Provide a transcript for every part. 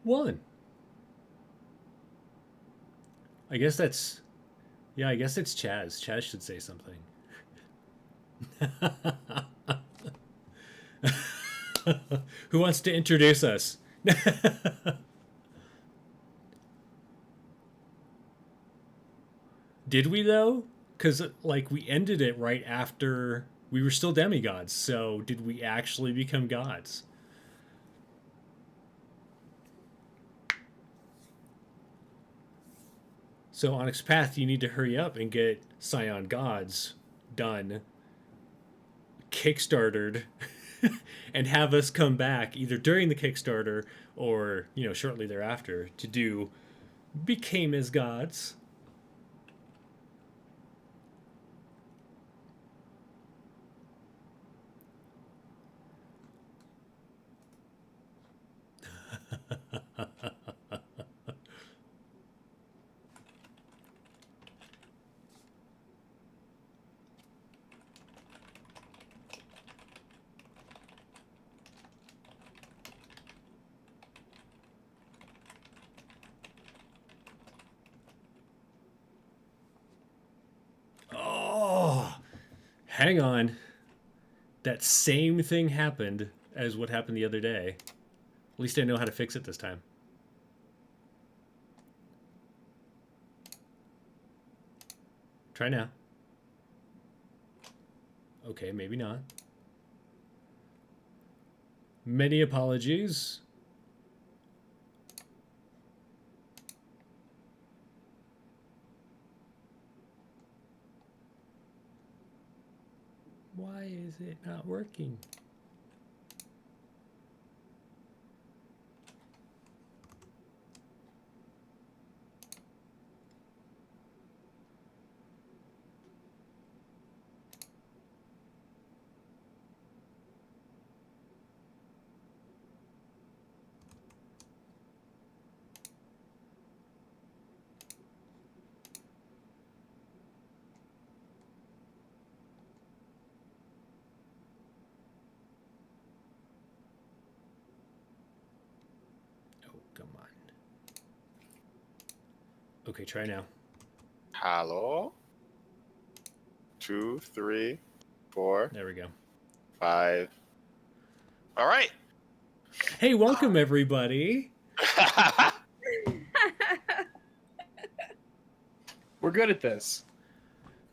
One. I guess that's. Yeah, I guess it's Chaz. Chaz should say something. Who wants to introduce us? Did we though? Because like we ended it right after we were still demigods. So did we actually become gods? So Onyx Path, you need to hurry up and get Scion Gods done, kickstartered, and have us come back either during the Kickstarter or shortly thereafter to do Became as Gods. Oh, hang on. That same thing happened as what happened the other day. At least I know how to fix it this time. Try now. Okay, maybe not. Many apologies. Why is it not working? Oh, come on. Okay, try now. Hello. 2, 3, 4, There we go. 5. All right. Hey, welcome everybody. We're good at this.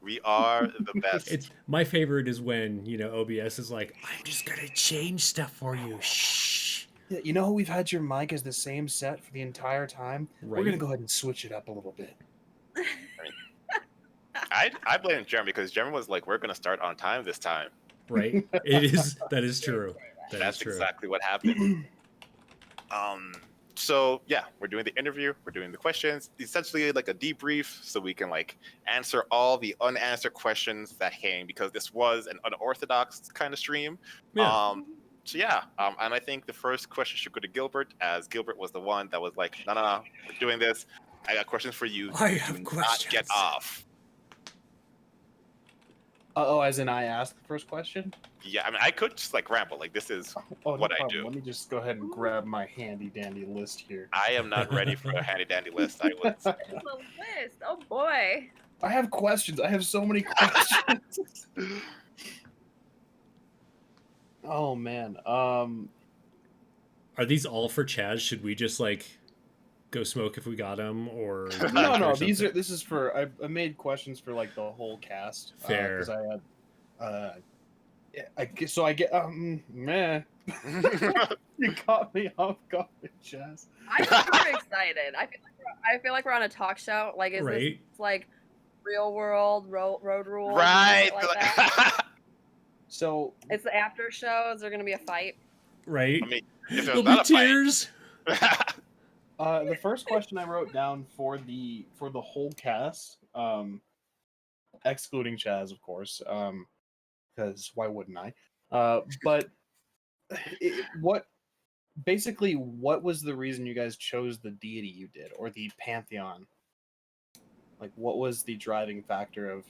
We are the best. It's my favorite is when OBS is like, I'm just gonna change stuff for you. Shh. Yeah, you know how we've had your mic as the same set for the entire time? Right. We're going to go ahead and switch it up a little bit. I blame Jeremy because Jeremy was like, "We're gonna start on time this time." Right. It is. That is true. That's true. exactly what happened. So yeah, we're doing the interview, we're doing the questions, essentially like a debrief, so we can like answer all the unanswered questions that came because this was an unorthodox kind of stream. Yeah. So yeah, and I think the first question should go to Gilbert, as Gilbert was the one that was like, no, we're doing this. I got questions for you. I have Do questions. not get off. Oh, as in I asked the first question? Yeah, I mean, I could just like ramble. Like this is what I do. Let me just go ahead and grab my handy dandy list here. I am not ready for a handy dandy list. I was. It's a list. Oh boy. I have questions. I have so many questions. Oh man. Are these all for Chaz? Should we just like go smoke if we got them, or no? This is for I made questions for like the whole cast. Fair. Because I guess so. I get meh. You caught me off guard, Chaz. I'm super excited. I feel like we're on a talk show. Like, is right? this like real world road rules? Right. Like that? So it's the after show. Is there going to be a fight? Right. I mean, if there'll be tears. The first question I wrote down for the whole cast, excluding Chaz, of course, because why wouldn't I? But what was the reason you guys chose the deity you did, or the pantheon? Like, what was the driving factor of,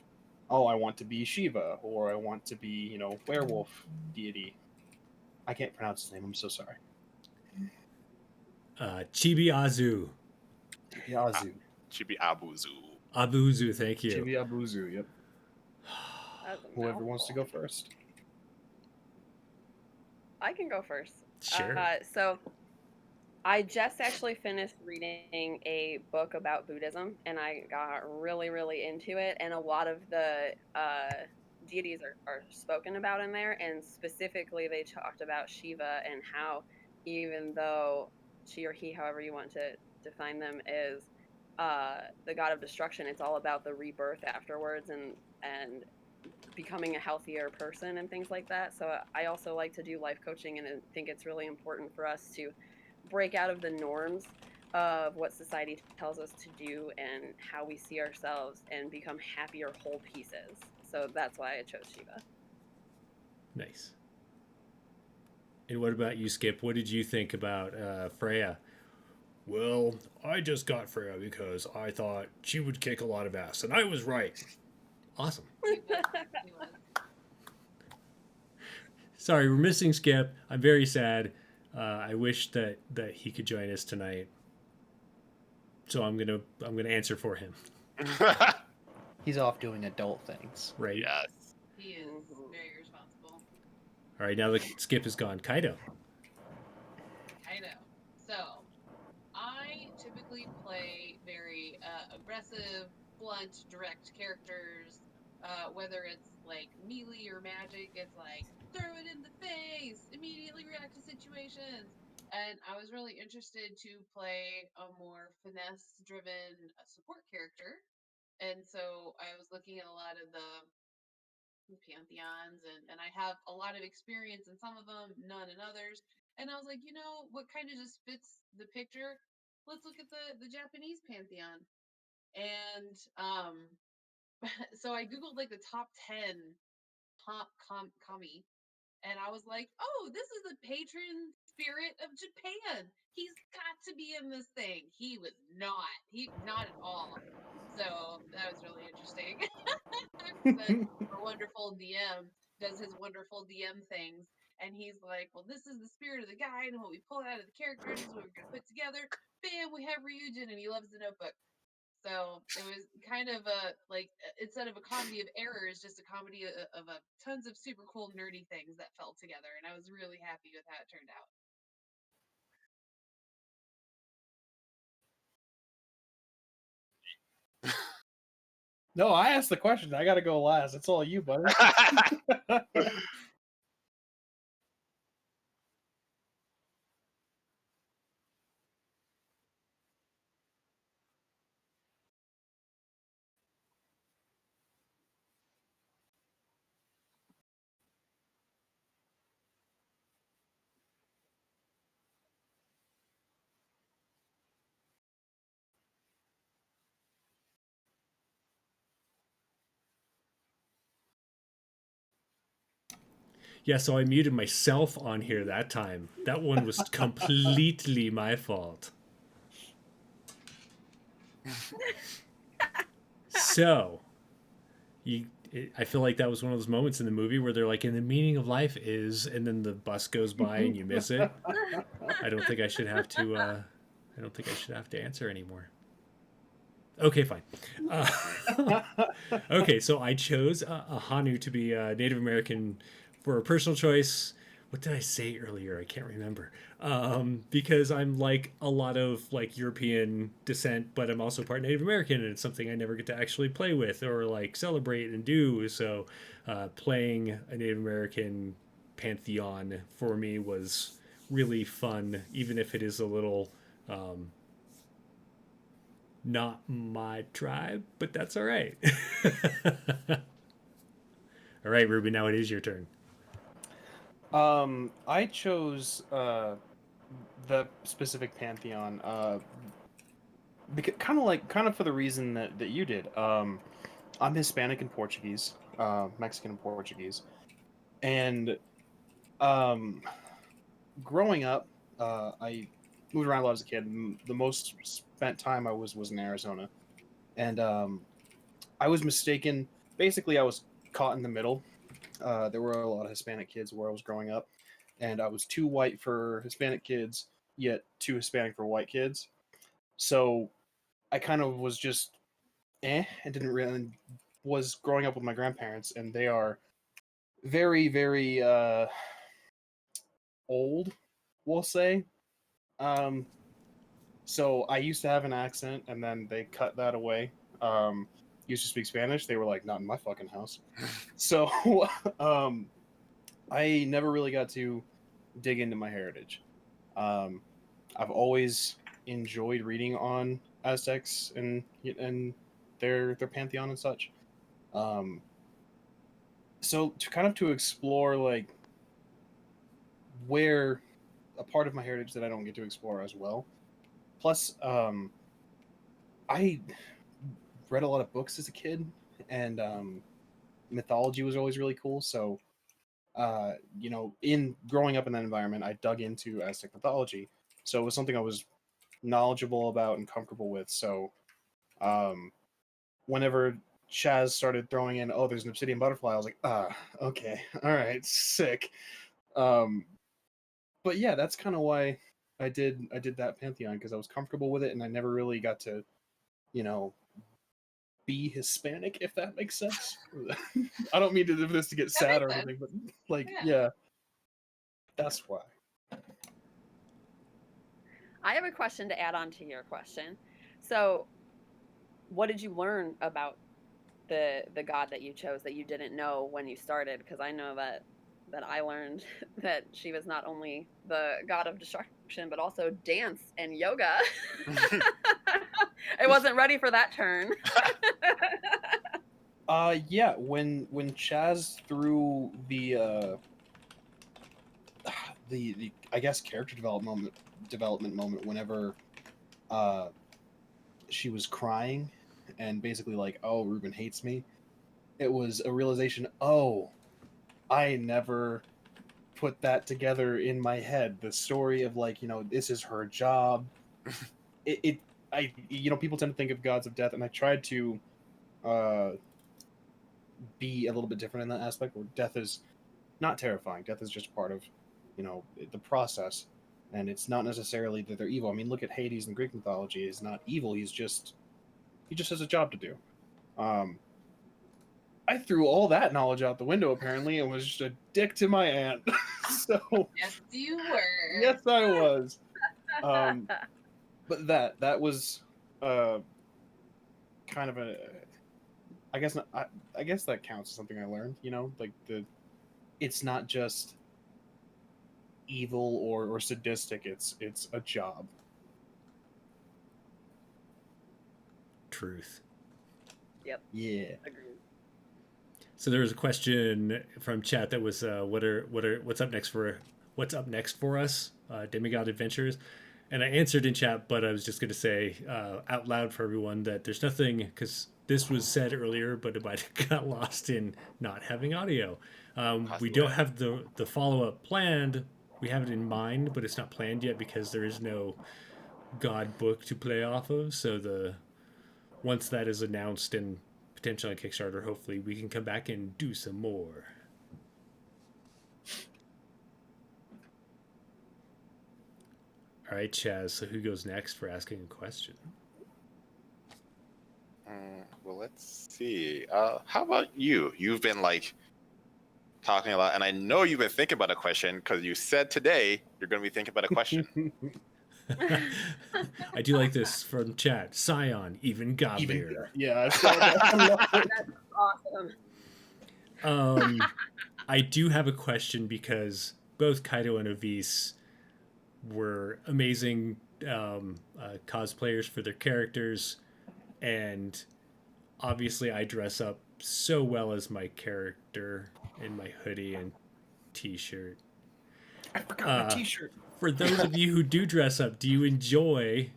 oh, I want to be Shiva, or I want to be, werewolf deity? I can't pronounce his name. I'm so sorry. Chibi Azu. Yazoo. Chibi Abuzu. Abuzu, thank you. Chibi Abuzu, yep. That's a Whoever wants to mouthful. go first. I can go first. Sure. So I just actually finished reading a book about Buddhism, and I got really, really into it. And a lot of the deities are spoken about in there, and specifically they talked about Shiva and how even though she or he, however you want to define them, is the god of destruction, it's all about the rebirth afterwards and becoming a healthier person and things like that. So I also like to do life coaching, and I think it's really important for us to break out of the norms of what society tells us to do and how we see ourselves and become happier whole pieces. So that's why I chose Shiva. Nice. And what about you, Skip? What did you think about Freya? Well, I just got Freya because I thought she would kick a lot of ass, and I was right. Awesome. He was. Sorry, we're missing Skip. I'm very sad. I wish that he could join us tonight. So I'm gonna answer for him. He's off doing adult things. Right. Yes. He is Mhm. very responsible. All right. Now that Skip is gone, Kaido. I know. So, I typically play very aggressive, blunt, direct characters. Whether it's like melee or magic, it's like throw it in the face, immediately react to situations. And I was really interested to play a more finesse-driven support character. And so I was looking at a lot of the pantheons, and I have a lot of experience in some of them, none in others. And I was like, what kind of just fits the picture? Let's look at the Japanese pantheon. And so I googled like the top 10 kami, and I was like, oh, this is the patron spirit of Japan. He's got to be in this thing. He was not. Not at all. So that was really interesting. Then our wonderful DM does his wonderful DM things, and he's like, well, this is the spirit of the guide, and what we pull out of the characters is what we're gonna put together. Bam, we have Ryujin, and he loves the Notebook. So it was kind of instead of a comedy of errors, just a comedy of tons of super cool nerdy things that fell together, and I was really happy with how it turned out. No, I asked the question. I gotta go last. It's all you, buddy. Yeah, so I muted myself on here that time. That one was completely my fault. So, I feel like that was one of those moments in the movie where they're like, "And the meaning of life is," and then the bus goes by and you miss it. I don't think I should have to. I don't think I should have to answer anymore. Okay, fine. Okay, so I chose a Hanu to be a Native American for a personal choice. What did I say earlier? I can't remember. Because I'm like a lot of like European descent, but I'm also part Native American, and it's something I never get to actually play with or like celebrate and do. So, playing a Native American pantheon for me was really fun, even if it is a little not my tribe, but that's all right. All right, Ruby, now it is your turn. I chose the specific pantheon because kind of for the reason that you did. I'm Hispanic and Portuguese, Mexican and Portuguese, and growing up, I moved around a lot as a kid. The most spent time I was in Arizona, and I was mistaken. Basically, I was caught in the middle. There were a lot of Hispanic kids where I was growing up, and I was too white for Hispanic kids, yet too Hispanic for white kids. So I kind of was just and didn't really was growing up with my grandparents, and they are very, very old, we'll say. Um, so I used to have an accent, and then they cut that away. Used to speak Spanish. They were like, not in my fucking house. So I never really got to dig into my heritage. I've always enjoyed reading on Aztecs and their pantheon and such. So to kind of to explore like where a part of my heritage that I don't get to explore as well. Plus, I read a lot of books as a kid, and mythology was always really cool. So, in growing up in that environment, I dug into Aztec mythology. So it was something I was knowledgeable about and comfortable with. So, whenever Chaz started throwing in, oh, there's an obsidian butterfly, I was like, okay, all right, sick. But yeah, that's kind of why I did that pantheon, because I was comfortable with it, and I never really got to, you know, be Hispanic, if that makes sense. I don't mean to this to get sad or anything, but like, yeah, that's why. I have a question to add on to your question. So, what did you learn about the god that you chose that you didn't know when you started? Because I know that I learned that she was not only the god of destruction, but also dance and yoga. I wasn't ready for that turn. Yeah, when Chaz threw the I guess character development moment whenever she was crying and basically like, oh, Ruben hates me, it was a realization, oh, I never put that together in my head. The story of like, this is her job. People tend to think of gods of death, and I tried to be a little bit different in that aspect, where death is not terrifying. Death is just part of, the process, and it's not necessarily that they're evil. I mean, look at Hades in Greek mythology. He's not evil. He just has a job to do. I threw all that knowledge out the window apparently, and was just a dick to my aunt. So yes, you were. yes, I was. But that was kind of a. I guess not, I guess that counts as something I learned. Like it's not just evil or sadistic. It's a job. Truth. Yep. Yeah. Agreed. So there was a question from chat that was, what's up next for us, Demigod Adventures, and I answered in chat, but I was just going to say out loud for everyone that there's nothing, because this was said earlier, but it might have got lost in not having audio. We don't have the follow up planned. We have it in mind, but it's not planned yet because there is no God book to play off of. So once that is announced and potentially on Kickstarter, hopefully we can come back and do some more. All right, Chaz, so who goes next for asking a question? Well, let's see. How about you? You've been talking a lot, and I know you've been thinking about a question because you said today you're going to be thinking about a question. I do like this from chat. Scion, even godlier. Yeah, I saw that. That's awesome. I do have a question because both Kaido and Avis were amazing cosplayers for their characters, and obviously I dress up so well as my character in my hoodie and t-shirt. I forgot my t-shirt. For those of you who do dress up, do you enjoy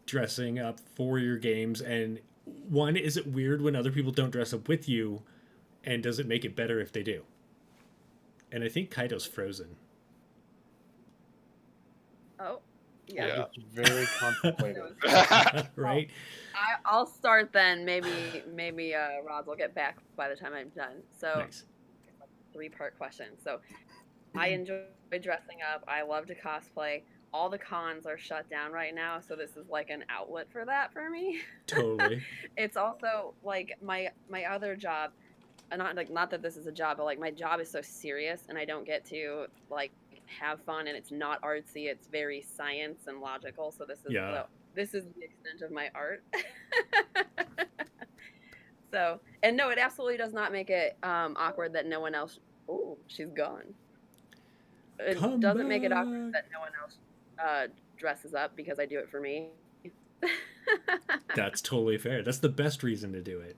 dressing up for your games? And one, is it weird when other people don't dress up with you? And does it make it better if they do? And I think Kaido's frozen. Oh, yeah. Yeah. It's very contemplative. Right? I'll start then. Maybe Roz will get back by the time I'm done. So, Nice. 3-part question. So, I enjoy dressing up. I love to cosplay. all the cons are shut down right now, so this is like an outlet for that for me. Totally. It's also like my other job, not that this is a job, but like my job is so serious and I don't get to like have fun, and it's not artsy, it's very science and logical, so Yeah. this is the extent of my art. So, and no, it absolutely does not make it awkward that no one else. Oh, she's gone. It Come doesn't make it awkward back. that no one else dresses up because I do it for me. That's totally fair. That's the best reason to do it.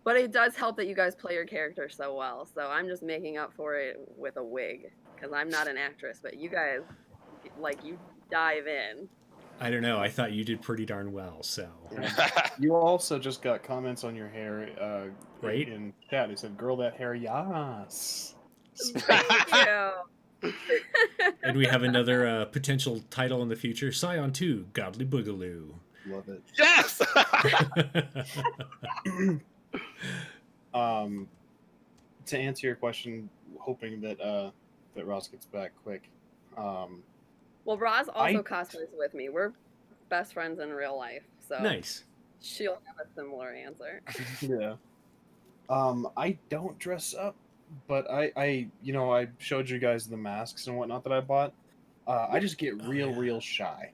But it does help that you guys play your character so well. So I'm just making up for it with a wig because I'm not an actress, but you guys, like, you dive in. I don't know. I thought you did pretty darn well. So You also just got comments on your hair, Right? in chat. They said, "Girl, that hair, yas." Thank you. And we have another potential title in the future: Scion 2, Godly Boogaloo. Love it. Yes. To answer your question, hoping that that Ross gets back quick. Well, Roz also cosplays with me. We're best friends in real life, so Nice. she'll have a similar answer. Yeah. I don't dress up, but I showed you guys the masks and whatnot that I bought. I just get real shy.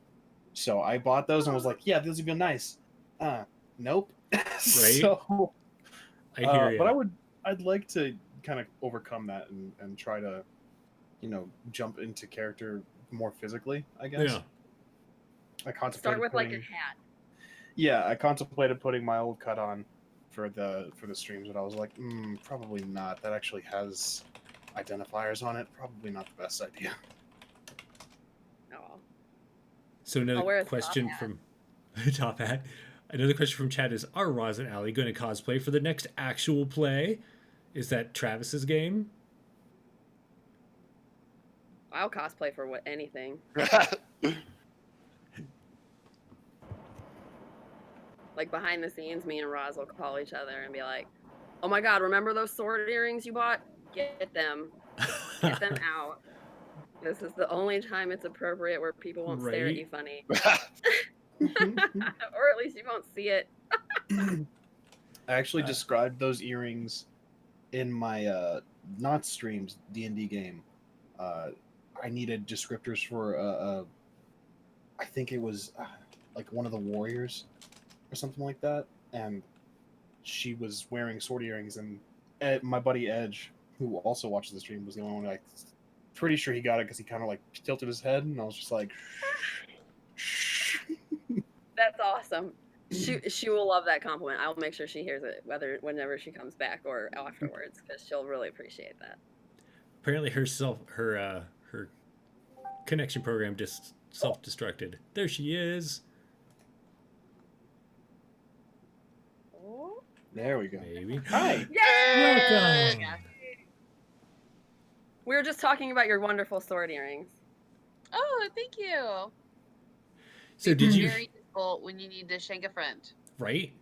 So I bought those and was like, yeah, these would be nice. Nope. Right? So, I hear you. but I'd like to kind of overcome that and try to, jump into character more physically, I guess. Yeah. I contemplated Start with like a hat. Yeah, I contemplated putting my old cut on for the streams, but I was like, probably not. That actually has identifiers on it. Probably not the best idea. Oh. So I'll wear another a question top from Top Hat. Another question from Chad is: Are Roz and Allie going to cosplay for the next actual play? Is that Travis's game? I'll cosplay for anything. Like behind the scenes, me and Roz will call each other and be like, "Oh my God, remember those sword earrings you bought? Get them out. This is the only time it's appropriate where people won't stare at you funny, or at least you won't see it." I actually described those earrings in my not streams D&D game. I needed descriptors for I think it was like one of the warriors or something like that, and she was wearing sword earrings, and my buddy Edge, who also watches the stream, was the only one. Pretty sure he got it because he kind of like tilted his head, and I was just like, That's awesome. She will love that compliment. I'll make sure she hears it whenever she comes back or afterwards, because she'll really appreciate that. Apparently, her connection program just self-destructed. There she is. Oh. there we go. Maybe. Hi. Welcome. We were just talking about your wonderful sword earrings. Oh, thank you. So did you Very useful when you need to shank a friend. right?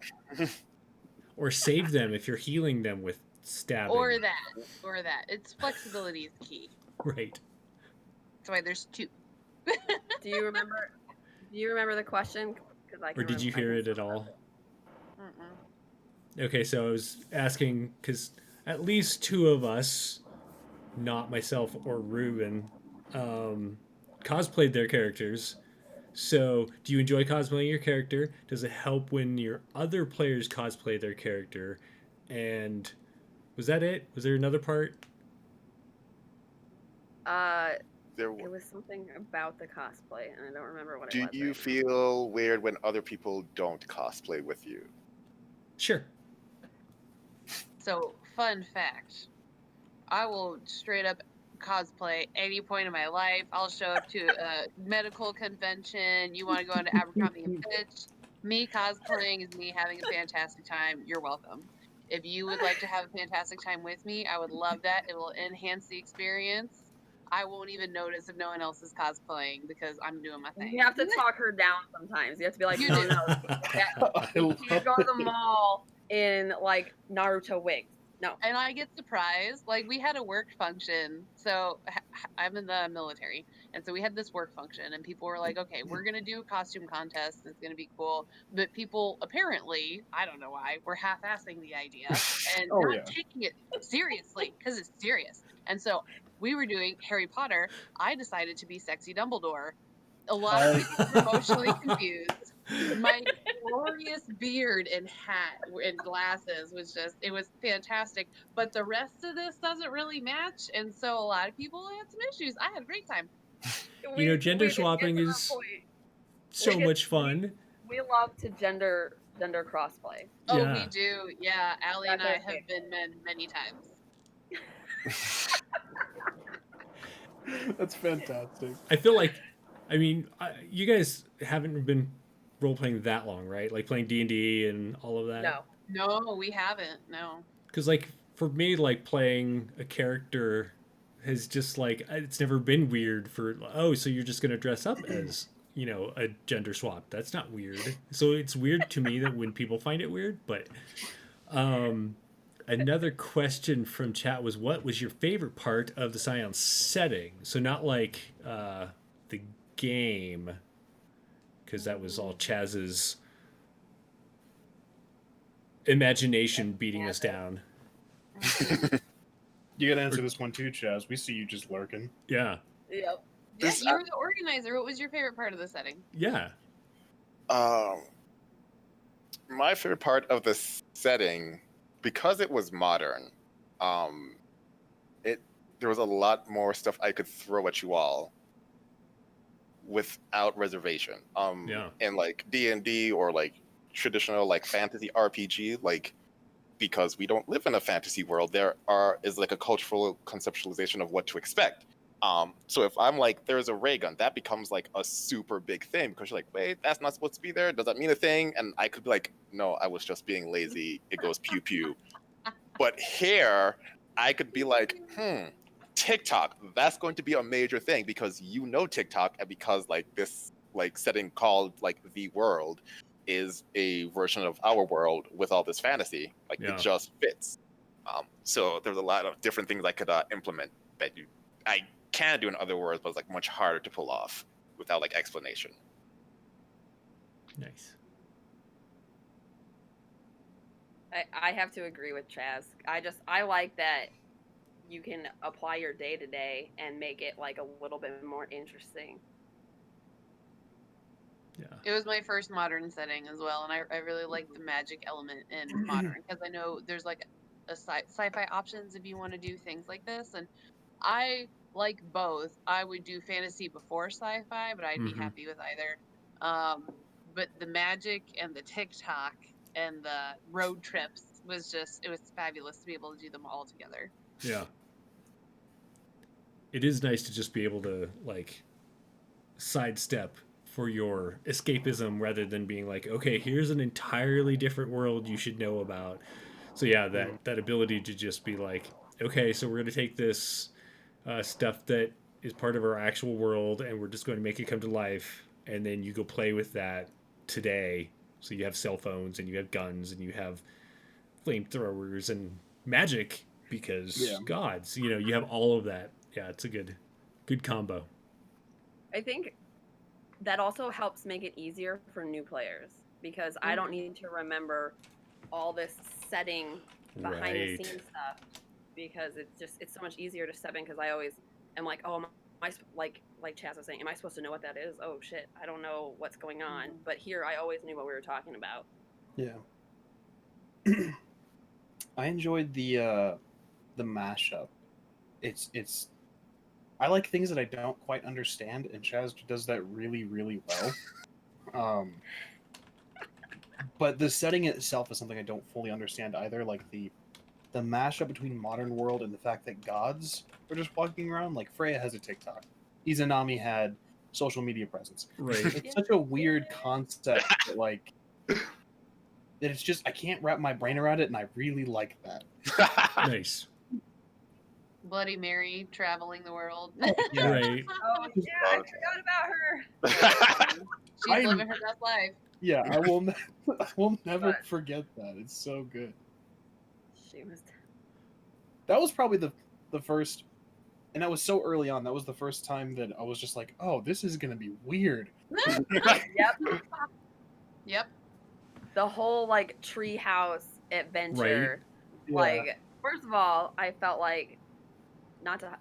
Or save them if you're healing them with stabbing. Or that. It's flexibility is key. Right. That's why there's two. Do you remember the question? Or did you hear it at all? Mm-mm. Okay, so I was asking because at least two of us, not myself or Ruben, cosplayed their characters. So, do you enjoy cosplaying your character? Does it help when your other players cosplay their character? And was that it? Was there another part? It was something about the cosplay, and I don't remember what it was. Do you feel weird when other people don't cosplay with you? Sure. So, fun fact. I will straight up cosplay any point in my life. I'll show up to a medical convention. You want to go into Abercrombie and Fitch? Me cosplaying is me having a fantastic time. You're welcome. If you would like to have a fantastic time with me, I would love that. It will enhance the experience. I won't even notice if no one else is cosplaying because I'm doing my thing. You have to talk her down sometimes. You have to be like, You no, do. no. You can't go to the mall in like Naruto wigs. No. And I get surprised. Like, we had a work function. So I'm in the military. And so we had this work function, and people were like, okay, we're going to do a costume contest. It's going to be cool. But people apparently, I don't know why, were half assing the idea and Oh, not yeah. taking it seriously because it's serious. And so we were doing Harry Potter. I decided to be sexy Dumbledore. A lot of people were emotionally confused. My glorious beard and hat and glasses was just, it was fantastic. But the rest of this doesn't really match. And so a lot of people had some issues. I had a great time. You know, gender we did get swapping to that is point. so did- much fun. We love to gender crossplay. Oh, we Yeah. do. Yeah. Allie and That's I our have been men many times. That's fantastic. I feel like, I mean, you guys haven't been role playing that long, right? Like playing D&D and all of that. No. No, we haven't. No. Because like for me, like playing a character has just like it's never been weird for so you're just gonna dress up as a gender swap. That's not weird. So it's weird to me that when people find it weird. But another question from chat was, what was your favorite part of the Scion setting? So not like the game, because that was all Chaz's imagination beating us down. You gotta answer this one too, Chaz. We see you just lurking. Yeah. Yep. Yeah, This- you were the organizer. What was your favorite part of the setting? Yeah. My favorite part of the setting, because it was modern, there was a lot more stuff I could throw at you all without reservation. Yeah. In like D&D or like traditional like fantasy RPG, like because we don't live in a fantasy world, there is like a cultural conceptualization of what to expect. So if I'm like, there's a ray gun, that becomes like a super big thing because you're like, wait, that's not supposed to be there. Does that mean a thing? And I could be like, no, I was just being lazy. It goes pew pew. But here, I could be like, TikTok, that's going to be a major thing because TikTok, and because like this like setting called like the world is a version of our world with all this fantasy. Like Yeah. it just fits. So there's a lot of different things I could implement that I can do in other words, but it's like much harder to pull off without like explanation. Nice. I have to agree with Chaz. I like that you can apply your day to day and make it like a little bit more interesting. Yeah. It was my first modern setting as well, and I really like the magic element in modern because I know there's like a sci-fi options if you want to do things like this, and I like both. I would do fantasy before sci-fi, but I'd be Mhm. happy with either. But the magic and the TikTok and the road trips it was fabulous to be able to do them all together. Yeah. It is nice to just be able to like sidestep for your escapism rather than being like, okay, here's an entirely different world you should know about. So yeah, that ability to just be like, okay, so we're going to take this stuff that is part of our actual world and we're just going to make it come to life, and then you go play with that today. So you have cell phones and you have guns and you have flamethrowers and magic because gods, you have all of that. Yeah, it's a good combo. I think that also helps make it easier for new players because I don't need to remember all this setting behind the scenes stuff because it's so much easier to step in because I always am like, oh, am I like Chaz was saying, am I supposed to know what that is? Oh shit, I don't know what's going on. But here I always knew what we were talking about. Yeah. I enjoyed the mashup. It's I like things that I don't quite understand, and Chaz does that really, really well. But the setting itself is something I don't fully understand either. Like the mashup between modern world and the fact that gods are just walking around. Like Freya has a TikTok. Izanami had social media presence. Right. It's such a weird concept that, like, that it's just I can't wrap my brain around it, and I really like that. Nice. Bloody Mary traveling the world. Yeah. Right. Oh yeah, I forgot about her. She's living her best life. Yeah, I will never forget that. It's so good. She was. that was probably the first, and that was so early on. That was the first time that I was just like, oh, this is gonna be weird. Yep. Yep. The whole like treehouse adventure. Yeah. Like, first of all, I felt like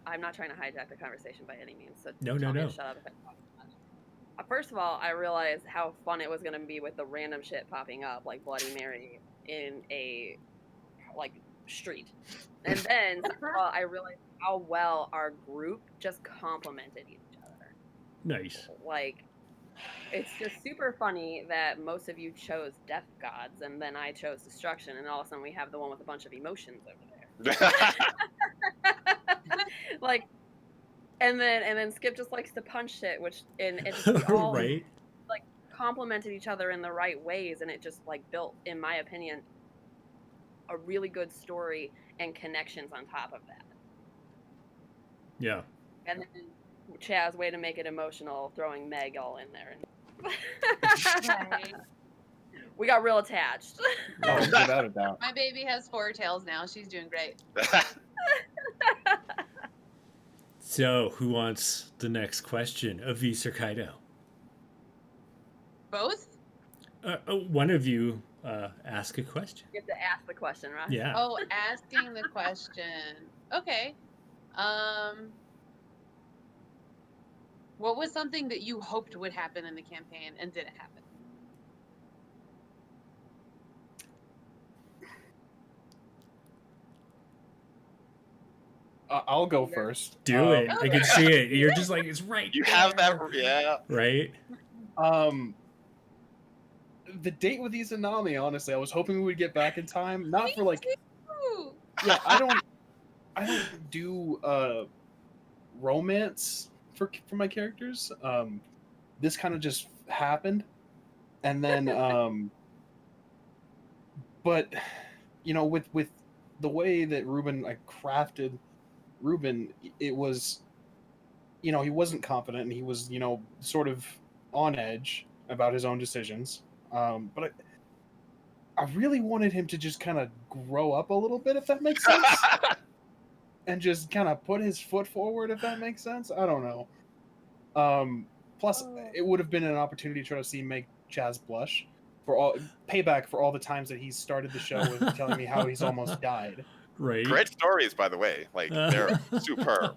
I'm not trying to hijack the conversation by any means. So No. tell me to shut up if I talk too much. First of all, I realized how fun it was going to be with the random shit popping up, like Bloody Mary in a like street. And then second of all, I realized how well our group just complemented each other. Nice. Like, it's just super funny that most of you chose death gods and then I chose destruction, and all of a sudden we have the one with a bunch of emotions over there. Like, and then Skip just likes to punch shit, which and just we all Right. like complemented each other in the right ways, and it just like built, in my opinion, a really good story and connections on top of that. Yeah. And then Chaz, way to make it emotional, throwing Meg all in there. Right. We got real attached. Oh, without a doubt. My baby has 4 tails now. She's doing great. So, who wants the next question? Avis or Kaido? Both? One of you ask a question. You have to ask the question, right? Yeah. Oh, asking the question. Okay. What was something that you hoped would happen in the campaign and didn't happen? I'll go first. Do it. I Okay. can see it. You're just like, it's right. You there. have that, yeah. Right? The date with Izanami, honestly, I was hoping we would get back in time. Not for like, Ooh. yeah, I don't do romance for my characters. This kind of just happened, and then but you know, with the way that I crafted Ruben, it was, you know, he wasn't confident and he was, you know, sort of on edge about his own decisions. But I really wanted him to just kind of grow up a little bit, if that makes sense. And just kind of put his foot forward, if that makes sense. I don't know. Plus, it would have been an opportunity to try to make Chaz blush for all payback for all the times that he started the show with telling me how he's almost died. Right. Great stories, by the way. Like, they're superb.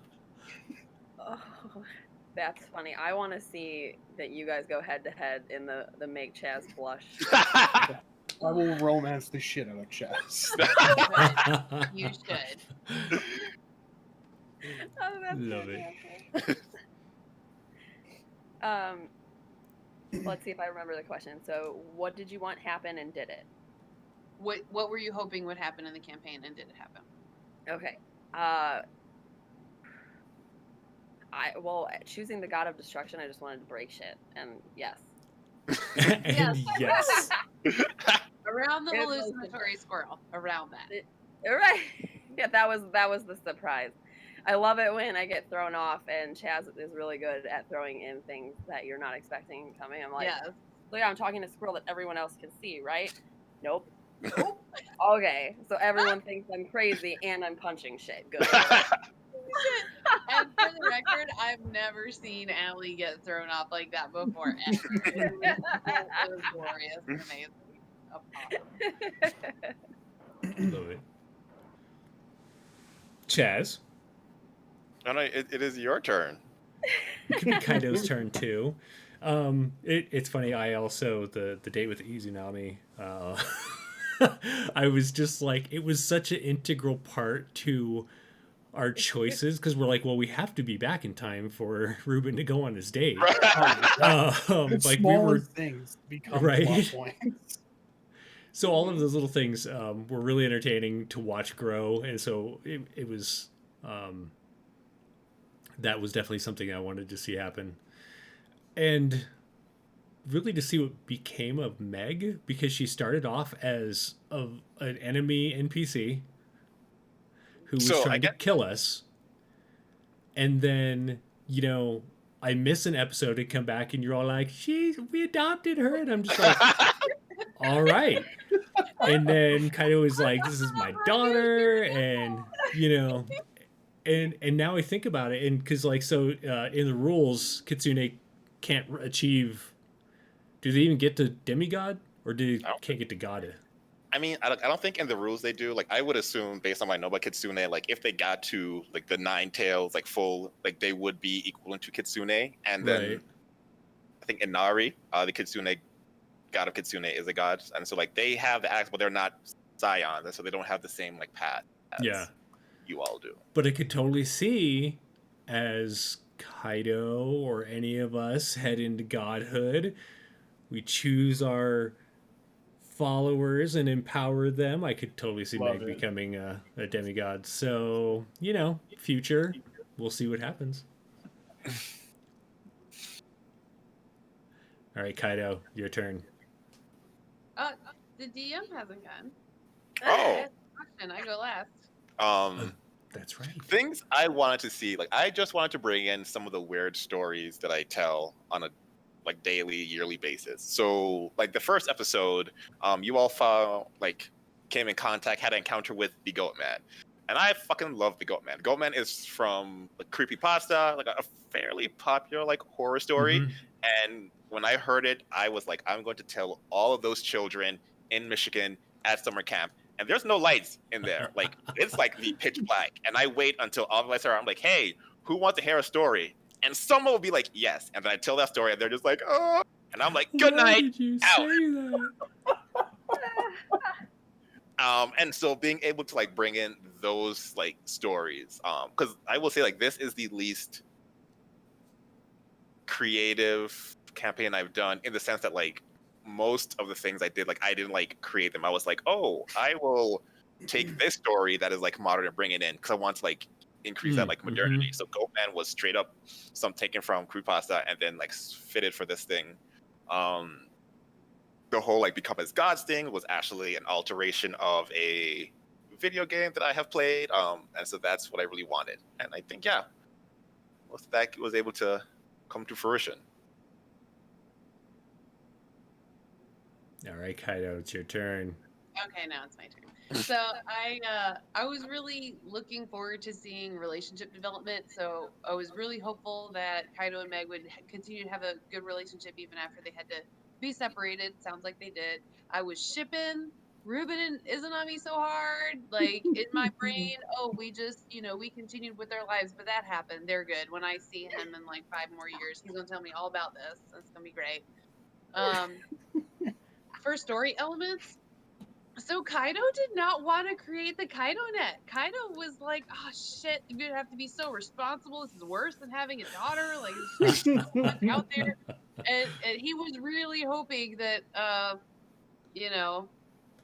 Oh, that's funny. I want to see that you guys go head to head in the make Chaz blush. I will romance the shit out of Chaz. You should. Oh, that's Love it. fantastic. Let's see if I remember the question. So, what did you want happen and did it? What were you hoping would happen in the campaign and did it happen? Okay. Choosing the god of destruction, I just wanted to break shit, and yes. And yes. Around the It was hallucinatory squirrel. Around that. Right. Yeah, that was the surprise. I love it when I get thrown off, and Chaz is really good at throwing in things that you're not expecting coming. I'm like, Yes. look, I'm talking to Squirrel that everyone else can see, right? Nope. Nope. Okay, so everyone thinks I'm crazy and I'm punching shit. Good. And for the record, I've never seen Allie get thrown off like that before. Ever. It was glorious and amazing. Love it. Chaz, No, it is your turn. it could be Kaido's turn too. It's funny. I also the date with Izanami. I was just like, it was such an integral part to our choices because we're like, well, we have to be back in time for Ruben to go on his date. Like we were things become right. plot points. So all of those little things were really entertaining to watch grow, and so it was that was definitely something I wanted to see happen, and really to see what became of Meg, because she started off as an enemy NPC who was trying to kill us, and then, you know, I miss an episode and come back and you're all like, we adopted her, and I'm just like, all right. And then Kaido was like, "This is my daughter," and and now I think about it, and because like so in the rules, Kitsune can't achieve. Do they even get to demigod, or can't get to god? I mean, I don't think in the rules they do. Like, I would assume based on my know about Kitsune, like if they got to like the 9 tails, like full, like they would be equivalent to Kitsune. And then Right. I think Inari, the Kitsune god of Kitsune, is a god, and so like they have the axe, but they're not Scion, and so they don't have the same like path as Yeah. you all do. But I could totally see as Kaido or any of us head into godhood, we choose our followers and empower them. I could totally see Love Meg it. becoming a demigod. So, future, we'll see what happens. All right, Kaido, your turn. The DM hasn't gone. Oh. Ask the question. I go last. That's right. Things I wanted to see, like I just wanted to bring in some of the weird stories that I tell on a like daily, yearly basis. So like the first episode, you all came in contact, had an encounter with the Goat Man. And I fucking love the Goat Man. Goat Man is from like Creepypasta, like a fairly popular like horror story. Mhm. And when I heard it, I was like, I'm going to tell all of those children in Michigan at summer camp. And there's no lights in there. Like it's like the pitch black. And I wait until all the lights are out. I'm like, hey, who wants to hear a story? And someone will be like, yes. And then I tell that story and they're just like, oh. And I'm like, good Why night. did you out. say that? And so being able to like bring in those like stories, because I will say like this is the least creative campaign I've done in the sense that like most of the things I did, like I didn't like create them. I was like, oh, I will take this story that is like modern and bring it in because I want to like increase that like modernity. So Goatman was straight up some taken from Creepypasta and then like fitted for this thing. The whole like become as gods thing was actually an alteration of a video game that I have played. And so that's what I really wanted. And I think most of that was able to come to fruition. All right, Kaido, it's your turn. Okay, now it's my turn. So I was really looking forward to seeing relationship development. So I was really hopeful that Kaido and Meg would continue to have a good relationship even after they had to be separated. Sounds like they did. I was shipping Ruben and Izanami so hard, like in my brain. Oh, we just we continued with their lives, but that happened. They're good. When I see him in like 5 more years, he's gonna tell me all about this. It's gonna be great. For story elements. So Kaido did not want to create the Kaido net. Kaido was like, "Oh shit, you're gonna have to be so responsible. This is worse than having a daughter. Like, it's so much out there." And he was really hoping that,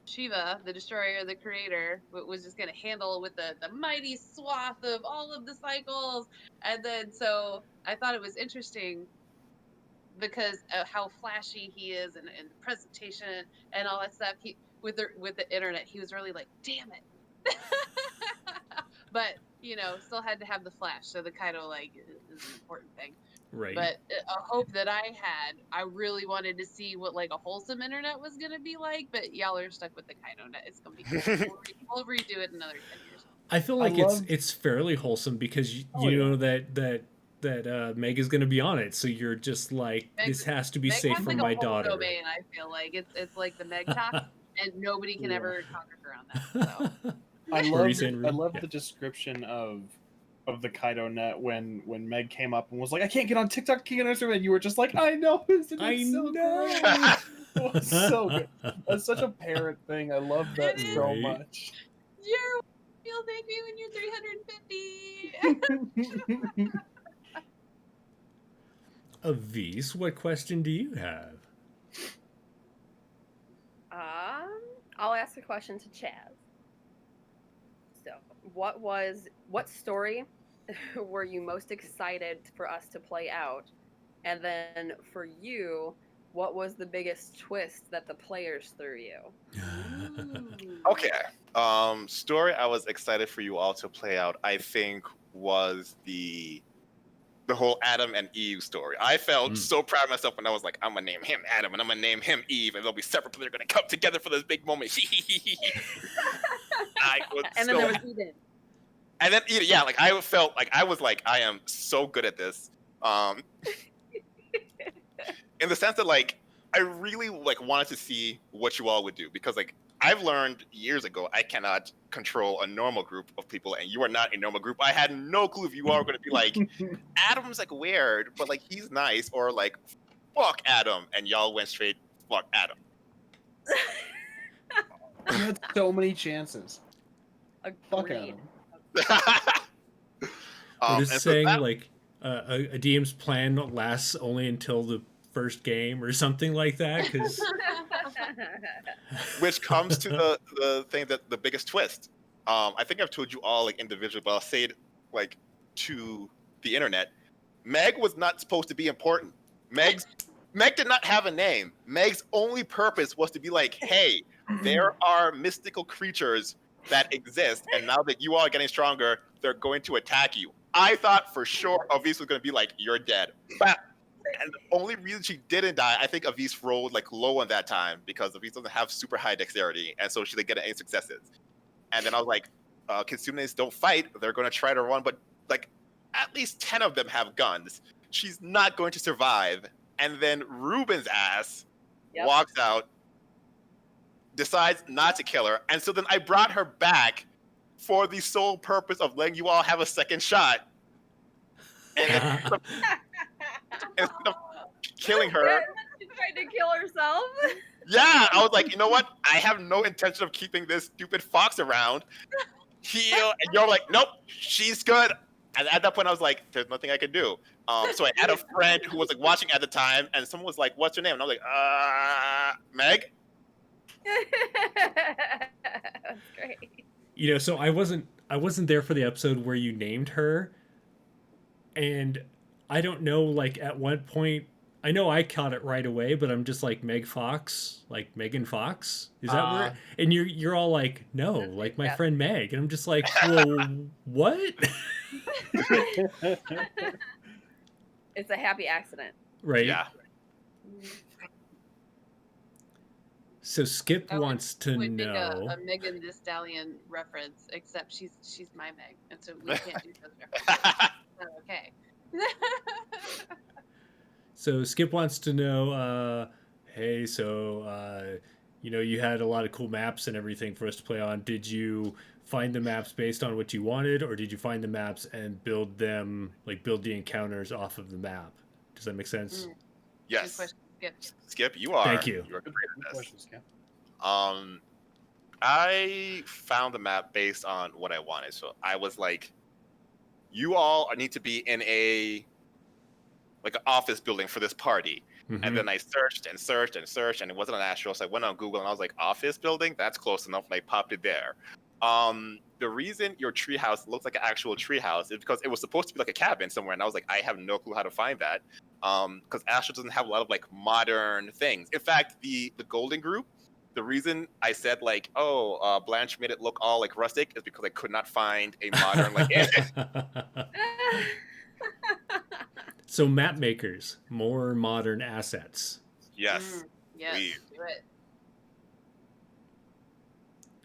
Shiva, the destroyer, the creator, was just gonna handle with the mighty swath of all of the cycles. And then, so I thought it was interesting because of how flashy he is and the presentation and all that stuff. He with the internet, he was really like, damn it. But still had to have the flash. So the Kaido like is an important thing. Right. But a hope that I really wanted to see what like a wholesome internet was gonna be like. But y'all are stuck with the Kaido net. It's gonna be good. We'll redo it in another 10 years. I feel like it's fairly wholesome because you know that Meg is going to be on it, so you're just like, this has to be Meg safe has, for like, my a whole daughter. domain, I feel like it's like the Meg talk, and nobody can ever conquer her on that. So. I love the description of the Kaido net when Meg came up and was like, I can't get on TikTok, can't get on Instagram, and you were just like, I know, isn't it so great? It was so good. That's such a parent thing. I love that so much. You'll thank me when you're 350. Avis, what question do you have? I'll ask a question to Chaz. So, what story were you most excited for us to play out? And then for you, what was the biggest twist that the players threw you? Okay. Story I was excited for you all to play out, I think, was the the whole Adam and Eve story. I felt so proud of myself when I was like, I'm gonna name him Adam and I'm gonna name him Eve, and they'll be separate, but they're gonna come together for this big moment. I was And then there was Eden. And then yeah, like I felt like I was like, I am so good at this. In the sense that like I really like wanted to see what you all would do, because like I've learned years ago I cannot control a normal group of people, and you are not a normal group. I had no clue if you all were going to be like, Adam's like weird, but like he's nice, or like fuck Adam, and y'all went straight fuck Adam. You had so many chances. Fuck Agreed. Adam. We're just And so saying that- like a DM's plan lasts only until the first game or something like that, because which comes to the thing that the biggest twist. I think I've told you all like individually, but I'll say it like to the internet. Meg was not supposed to be important. Meg did not have a name. Meg's only purpose was to be like, hey, there are mystical creatures that exist, and now that you all are getting stronger, they're going to attack you. I thought for sure Avis was going to be like, you're dead. But, and the only reason she didn't die, I think Avis rolled like low on that time, because Avis doesn't have super high dexterity, and so she didn't get any successes. And then I was like, Kitsunes don't fight, they're going to try to run, but like at least 10 of them have guns. She's not going to survive. And then Ruben's ass walks out, decides not to kill her, and so then I brought her back for the sole purpose of letting you all have a second shot. And then, instead of killing her, She tried to kill herself. yeah, I was like, you know what? I have no intention of keeping this stupid fox around. Heal, and you're like, nope, she's good. And at that point, I was like, there's nothing I can do. So I had a friend who was like watching at the time, and someone was like, what's your name? And I was like, Meg? That's great. you know, so I wasn't there for the episode where you named her, and I don't know, like at what point. I know I caught it right away, but I'm just like Meg Fox, like Megan Fox. Is that where? And you're all like, no, like my friend Meg, and I'm just like, well, what? It's a happy accident. Right. Yeah. So Skip I wants to would make know. a Megan Thee Stallion reference, except she's my Meg, and so we can't do those references. So, okay. So Skip wants to know, hey, so you know, you had a lot of cool maps and everything for us to play on. Did you find the maps based on what you wanted, or did you find the maps and build them, like build the encounters off of the map? Does that make sense? Yes. Good question, Skip. Skip, you are. Thank you. You're great at this. Questions, Cam. I found the map based on what I wanted. So I was like, you all need to be in a like an office building for this party. Mm-hmm. And then I searched and searched and searched, and it wasn't on Astro. So I went on Google and I was like, office building? That's close enough. And I popped it there. The reason your treehouse looks like an actual treehouse is because it was supposed to be like a cabin somewhere. And I was like, I have no clue how to find that. Because Astro doesn't have a lot of like modern things. In fact, the Golden Group, the reason I said like, Blanche made it look all like rustic is because I could not find a modern like So map makers, more modern assets. Yes. Yes, Please. do it.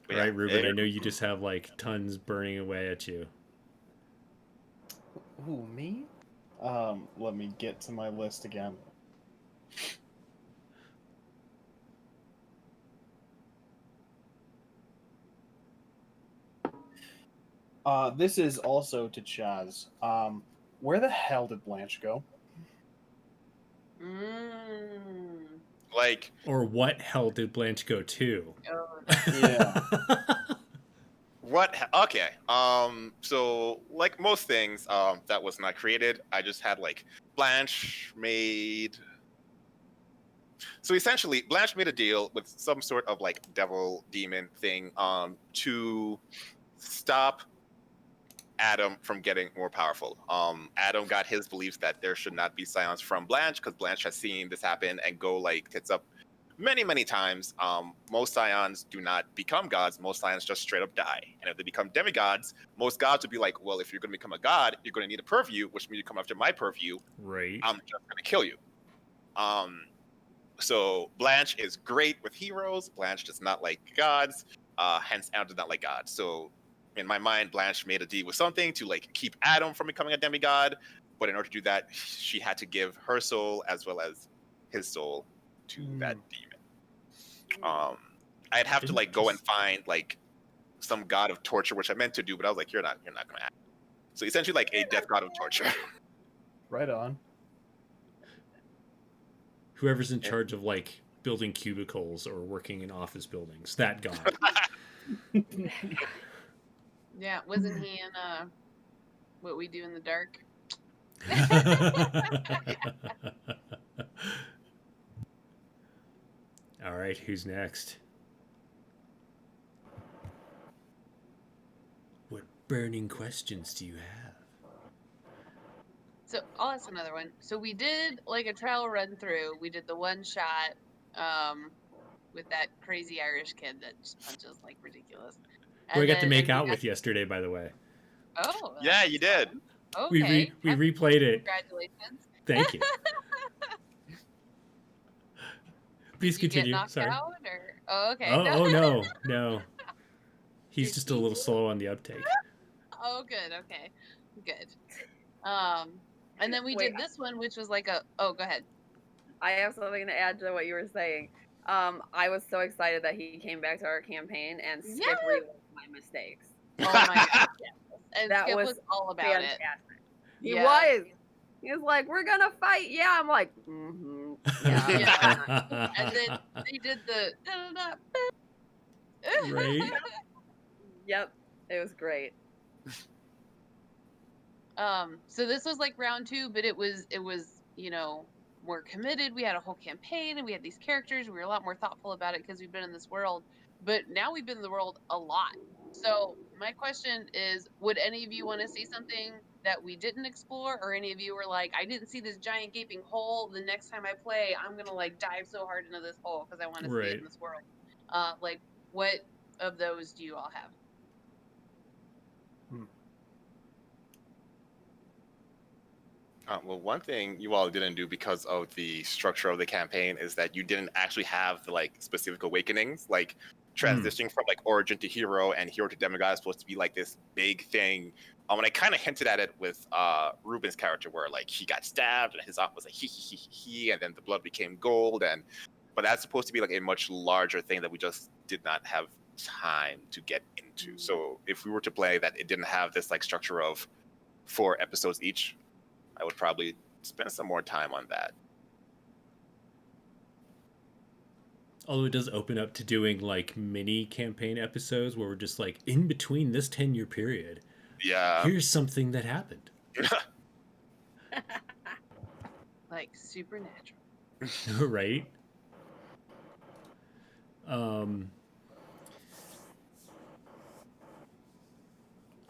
But Right, yeah, Ruben, I know you just have like tons burning away at you. Ooh, me? Let me get to my list again. This is also to Chaz. Where the hell did Blanche go? like Or what hell did Blanche go to? Oh, Yeah. okay. So like most things that was not created, I just had like Blanche made. So essentially, Blanche made a deal with some sort of like devil demon thing to stop Adam from getting more powerful. Adam got his beliefs that there should not be Scions from Blanche because Blanche has seen this happen and go like tits up many times, most Scions do not become gods. Most Scions just straight up die. And if they become demigods, most gods would be like, well, if you're going to become a god, you're going to need a purview, which means you come after my purview. Right. I'm just going to kill you. So Blanche is great with heroes. Blanche does not like gods. Hence, Adam does not like gods. So in my mind, Blanche made a deal with something to like keep Adam from becoming a demigod. But in order to do that, she had to give her soul as well as his soul to that demon. I'd have to like go and find like some god of torture, which I meant to do, but I was like, you're not gonna act. So essentially like a death god of torture. Right on. Whoever's in charge of like building cubicles or working in office buildings, that god. Yeah, wasn't he in What We Do in the Dark? All right, who's next? What burning questions do you have? So I'll ask another one. So we did like a trial run through. We did the one shot with that crazy Irish kid that just punches like ridiculous. Who I got to then- make and we out got- with yesterday, by the way. Oh. Yeah, you did. fun. Okay. We replayed it. Congratulations. Thank you. Please Did you continue. get knocked Sorry. out or? Oh, okay. Oh no. He's You're just a little sneaky. slow on the uptake. Oh, good. Okay. Good. And then we Wait. did this one, which was like a. Oh, go ahead. I have something to add to what you were saying. I was so excited that he came back to our campaign and Skip Yes! relived my mistakes. Oh my gosh. And That Skip was was all about Fantastic. it. He Yeah. was. He was like, "We're gonna fight." Yeah, I'm like, mm-hmm. Yeah. And then they did the. Right? Yep, it was great. So this was like round 2, but it was more committed. We had a whole campaign and we had these characters. We were a lot more thoughtful about it because we've been in this world, but now we've been in the world a lot. So my question is, would any of you want to see something that we didn't explore, or any of you were like, I didn't see this giant gaping hole. The next time I play, I'm gonna like dive so hard into this hole because I want to see Right. it in this world. Like, what of those do you all have? Well, one thing you all didn't do because of the structure of the campaign is that you didn't actually have the like specific awakenings, like transitioning from like origin to hero and hero to demigod is supposed to be like this big thing. And I kind of hinted at it with Ruben's character, where like he got stabbed and his eye was like he, and then the blood became gold, but that's supposed to be like a much larger thing that we just did not have time to get into. So if we were to play that, it didn't have this like structure of 4 episodes each, I would probably spend some more time on that. Although it does open up to doing like mini campaign episodes where we're just like, in between this 10-year period, Yeah. here's something that happened. Like supernatural. Right?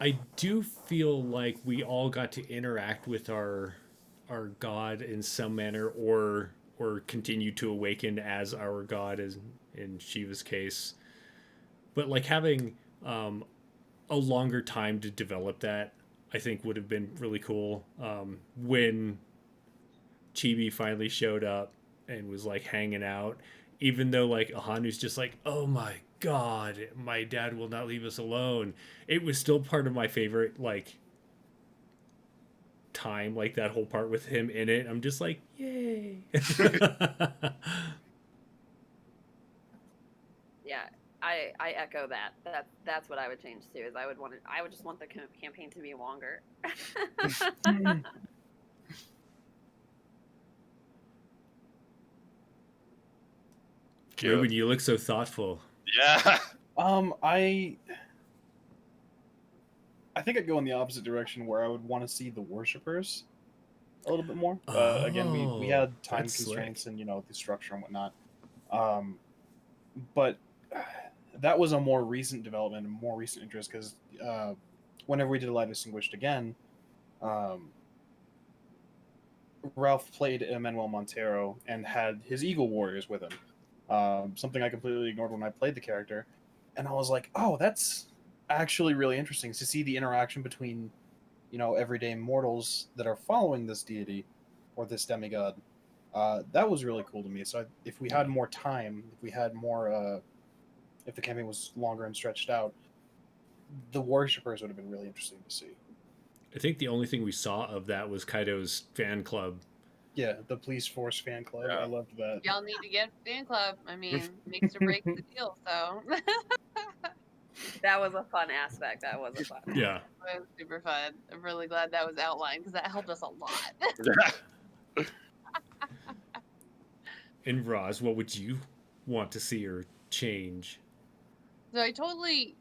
I do feel like we all got to interact with our god in some manner, or continue to awaken as our god, as in Shiva's case. But like having a longer time to develop that, I think would have been really cool. When Chibi finally showed up and was like hanging out, even though like Ahanu's just like, oh my god, my dad will not leave us alone, it was still part of my favorite like time, like that whole part with him in it. I'm just like, yay. Yeah, I echo that. That's what I would change too. Is I would just want the campaign to be longer. Ruben, you look so thoughtful. Yeah. I think I'd go in the opposite direction, where I would want to see the worshippers a little bit more. Again, we had time that's constraints and the structure and whatnot. But that was a more recent development and more recent interest, because whenever we did Light Distinguished again, Ralph played Emmanuel Montero and had his Eagle Warriors with him. something I completely ignored when I played the character, and I was like, oh, that's actually really interesting to see the interaction between, everyday mortals that are following this deity or this demigod. That was really cool to me. So if we had more time, if we had more, if the campaign was longer and stretched out, the worshippers would have been really interesting to see. I think the only thing we saw of that was Kaido's fan club. Yeah, the police force fan club. Yeah. I loved that. Y'all need to get fan club. I mean, makes or breaks the deal. So That was a fun aspect. That was a fun. Yeah. it was super fun. I'm really glad that was outlined because that helped us a lot. And Roz, what would you want to see or change? So I totally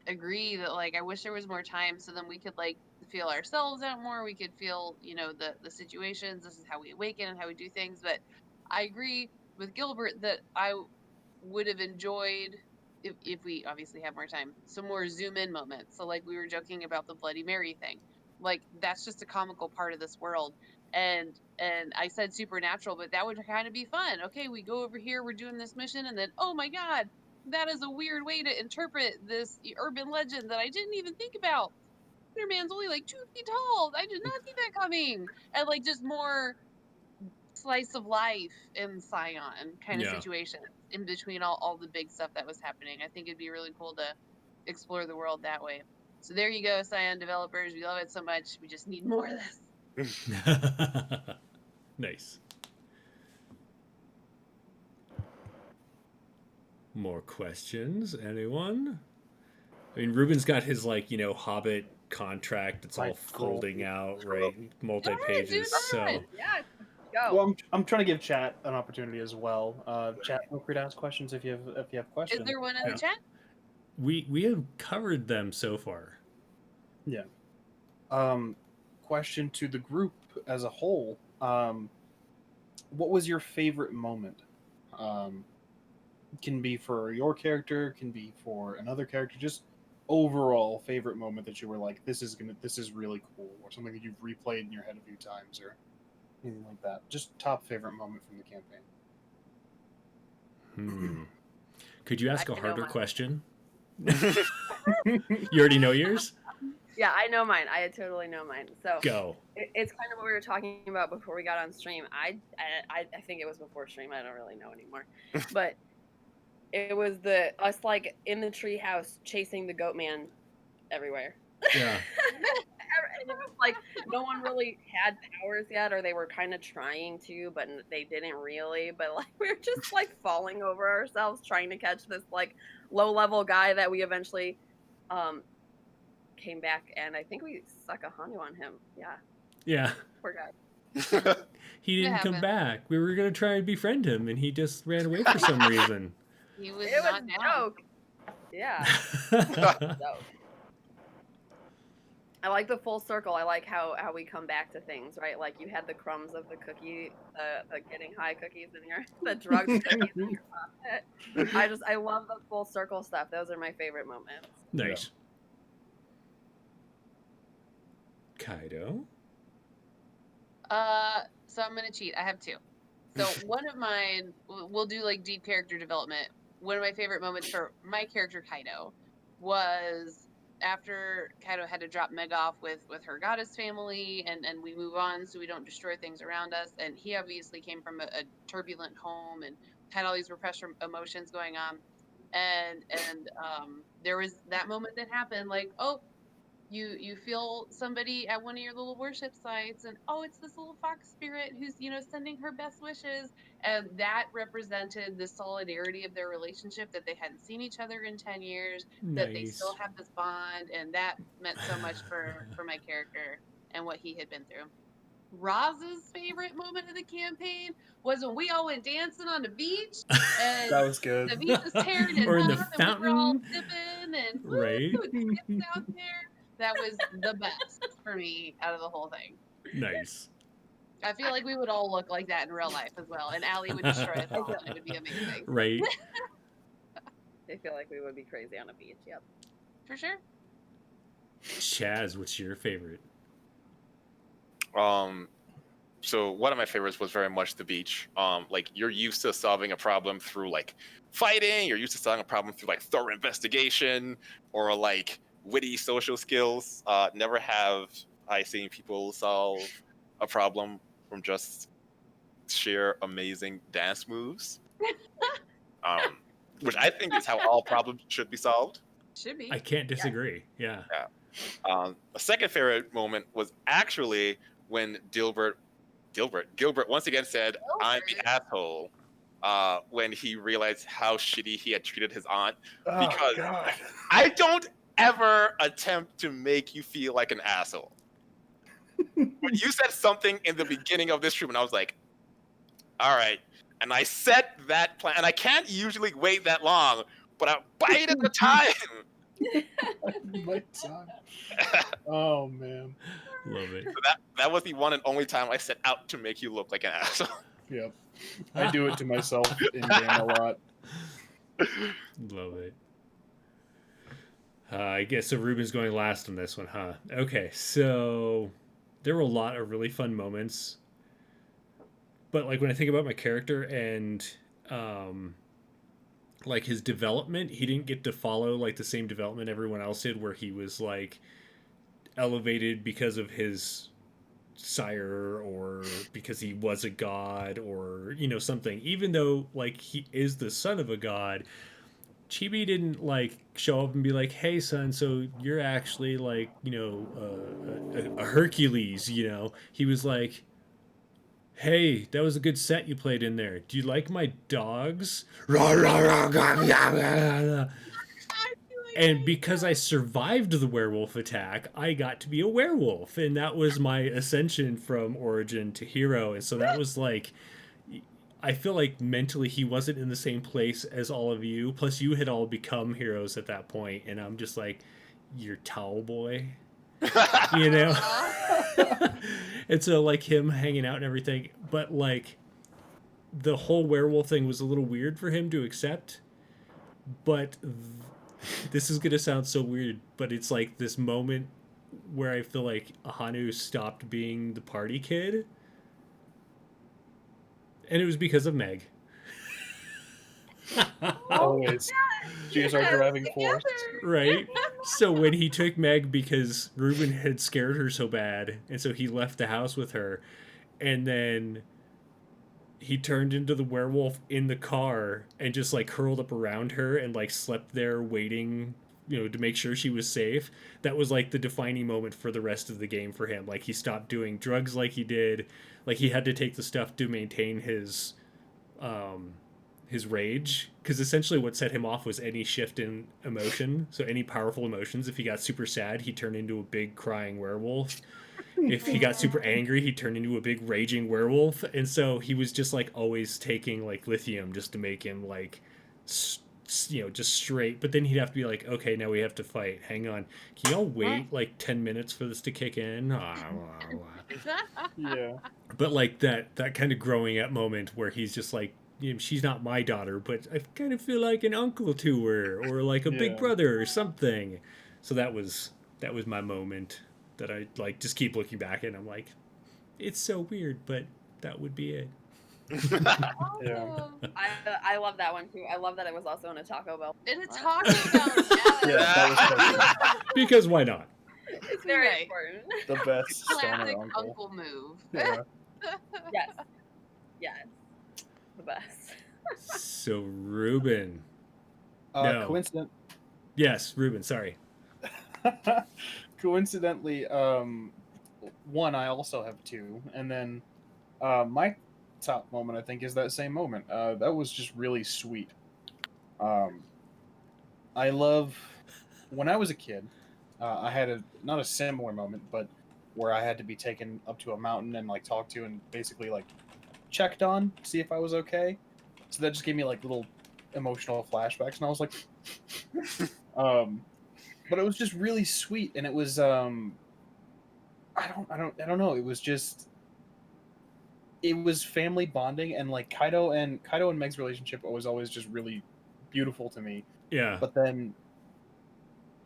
agree that like I wish there was more time so then we could like feel ourselves out more. We could feel, the situations. This is how we awaken and how we do things. But I agree with Gilbert that I would have enjoyed if we obviously have more time, some more zoom in moments. So like we were joking about the Bloody Mary thing. Like that's just a comical part of this world. And I said supernatural, but that would kind of be fun. Okay, we go over here, we're doing this mission, and then oh my god, that is a weird way to interpret this urban legend that I didn't even think about. Spider-Man's only like 2 feet tall. I did not see that coming. And like just more slice of life in Scion kind of Yeah. situations in between all the big stuff that was happening. I think it'd be really cool to explore the world that way. So there you go, Scion developers. We love it so much. We just need more of this. Nice. More questions? Anyone? I mean, Ruben's got his Hobbit contract. It's all Like, folding out, right? Multi Darn it, pages. dude, So Yeah, go. Well, I'm trying to give chat an opportunity as well. Chat, feel free to ask questions if you have questions. Is there one in Yeah. the chat? we have covered them so far. Yeah. Question to the group as a whole. What was your favorite moment? Can be for your character, can be for another character. Just overall favorite moment that you were like, this is really cool, or something that you've replayed in your head a few times, or anything like that. Just top favorite moment from the campaign. Could you ask I a know harder mine. question? You already know yours? Yeah, I know mine. I totally know mine. So Go. it's kind of what we were talking about before we got on stream. I think it was before stream. I don't really know anymore, but it was us like in the treehouse chasing the goat man everywhere. Yeah. And it was like no one really had powers yet, or they were kind of trying to, but they didn't really. But like we were just like falling over ourselves trying to catch this like low level guy that we eventually came back, and I think we stuck a Hanu on him. Yeah, Yeah. poor guy. He didn't come happened. back. We were going to try and befriend him, and he just ran away for some reason. He was It was not a down. joke. Yeah. So I like the full circle. I like how we come back to things, right? Like you had the crumbs of the cookie, the getting high cookies in your, the drugs cookies in your pocket. I love the full circle stuff. Those are my favorite moments. Nice. Kaido? So I'm gonna cheat. I have two. So one of mine, we'll do like deep character development. One of my favorite moments for my character Kaido was after Kaido had to drop Meg off with her goddess family, and we move on so we don't destroy things around us. And he obviously came from a turbulent home and had all these repressed emotions going on. And there was that moment that happened, like, oh, you feel somebody at one of your little worship sites, and oh, it's this little fox spirit who's sending her best wishes, and that represented the solidarity of their relationship, that they hadn't seen each other in 10 years, that they still have this bond, and that meant so much for my character and what he had been through. Roz's favorite moment of the campaign was when we all went dancing on the beach, and That was good. the beach was tearing it Or in up, the and we were all fountain. dipping and woo, Right. dancing out there. That was the best for me out of the whole thing. Nice. I feel like we would all look like that in real life as well, and Allie would destroy us all, and it would be amazing. Right. I feel like we would be crazy on a beach. Yep. For sure. Chaz, what's your favorite? So one of my favorites was very much the beach. Like you're used to solving a problem through like fighting. You're used to solving a problem through like thorough investigation or like witty social skills. Never have I seen people solve a problem from just sheer amazing dance moves. Um, which I think is how all problems should be solved. Should be. I can't disagree. Yeah. A second favorite moment was actually when Gilbert once again said, "I'm the asshole," when he realized how shitty he had treated his aunt. Because God. I don't ever attempt to make you feel like an asshole. When you said something in the beginning of this stream, and I was like, "All right," and I set that plan, and I can't usually wait that long, but I bided the time. My time. Oh man. Love it. So that was the one and only time I set out to make you look like an asshole. Yep. I do it to myself in game a lot. Love it. I guess so. Ruben's going last on this one, huh? Okay, so there were a lot of really fun moments, but like when I think about my character and like his development, he didn't get to follow like the same development everyone else did, where he was like elevated because of his sire or because he was a god or something. Even though like he is the son of a god, Chibi didn't like show up and be like, "Hey, son, so you're actually like a Hercules." He was like, "Hey, that was a good set you played in there. Do you like my dogs?" And because I survived the werewolf attack, I got to be a werewolf, and that was my ascension from origin to hero. And so that was like, I feel like mentally he wasn't in the same place as all of you. Plus, you had all become heroes at that point, and I'm just like, you're towel boy, And so like him hanging out and everything, but like the whole werewolf thing was a little weird for him to accept. But this is gonna sound so weird, but it's like this moment where I feel like Ahanu stopped being the party kid. And it was because of Meg. Always. She is our driving force. Right? So when he took Meg because Ruben had scared her so bad, and so he left the house with her, and then he turned into the werewolf in the car and just like curled up around her and like slept there waiting, to make sure she was safe. That was like the defining moment for the rest of the game for him. Like he stopped doing drugs like he did. Like he had to take the stuff to maintain his rage, because essentially what set him off was any shift in emotion. So any powerful emotions. If he got super sad, he turned into a big crying werewolf. If he got super angry, he turned into a big raging werewolf. And so he was just like always taking like lithium just to make him like just straight. But then he'd have to be like, okay, now we have to fight. Hang on, can y'all wait like 10 minutes for this to kick in? Yeah. But like that kind of growing up moment where he's just like, she's not my daughter, but I kind of feel like an uncle to her, or like a big brother or something. So that was my moment that I like just keep looking back and I'm like, it's so weird, but that would be it. Yeah. I love that one too. I love that it was also in a Taco Bell. In a Taco Bell, Yeah, that was Because why not? It's very Right. important. the best stoner classic uncle. uncle move. Yeah. Yes. Yes. The best. So Ruben. No. Coincident. Yes, Ruben, sorry. Coincidentally, one, I also have two, and then my top moment I think is that same moment. That was just really sweet. I love when I was a kid. I had not a similar moment, but where I had to be taken up to a mountain and like talked to and basically like checked on, see if I was okay. So that just gave me like little emotional flashbacks, and I was like, but it was just really sweet, and it was I don't know. It was just family bonding, and like Kaido and Meg's relationship was always just really beautiful to me. Yeah. But then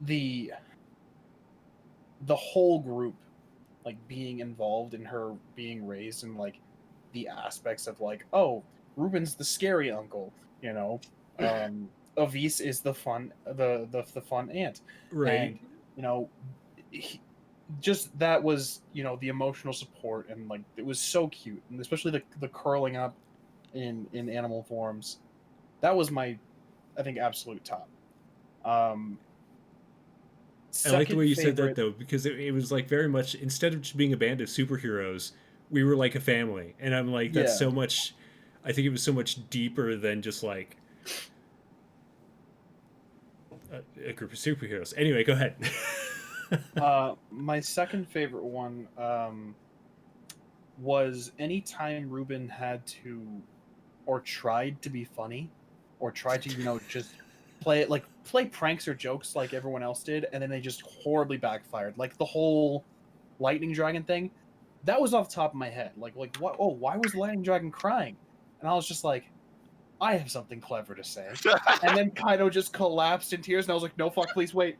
the whole group like being involved in her being raised in like the aspects of like, oh, Ruben's the scary uncle, you know. Avis is the fun fun aunt, Right. and you know, just that was, you know, the emotional support, and like it was so cute, and especially the curling up in animal forms. That was my, I think, absolute top. Um, I like the way second you said that favorite, though, because it was like very much, instead of just being a band of superheroes, we were like a family, and I'm like, that's yeah. so much. I think it was so much deeper than just like a group of superheroes. Anyway, go ahead. My second favorite one was anytime Ruben had to, or tried to be funny, or tried to, you know, just play pranks or jokes like everyone else did, and then they just horribly backfired. Like the whole lightning dragon thing, that was off the top of my head. Like what? Oh, why was the lightning dragon crying? And I was just like, I have something clever to say. And then Kaido just collapsed in tears, and I was like, no, fuck, please wait.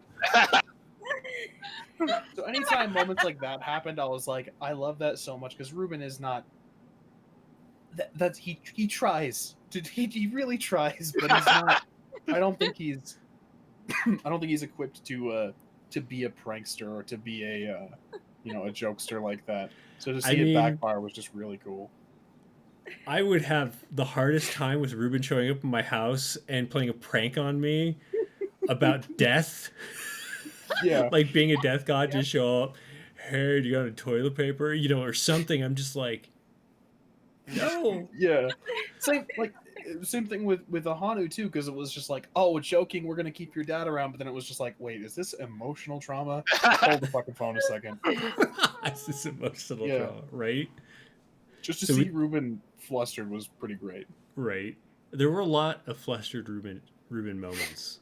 So anytime moments like that happened, I was like, I love that so much, because Ruben is not. That's he tries. He really tries, but he's not. I don't think he's. I don't think he's equipped to be a prankster or to be a you know, a jokester like that. So to I see it mean, backfire was just really cool. I would have the hardest time with Ruben showing up in my house and playing a prank on me about death. Yeah. Like being a death god, Yep. just show up. Hey, do you got a toilet paper? You know, or something. I'm just like, no. Yeah. Same thing with Ahanu too, because it was just like, oh, we're joking, we're gonna keep your dad around, but then it was just like, wait, is this emotional trauma? Hold the fucking phone a second. It's this emotional Yeah. drama, right? Just to So see we, Ruben flustered was pretty great. right. There were a lot of flustered Ruben moments.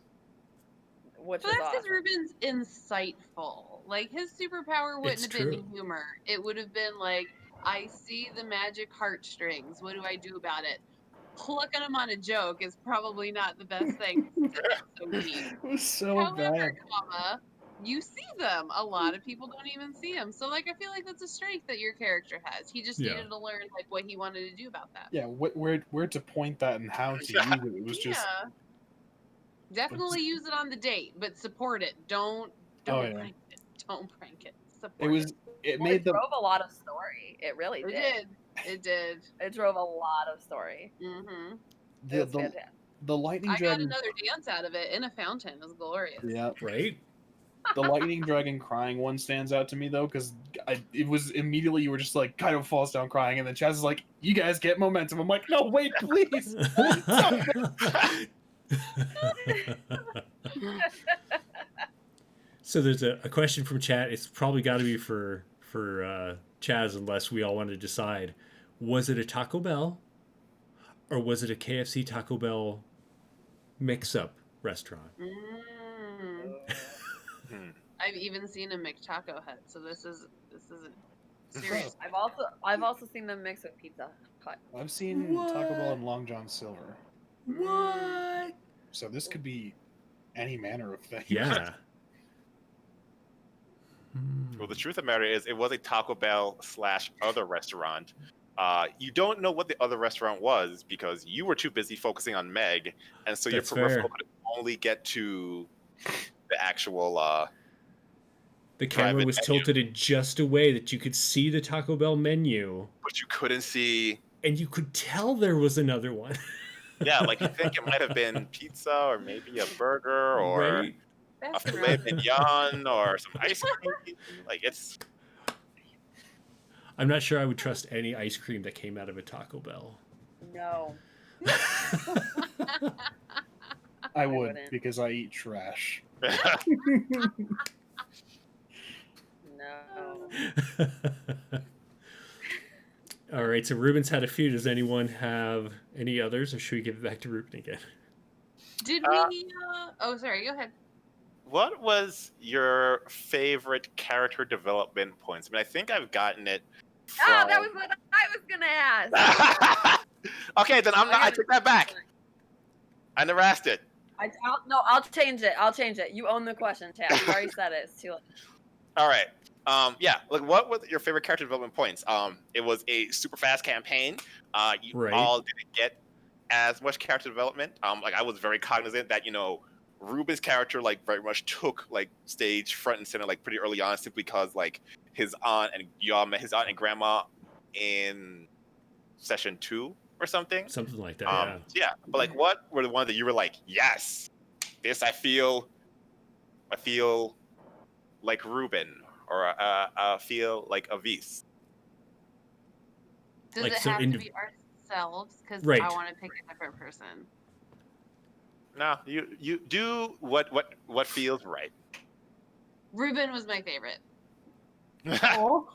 Which But is that's because awesome. Ruben's insightful. Like, his superpower wouldn't It's have been true. humor. It would have been like, I see the magic heartstrings. What do I do about it? Plucking them on a joke is probably not the best thing. It's so deep. It was so However, bad. you see them. A lot of people don't even see them. So, like, I feel like that's a strength that your character has. He just Yeah. needed to learn, like, what he wanted to do about that. Yeah, where to point that and how to use it. It was just, Yeah. Definitely use it on the date, but support it. Don't oh yeah, prank it. Don't prank it. it Support was. It Well, made it the drove a lot of story. It really it. It did. did. It did. It drove a lot of story. Mm-hmm. It the was the fantastic. the lightning I got dragon. another dance out of it in a fountain. It was glorious. Yeah, Right? the lightning dragon crying one stands out to me though, because it was immediately you were just like kind of falls down crying, and then Chaz is like, "You guys get momentum." I'm like, "No, wait, please." So there's a question from chat. It's probably got to be for Chaz, unless we all want to decide. Was it a Taco Bell, or was it a KFC Taco Bell mix-up restaurant? I've even seen a McTaco Hut, so this is a serious. I've also seen them mix with Pizza Hut. I've seen Taco Bell and Long John Silver, What? so this could be any manner of thing. Yeah. Well, the truth of the matter is, it was a Taco Bell / other restaurant. You don't know what the other restaurant was because you were too busy focusing on Meg, and so That's your peripheral fair. could only get to the actual. The camera private was menu. tilted in just a way that you could see the Taco Bell menu, But you couldn't see. and you could tell there was another one. Yeah, like you think it might have been pizza or maybe a burger or Right? a That's filet rough. mignon or some ice cream. Like it's. I'm not sure I would trust any ice cream that came out of a Taco Bell. No. I would, wouldn't. because I eat trash. No. All right, so Ruben's had a few. Does anyone have any others, or should we give it back to Ruben again? Did we? Oh, sorry. Go ahead. What was your favorite character development points? I mean, I think I've gotten it. Ah, that was what I was gonna ask. Okay, then I'm not. I take that back. I never asked it. I'll change it. You own the question, Chad. You already said it. It's too late. All right. Yeah, like what were your favorite character development points? It was a super fast campaign. You Right. all didn't get as much character development. Like I was very cognizant that Ruben's character like very much took like stage front and center like pretty early on, simply because like his aunt and y'all met his aunt and grandma in session 2 or something. Something like that. Yeah. Yeah, but like, what were the ones that you were like, yes, this I feel like Ruben, or I feel like Avis. Does Like, it so have in- to be ourselves? Because Right. I want to pick a different person. No, you do what feels right. Ruben was my favorite Oh,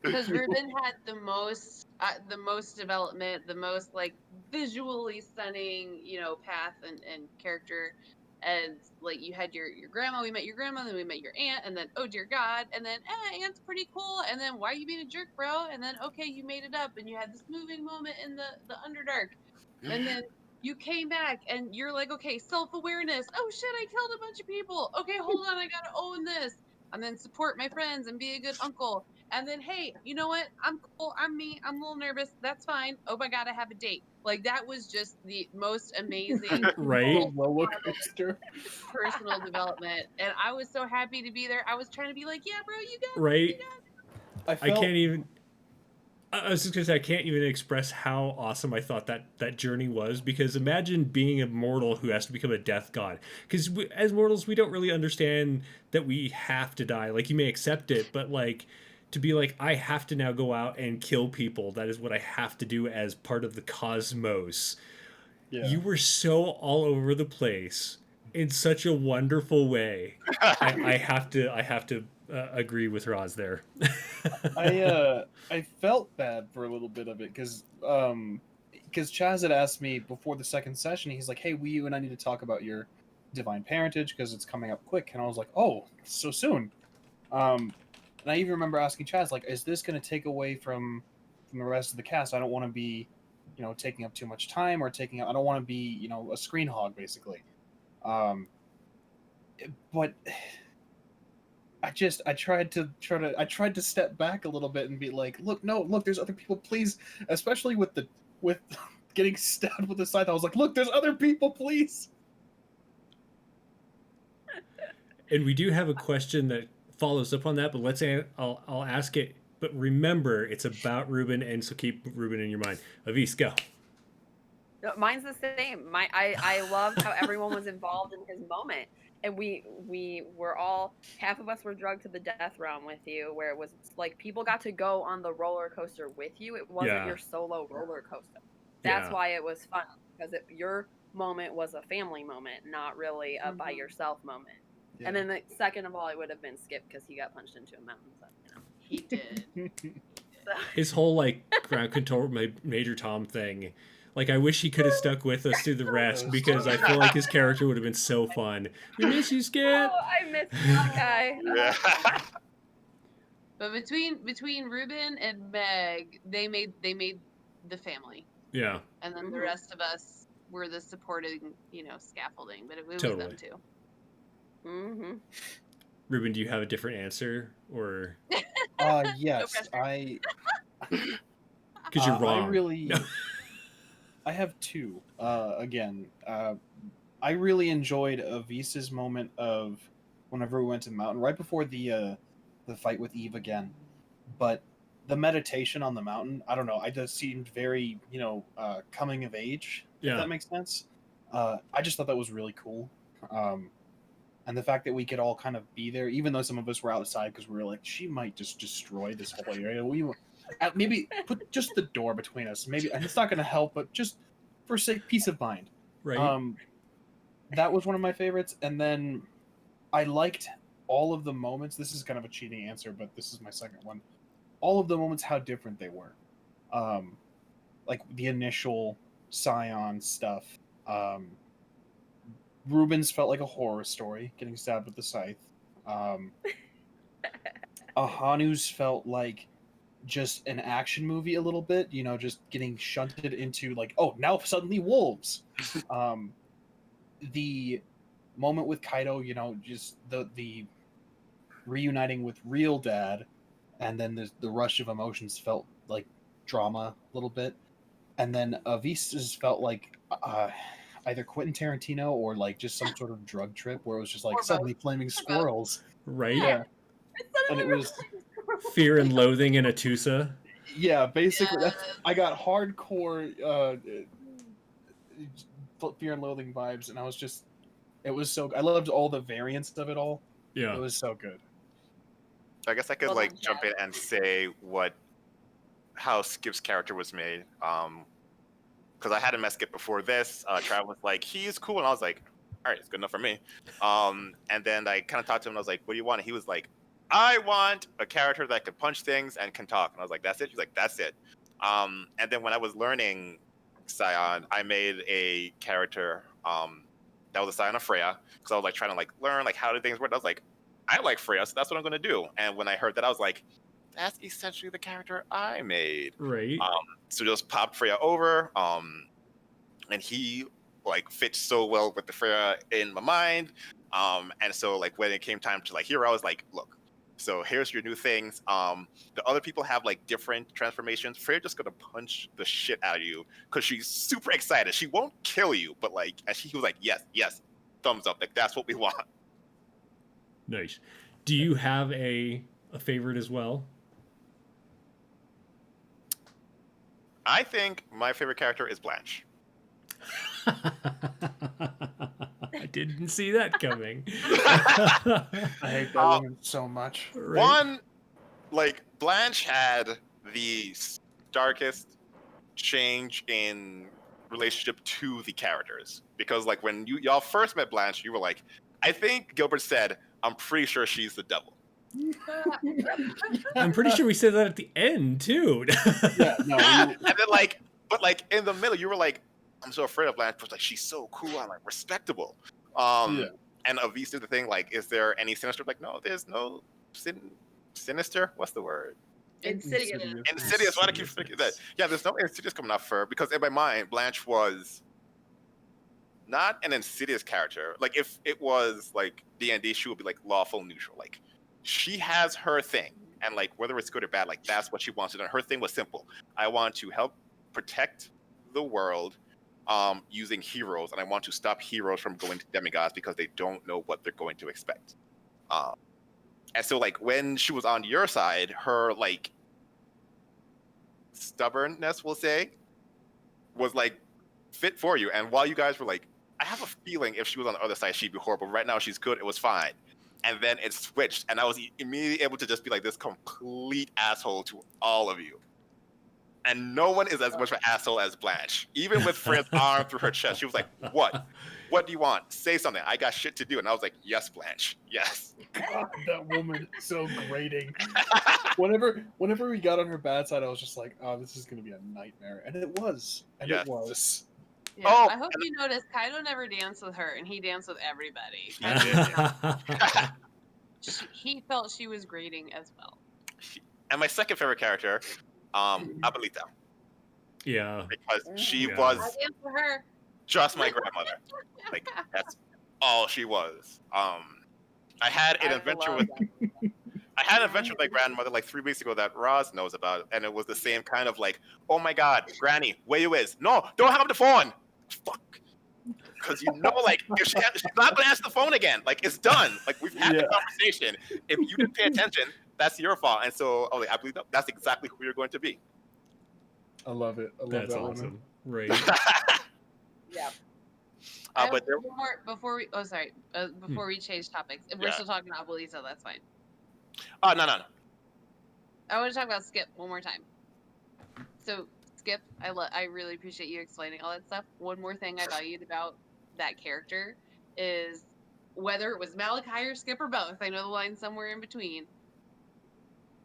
because Ruben had the most development, the most like visually stunning, path and character. And like you had your grandma, we met your grandma, then we met your aunt, and then oh dear God, and then aunt's pretty cool, and then why are you being a jerk, bro? And then okay, you made it up, and you had this moving moment in the Underdark, and then you came back and you're like, okay, self-awareness. Oh shit, I killed a bunch of people. Okay, hold on, I gotta own this. And then support my friends and be a good uncle. And then, hey, you know what? I'm cool. I'm me. I'm a little nervous. That's fine. Oh my God, I have a date. Like, that was just the most amazing Right. roller coaster. personal development. And I was so happy to be there. I was trying to be like, yeah, bro, you got Right. I I felt can't even. I was just gonna say I can't even express how awesome I thought that journey was, because imagine being a mortal who has to become a death god. Because as mortals, we don't really understand that we have to die. Like, you may accept it, but like, to be like, I have to now go out and kill people. That is what I have to do as part of the cosmos. yeah. You were so all over the place in such a wonderful way. I have to agree with Roz there. I felt bad for a little bit of it because Chaz had asked me before the second session. He's like, "Hey, you and I need to talk about your divine parentage because it's coming up quick." And I was like, "Oh, so soon." And I even remember asking Chaz, like, "Is this going to take away from the rest of the cast? I don't want to be, taking up too much time or taking up. I don't want to be, a screen hog, basically." But I tried to step back a little bit and be like, look, no, look, there's other people, please, especially with getting stabbed with the scythe. I was like, look, there's other people, please. And we do have a question that follows up on that, but I'll ask it. But remember, it's about Ruben, and so keep Ruben in your mind. Avis, go. No, mine's the same. I loved how everyone was involved in his moment, and we were all, half of us were drugged to the death realm with you, where it was like people got to go on the roller coaster with you. It wasn't Yeah. your solo roller coaster. That's Yeah. why it was fun, because your moment was a family moment, not really a by yourself moment. Yeah. And then the second of all, it would have been Skip because he got punched into a mountain. So, He did. So. His whole like ground control Major Tom thing. Like, I wish he could have stuck with us through the rest, because I feel like his character would have been so fun. We miss you, Skip. Oh, I miss that guy. Yeah. But between Ruben and Meg, they made the family. Yeah, And then the rest of us were the supporting, scaffolding. But it was Totally. them too. Mm-hmm. Ruben, do you have a different answer, or Yes, pressure. because you're wrong? I really, No. I have two. I really enjoyed Avis's moment of whenever we went to the mountain right before the fight with Eve again, but the meditation on the mountain, I don't know, I just seemed very coming of age. Yeah. If that makes sense. I just thought that was really cool. And the fact that we could all kind of be there, even though some of us were outside because we were like, she might just destroy this whole area. Maybe put just the door between us. Maybe, and it's not going to help, but just for sake, peace of mind. Right. That was one of my favorites. And then I liked all of the moments. This is kind of a cheating answer, but this is my second one. All of the moments, how different they were. Like the initial Scion stuff. Ruben's felt like a horror story, getting stabbed with the scythe. Ahanu's felt like just an action movie a little bit, just getting shunted into like, oh, now suddenly wolves. The moment with Kaido, just the reuniting with real dad, and then the rush of emotions felt like drama a little bit, and then Vistas felt like either Quentin Tarantino or like just some sort of drug trip where it was just like Or suddenly both. flaming both. squirrels. Right? Yeah, and it was Fear and Loathing in Atusa. yeah, basically Yes. I got hardcore Fear and Loathing vibes, and it was so. I loved all the variants of it all. Yeah. It was so good. I guess I could Well like done, jump Chaz. in and say how Skip's character was made. Because I hadn't met Skip before this. Trav was like, he's cool, and I was like, all right, it's good enough for me. And then I kind of talked to him, and I was like, what do you want? And he was like, I want a character that can punch things and can talk. And I was like, that's it? He's like, that's it. And then when I was learning Scion, I made a character that was a Scion of Freya, because I was like trying to like learn like how do things work. I was like, I like Freya, so that's what I'm gonna do. And when I heard that, I was like, that's essentially the character I made. Right. So just popped Freya over, and he like fit so well with the Freya in my mind. And so like when it came time to like hero, I was like, look, so here's your new things. The other people have like different transformations. Freya just gonna punch the shit out of you because she's super excited. She won't kill you, but like, and he was like, yes, thumbs up. Like that's what we want. Nice. Do you have a favorite as well? I think my favorite character is Blanche. I didn't see that coming. I hate that woman so much. Right. One, like Blanche had the darkest change in relationship to the characters, because like when y'all first met Blanche, you were like, I think Gilbert said, I'm pretty sure she's the devil. I'm pretty sure we said that at the end too. Yeah, no, Yeah. And then like, but like in the middle, you were like, I'm so afraid of Blanche, but like she's so cool and like respectable. Yeah. And Avise did the thing like, is there any sinister? Like, no, there's no sinister. What's the word? Insidious. Insidious. Why do I keep forgetting that? Yeah, there's no Insidious coming off her, because in my mind, Blanche was not an Insidious character. Like if it was like D&D, she would be like lawful neutral. Like she has her thing, and like whether it's good or bad, like that's what she wants to do. And her thing was simple. I want to help protect the world using heroes, and I want to stop heroes from going to demigods because they don't know what they're going to expect. And so like when she was on your side, her like stubbornness, we'll say, was like fit for you. And while you guys were like, I have a feeling if she was on the other side, she'd be horrible. Right now, she's good. It was fine. And then it switched, and I was immediately able to just be like this complete asshole to all of you. And no one is as much of an asshole as Blanche. Even with Fred's arm through her chest, she was like, what? What do you want? Say something. I got shit to do. And I was like, yes, Blanche. Yes. God, that woman is so grating. Whenever we got on her bad side, I was just like, oh, this is going to be a nightmare. And it was. And Yes. it was. Yeah, Oh, I hope you noticed Kaido never danced with her, and he danced with everybody. He felt she was grating as well. And my second favorite character, Abuelita, Yeah. because she Yeah. was I danced with her. just my grandmother. Like that's all she was. I had an adventure with my grandmother like 3 weeks ago that Roz knows about, and it was the same kind of like, oh my god, Granny, where you is? No, don't hang up the phone. Fuck. Because you know, like, if she's not gonna answer the phone again. Like, it's done. Like, we've had the conversation. If you didn't pay attention, that's your fault. And so, I believe that's exactly who you're going to be. I love it. I love That's that awesome. woman. Right. Yeah. But there, One more before we. Oh, sorry. Before we change topics, if we're Yeah. still talking about Abuelita, that's fine. oh no. I want to talk about Skip one more time. So Skip, I really appreciate you explaining all that stuff. One more thing I valued about that character is whether it was Malachi or Skip or both. I know the line's somewhere in between.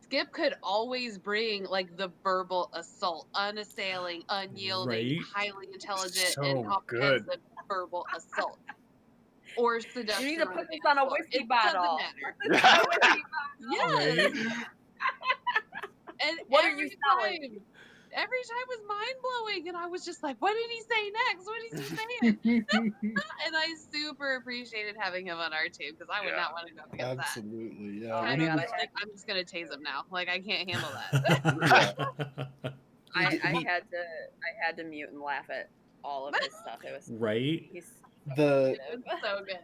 Skip could always bring like the verbal assault, unassailing, unyielding, Right. highly intelligent, So and comprehensive verbal assault. Or seduction. You need to on put the this dance on a floor. whiskey It bottle. doesn't matter. Yes. Right. And What are you every selling? time every time was mind blowing, and I was just like, "What did he say next? What is he saying?" And I super appreciated having him on our team because I would not want to go up against that. Absolutely, yeah. Oh When my he God, was, I'm just gonna tase him now. Like I can't handle that. yeah, I he- had to mute and laugh at all of his stuff. It was Right? he's so the creative. So good.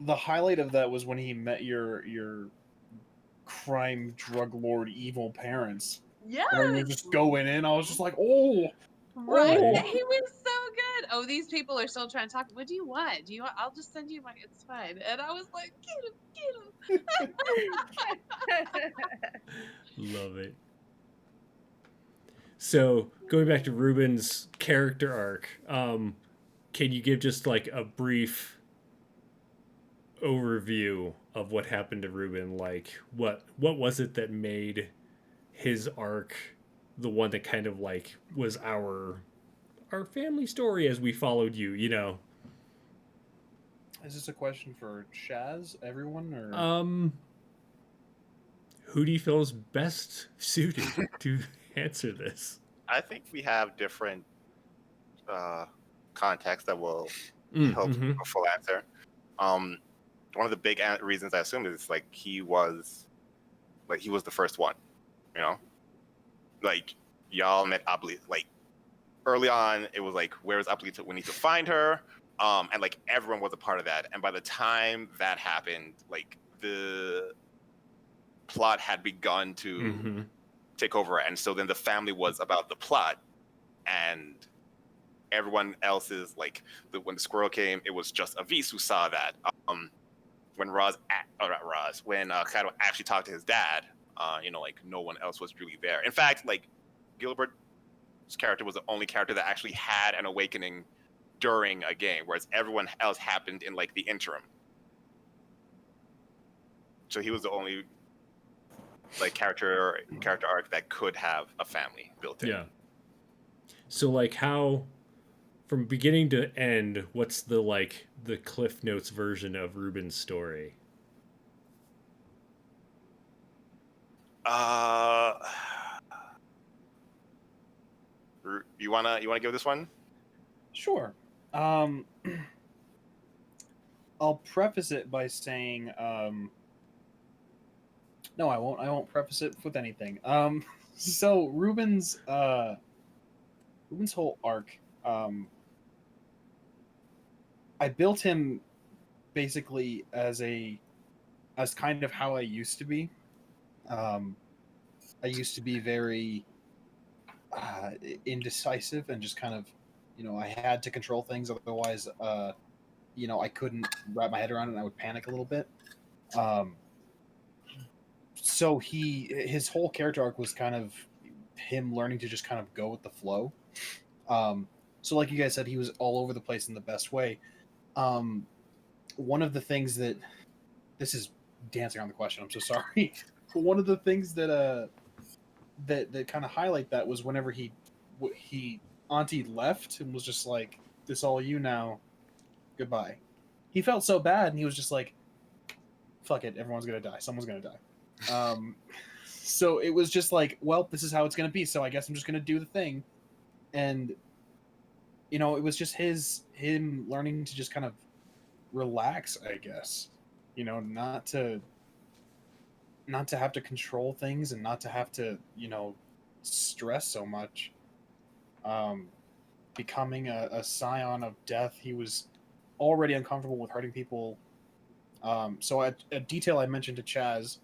the highlight of that was when he met your crime drug lord evil parents. Yes. Where he was just going in. I was just like, oh, Right. oh. He was so good. Oh, these people are still trying to talk. What do you want? Do you want? I'll just send you my. It's fine. And I was like, get him, get him. Love it. So going back to Ruben's character arc, can you give just like a brief overview of what happened to Ruben? Like what was it that made his arc the one that kind of like was our family story as we followed you, you know? Is this a question for Chaz, everyone, or? Who do you feel is best suited to answer this? I think we have different contexts that will help Mm-hmm. a full answer. One of the big reasons I assumed is like he was the first one, you know, like y'all met Ablita. Like early on, it was like, where's Ablita? We need to find her, and like everyone was a part of that. And by the time that happened, like the plot had begun to take over, and so then the family was about the plot, and everyone else is like when the squirrel came, it was just Avis who saw that. When when Kaido actually talked to his dad, you know, like no one else was really there. In fact, like Gilbert's character was the only character that actually had an awakening during a game, whereas everyone else happened in like the interim. So he was the only like character arc that could have a family built in. Yeah. So like how from beginning to end, what's the like the Cliff Notes version of Ruben's story? You wanna give this one? Sure. I'll preface it by saying, no, I won't. I won't preface it with anything. So Ruben's whole arc, I built him basically as kind of how I used to be. I used to be very indecisive and just kind of, you know, I had to control things, otherwise, you know, I couldn't wrap my head around it and I would panic a little bit. So his whole character arc was kind of him learning to just kind of go with the flow. So like you guys said, he was all over the place in the best way. One of the things that this is dancing on the question, I'm so sorry. But one of the things that that kind of highlight that was whenever he Auntie left and was just like, "This all you now, goodbye." He felt so bad, and he was just like, "Fuck it, everyone's gonna die. Someone's gonna die." So it was just like, well, this is how it's gonna be. So I guess I'm just gonna do the thing, and you know, it was just him learning to just kind of relax, I guess. You know, not to have to control things and not to have to, you know, stress so much. Becoming a scion of death, he was already uncomfortable with hurting people. So a detail I mentioned to Chaz,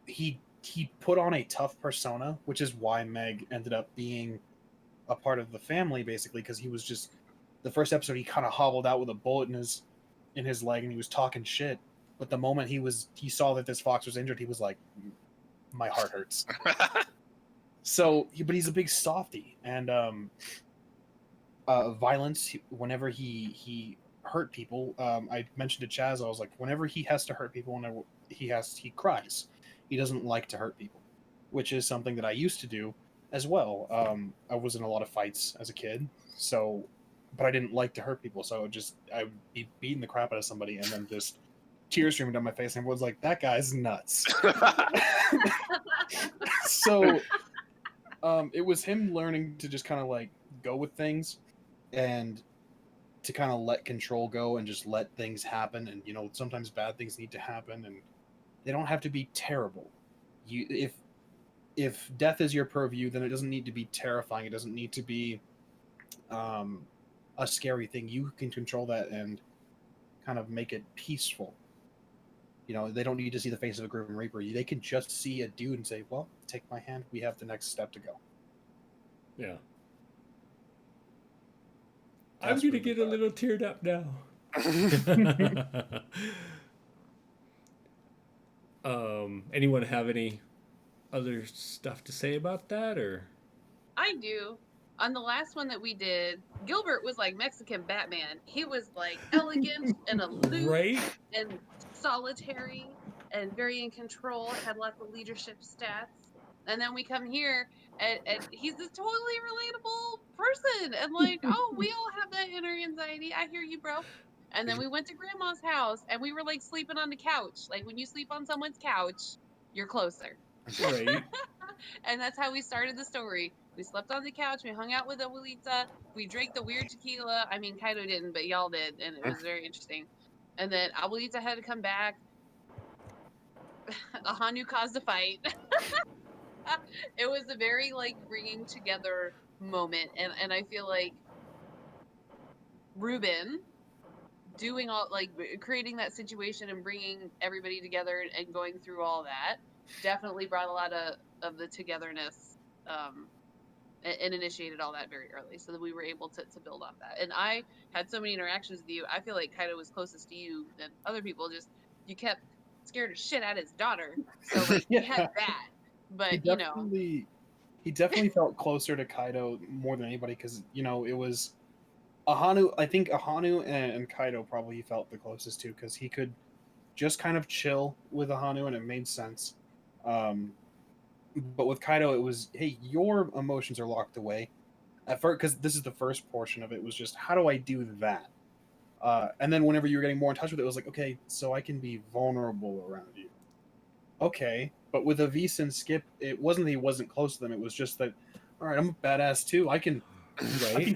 he put on a tough persona, which is why Meg ended up being a part of the family, basically, because he was just the first episode he kind of hobbled out with a bullet in his leg and he was talking shit. But the moment he saw that this fox was injured, he was like, my heart hurts. So, but he's a big softy, and violence. Whenever he hurt people, I mentioned to Chaz, I was like, whenever he has to hurt people, whenever he cries. He doesn't like to hurt people, which is something that I used to do as well. I was in a lot of fights as a kid, so, but I didn't like to hurt people, so I would be beating the crap out of somebody, and then just tears streaming down my face, and everyone's like, "That guy's nuts." So It was him learning to just kind of like go with things and to kind of let control go and just let things happen. And sometimes bad things need to happen, and they don't have to be terrible. If death is your purview, then it doesn't need to be terrifying. It doesn't need to be a scary thing. You can control that and kind of make it peaceful. They don't need to see the face of a Grim Reaper. They can just see a dude and say, well, take my hand. We have the next step to go. Yeah. That's I'm going to really get a bad. little teared up now. Anyone have any other stuff to say about that, or? I do. On the last one that we did, Gilbert was like Mexican Batman. He was like elegant and aloof Right? and solitary and very in control, had lots of leadership stats. And then we come here and he's this totally relatable person. And like, oh, we all have that inner anxiety. I hear you, bro. And then we went to grandma's house and we were like sleeping on the couch. Like when you sleep on someone's couch, you're closer. Right. And that's how we started the story. We slept on the couch. We hung out with Abuelita. We drank the weird tequila. I mean, Kaido didn't, but y'all did, and it was very interesting. And then Abuelita had to come back. Ahanu caused a fight. It was a very like bringing together moment, and I feel like Ruben doing all like creating that situation and bringing everybody together and going through all that definitely brought a lot of the togetherness and initiated all that very early so that we were able to build off that. And I had so many interactions with you. I feel like Kaido was closest to you than other people. Just you kept scared of shit out of his daughter. So like Yeah. he had that. But he definitely felt closer to Kaido more than anybody because it was Ahanu. I think Ahanu and Kaido probably he felt the closest to because he could just kind of chill with Ahanu and it made sense. But with Kaido, it was, hey, your emotions are locked away. At first, because this is the first portion of it, was just how do I do that? And then whenever you were getting more in touch with it, it was like, okay, so I can be vulnerable around you. Okay, but with Avis and Skip, it wasn't that he wasn't close to them. It was just that, all right, I'm a badass too. I can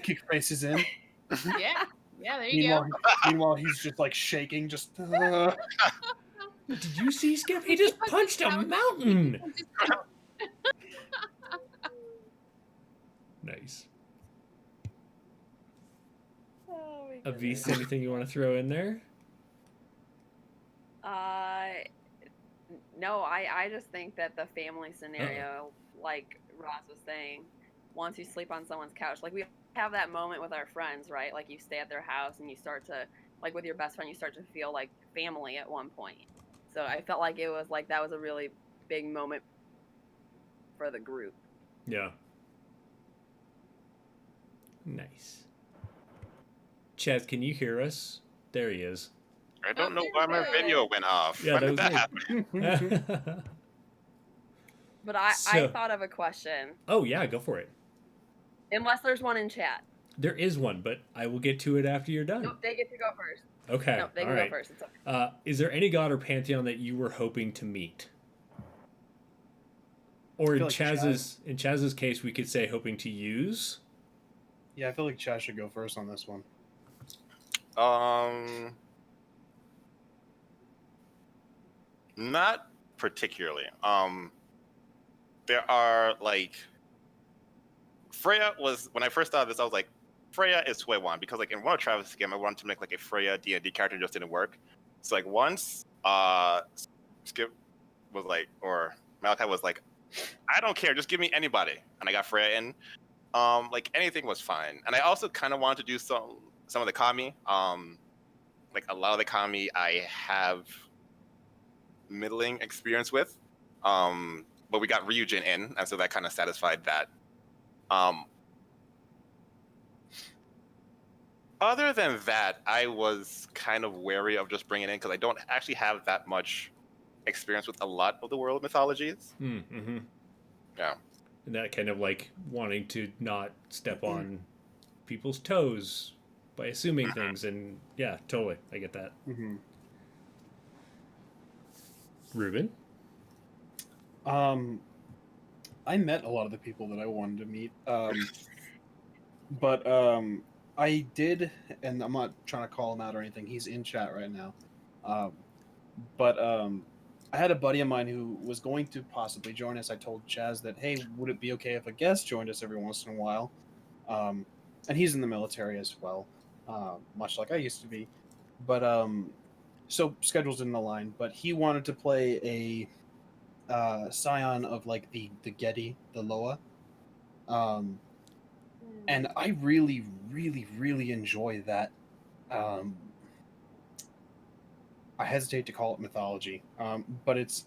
kick faces in. yeah, there you go. Meanwhile, he's just like shaking, just. Did you see Skip? He just punched a mountain. Nice. Oh my Avis, goodness. anything you want to throw in there? No, I just think that the family scenario, like Ross was saying, once you sleep on someone's couch, like we have that moment with our friends, right? Like you stay at their house and you start to, like with your best friend, you start to feel like family at one point. So I felt like it was like that was a really big moment for the group. Yeah. Nice. Chaz, can you hear us? There he is. I don't know why my video went off. Yeah, When that did was that happen? me. But I So- thought of a question, Oh, yeah, go for it. unless there's one in chat. There is one, but I will get to it after you're done. Nope, they get to go first. Okay. Nope, they all can right. go first. It's okay. Is there any god or pantheon that you were hoping to meet? Or in like Chaz's case, we could say hoping to use. Yeah, I feel like Chaz should go first on this one. Not particularly. There are like Freya was when I first thought of this, I was like, Freya is who I want because like in one of Travis' game, I wanted to make like a Freya D&D character, just didn't work. So like once Skip was like, or Malachi was like, I don't care, just give me anybody, and I got Freya in. Like anything was fine, and I also kind of wanted to do some of the Kami. Like a lot of the Kami I have middling experience with, but we got Ryujin in, and so that kind of satisfied that. Other than that, I was kind of wary of just bringing it in because I don't actually have that much experience with a lot of the world mythologies. Mm-hmm. Yeah. And that kind of like wanting to not step on people's toes by assuming things. And yeah, totally. I get that. Mm-hmm. Ruben? I met a lot of the people that I wanted to meet. But I did, and I'm not trying to call him out or anything. He's in chat right now. Um, but I had a buddy of mine who was going to possibly join us. I told Chaz that, hey, would it be okay if a guest joined us every once in a while? And he's in the military as well, much like I used to be. But so schedules didn't align. But he wanted to play a Scion of like the Getty, the Loa. Um, and I really, really, really enjoy that. Um, I hesitate to call it mythology, but it's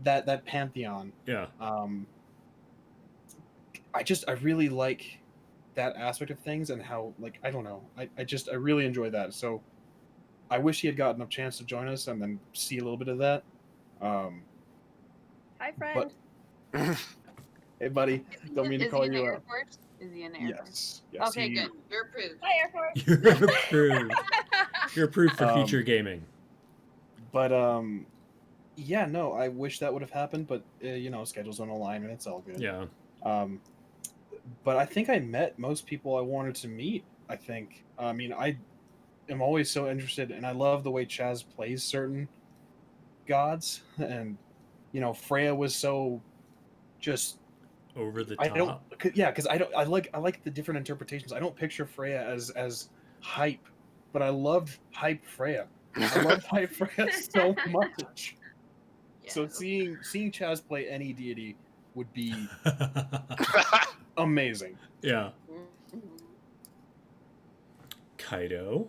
that pantheon. Yeah. I really like that aspect of things and how, like, I don't know, I really enjoy that. So I wish he had gotten a chance to join us and then see a little bit of that. Hi, But friend. hey, buddy, don't mean to Is he call in the you Air out. Force? Is he in the Air Force? Yes, Okay, he, good. You're approved. Hi, Air Force. You're approved. You're approved for future Um, gaming. But yeah, no, I wish that would have happened, but you know, schedules don't align and it's all good. Yeah. Um, but I think I met most people I wanted to meet. I think. I mean, I am always so interested, and I love the way Chaz plays certain gods, and you know, Freya was so just. Over the I don't. top. Yeah, because I don't. I like the different interpretations. I don't picture Freya as hype, but I loved hype Freya. I loved hype Freya so much. So Yes. seeing Chaz play any deity would be amazing. Yeah. Mhm. Kaido.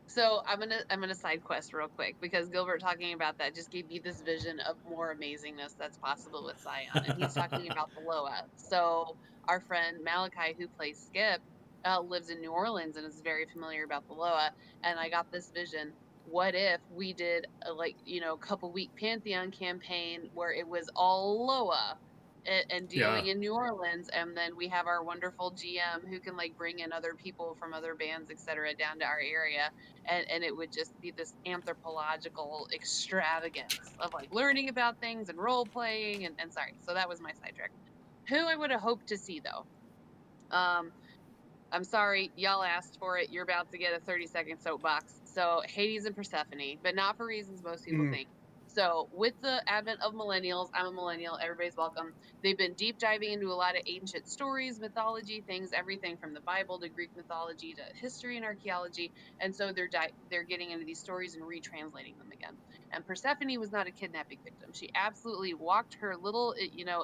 So I'm gonna side quest real quick because Gilbert talking about that just gave me this vision of more amazingness that's possible with Scion, and he's talking about the Loa. So our friend Malachi, who plays Skip, lives in New Orleans and is very familiar about the Loa. And I got this vision. What if we did a, like, couple week Pantheon campaign where it was all Loa and Yeah. dealing in New Orleans, and then we have our wonderful GM who can like bring in other people from other bands, etc., down to our area, and it would just be this anthropological extravagance of like learning about things and role playing and sorry, so that was my sidetrack. Who I would have hoped to see though, I'm sorry, y'all asked for it. You're about to get a 30-second soapbox. So Hades and Persephone, but not for reasons most people Mm, think. So with the advent of millennials, I'm a millennial, everybody's welcome. They've been deep diving into a lot of ancient stories, mythology, things, everything from the Bible to Greek mythology to history and archaeology. And so they're getting into these stories and retranslating them again. And Persephone was not a kidnapping victim. She absolutely walked her little,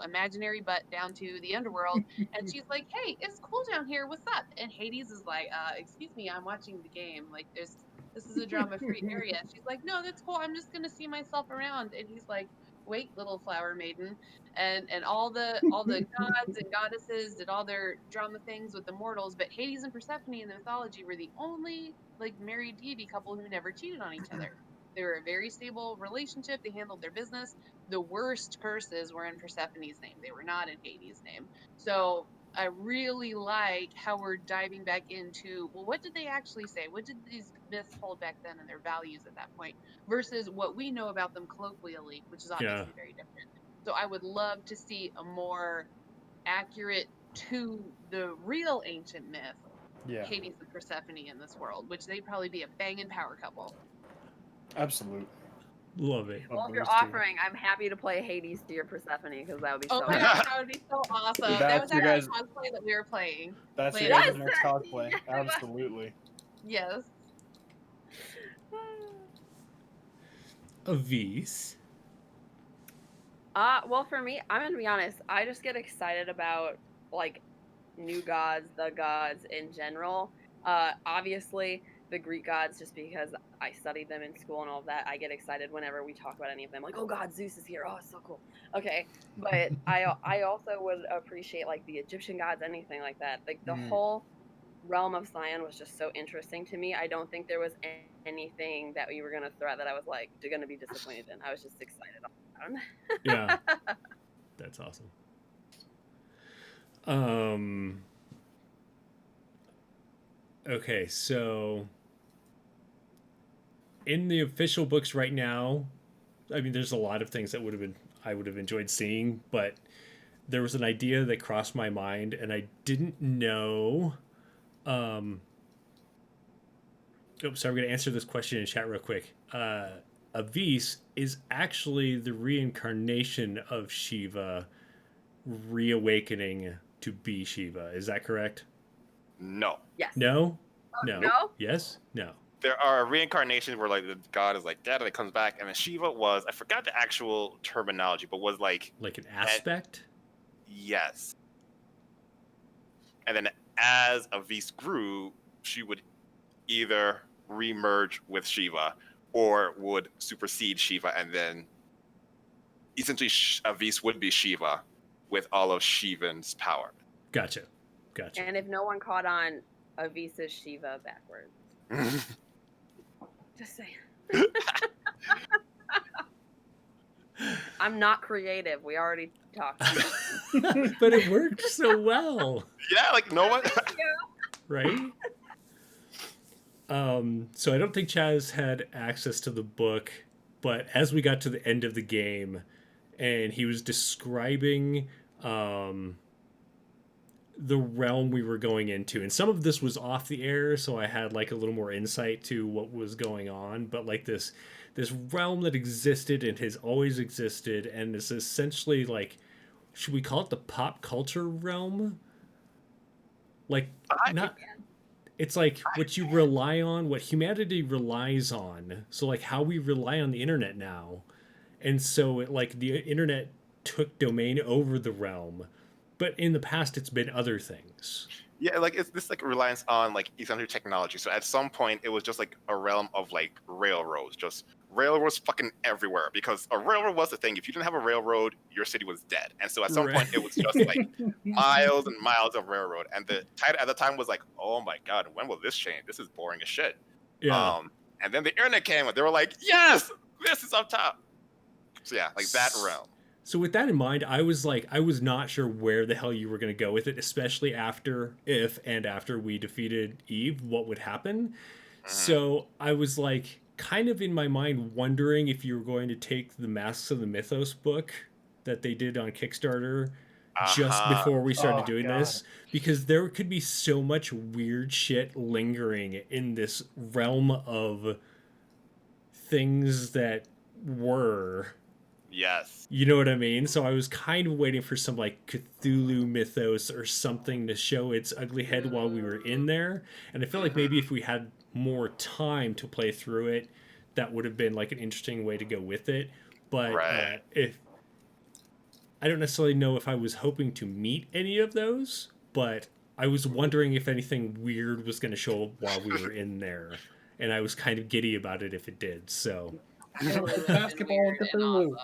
imaginary butt down to the underworld, and she's like, "Hey, it's cool down here. What's up?" And Hades is like, "Excuse me, I'm watching the game. Like, this is a drama-free area." And she's like, "No, that's cool. I'm just gonna see myself around." And he's like, "Wait, little flower maiden." And all the gods and goddesses did all their drama things with the mortals, but Hades and Persephone in the mythology were the only like married deity couple who never cheated on each other. They were a very stable relationship. They handled their business. The worst curses were in Persephone's name. They were not in Hades' name. So I really like how we're diving back into, well, what did they actually say? What did these myths hold back then and their values at that point versus what we know about them colloquially, which is Yeah. obviously very different. So I would love to see a more accurate to the real ancient myth, yeah, Hades and Persephone in this world, which they'd probably be a banging power couple. absolutely. Love it. Love Well, if you're those two. offering, I'm happy to play Hades to your Persephone because that would be Oh so my awesome. gosh, that would be so awesome. That was That's your actually guys. cosplay that we were playing. That's your Playing guys' as next cosplay. Yes, it was. Absolutely. yes. Avis. Well, for me, I'm gonna be honest. I just get excited about like new gods, the gods in general. Obviously the Greek gods, just because I studied them in school and all of that. I get excited whenever we talk about any of them. Like, oh God, Zeus is here. Oh, it's so cool. Okay, but I also would appreciate like the Egyptian gods, anything like that. Like the Mm, whole realm of Scion was just so interesting to me. I don't think there was anything that you were gonna throw out that I was like gonna be disappointed in. I was just excited all Yeah. around. That's awesome. Um. Okay, so in the official books right now, I mean, there's a lot of things that would have been I would have enjoyed seeing, but there was an idea that crossed my mind, and I didn't know. Sorry, I'm going to answer this question in chat real quick. Avis is actually the reincarnation of Shiva, reawakening to be Shiva. Is that correct? No. Yes. No? No. No? Yes? No. There are reincarnations where like the god is like dead and it comes back, and then Shiva was, I forgot the actual terminology, but was like Like an aspect? yes. And then as Avis grew, she would either remerge with Shiva or would supersede Shiva, and then essentially Avis would be Shiva with all of Shivan's power. Gotcha. And if no one caught on, Avis is Shiva backwards. Just saying. I'm not creative. We already talked. But it worked so well. Yeah, like no one. Right? So I don't think Chaz had access to the book, but as we got to the end of the game and he was describing the realm we were going into, and some of this was off the air, so I had like a little more insight to what was going on, but like this realm that existed and has always existed, and is essentially like, should we call it the pop culture realm? Like, not... It's like what you rely on, what humanity relies on. So like how we rely on the internet now. And so it, like the internet took domain over the realm. But in the past it's been other things. Yeah, like it's this like reliance on like essentially technology. So at some point it was just like a realm of like railroads, just railroads fucking everywhere, because a railroad was the thing. If you didn't have a railroad, your city was dead. And so at some point it was just like miles and miles of railroad. And the title at the time was like, oh my god, when will this change? This is boring as shit. Yeah. And then the internet came and they were like, yes, this is up top. So yeah, like that realm. So with that in mind, I was not sure where the hell you were going to go with it, especially after we defeated Eve, what would happen. So I was like kind of in my mind wondering if you were going to take the Masks of the Mythos book that they did on Kickstarter just before we started doing this, because there could be so much weird shit lingering in this realm of things that were... Yes. You know what I mean? So I was kind of waiting for some like Cthulhu mythos or something to show its ugly head while we were in there. And I feel like maybe if we had more time to play through it, that would have been like an interesting way to go with it. But if I don't necessarily know if I was hoping to meet any of those, but I was wondering if anything weird was going to show up while we were in there. And I was kind of giddy about it if it did. So Basketball Cthulhu.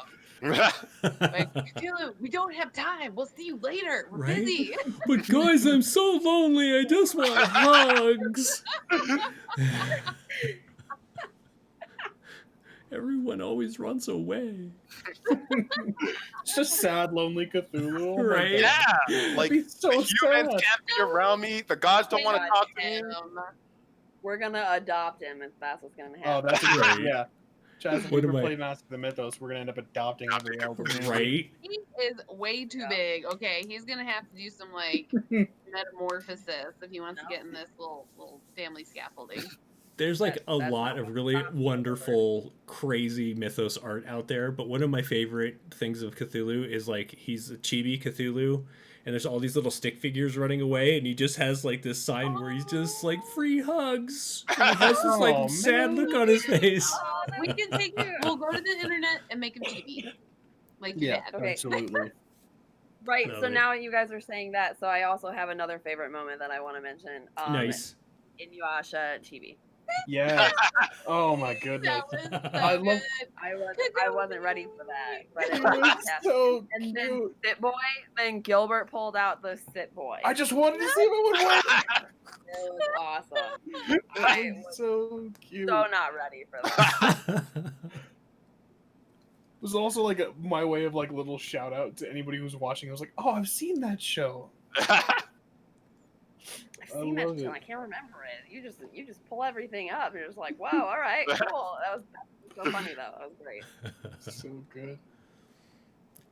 Like, Cthulhu, we don't have time. We'll see you later. We're busy. But guys, I'm so lonely. I just want hugs. Everyone always runs away. It's just sad, lonely Cthulhu. Oh Right? Yeah. Like so the humans sad. can't be around me. The gods don't want to talk to me. We're gonna adopt him if that's what's gonna Oh, happen. that's Right. great. Yeah. Chaz, if we What ever am I- play Mask of the Mythos, we're gonna end up adopting every elder. Right? He is way too big. Okay, he's gonna have to do some like metamorphosis if he wants to get in this little family scaffolding. There's like a That's lot not of what really I'm talking wonderful, crazy mythos art out there. But one of my favorite things of Cthulhu is like he's a chibi Cthulhu, and there's all these little stick figures running away, and he just has like this sign where he's just like free hugs. And he has this like Oh, sad man. look on his face. We can take. We'll go to the internet and make him chibi. Like Yeah, that. Okay. absolutely. Right. Love So it. now you guys are saying that, so I also have another favorite moment that I want to mention. Nice. Inuyasha Chibi. Yeah. Oh my goodness. That was so I love- good. I wasn't ready for that, but it It was was fantastic. so And then cute. Sit Boy, then Gilbert pulled out the Sit Boy. I just wanted to see if it would work. It was awesome. It I was was so cute. so not ready for that. It was also like my way of like little shout out to anybody who's watching. I was like, oh, I've seen that show. I've seen that love show. it. And I can't remember it. You just pull everything up. And you're just like, wow, all right, cool. That was so funny though. That was great. So good.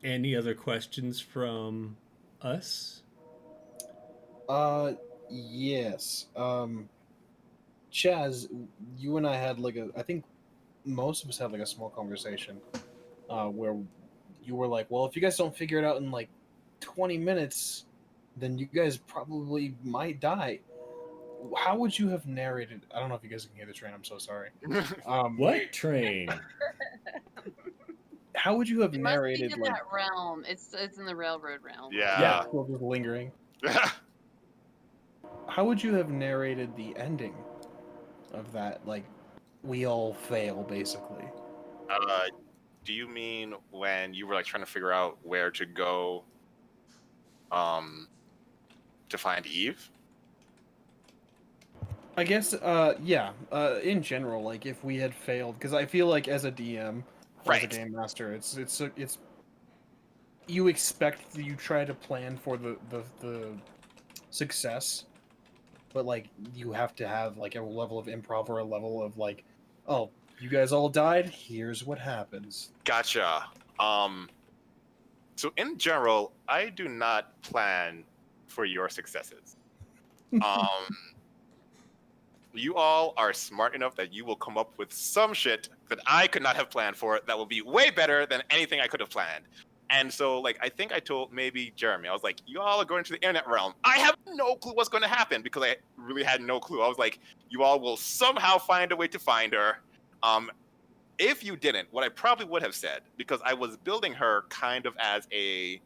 Any other questions from us? Yes. Chaz, you and I had I think most of us had like a small conversation, where you were like, well, if you guys don't figure it out in like 20 minutes, then you guys probably might die. How would you have narrated? I don't know if you guys can hear the train. I'm so sorry. What train? How would you have It must be narrated in like? that realm. It's in the railroad realm. Yeah. Still just lingering. How would you have narrated the ending of that? Like, we all fail, basically. Do you mean when you were like trying to figure out where to go, to find Eve? I guess, yeah. In general, like if we had failed, because I feel like as a DM, or as a Right. game master, it's you expect you try to plan for the success, but like you have to have like a level of improv or a level of like, oh, you guys all died. Here's what happens. Gotcha. So in general, I do not plan for your successes. You all are smart enough that you will come up with some shit that I could not have planned for that will be way better than anything I could have planned. And so, like, I think I told maybe Jeremy, I was like, you all are going to the internet realm. I have no clue what's going to happen because I really had no clue. I was like, you all will somehow find a way to find her. If you didn't, what I probably would have said, because I was building her kind of as a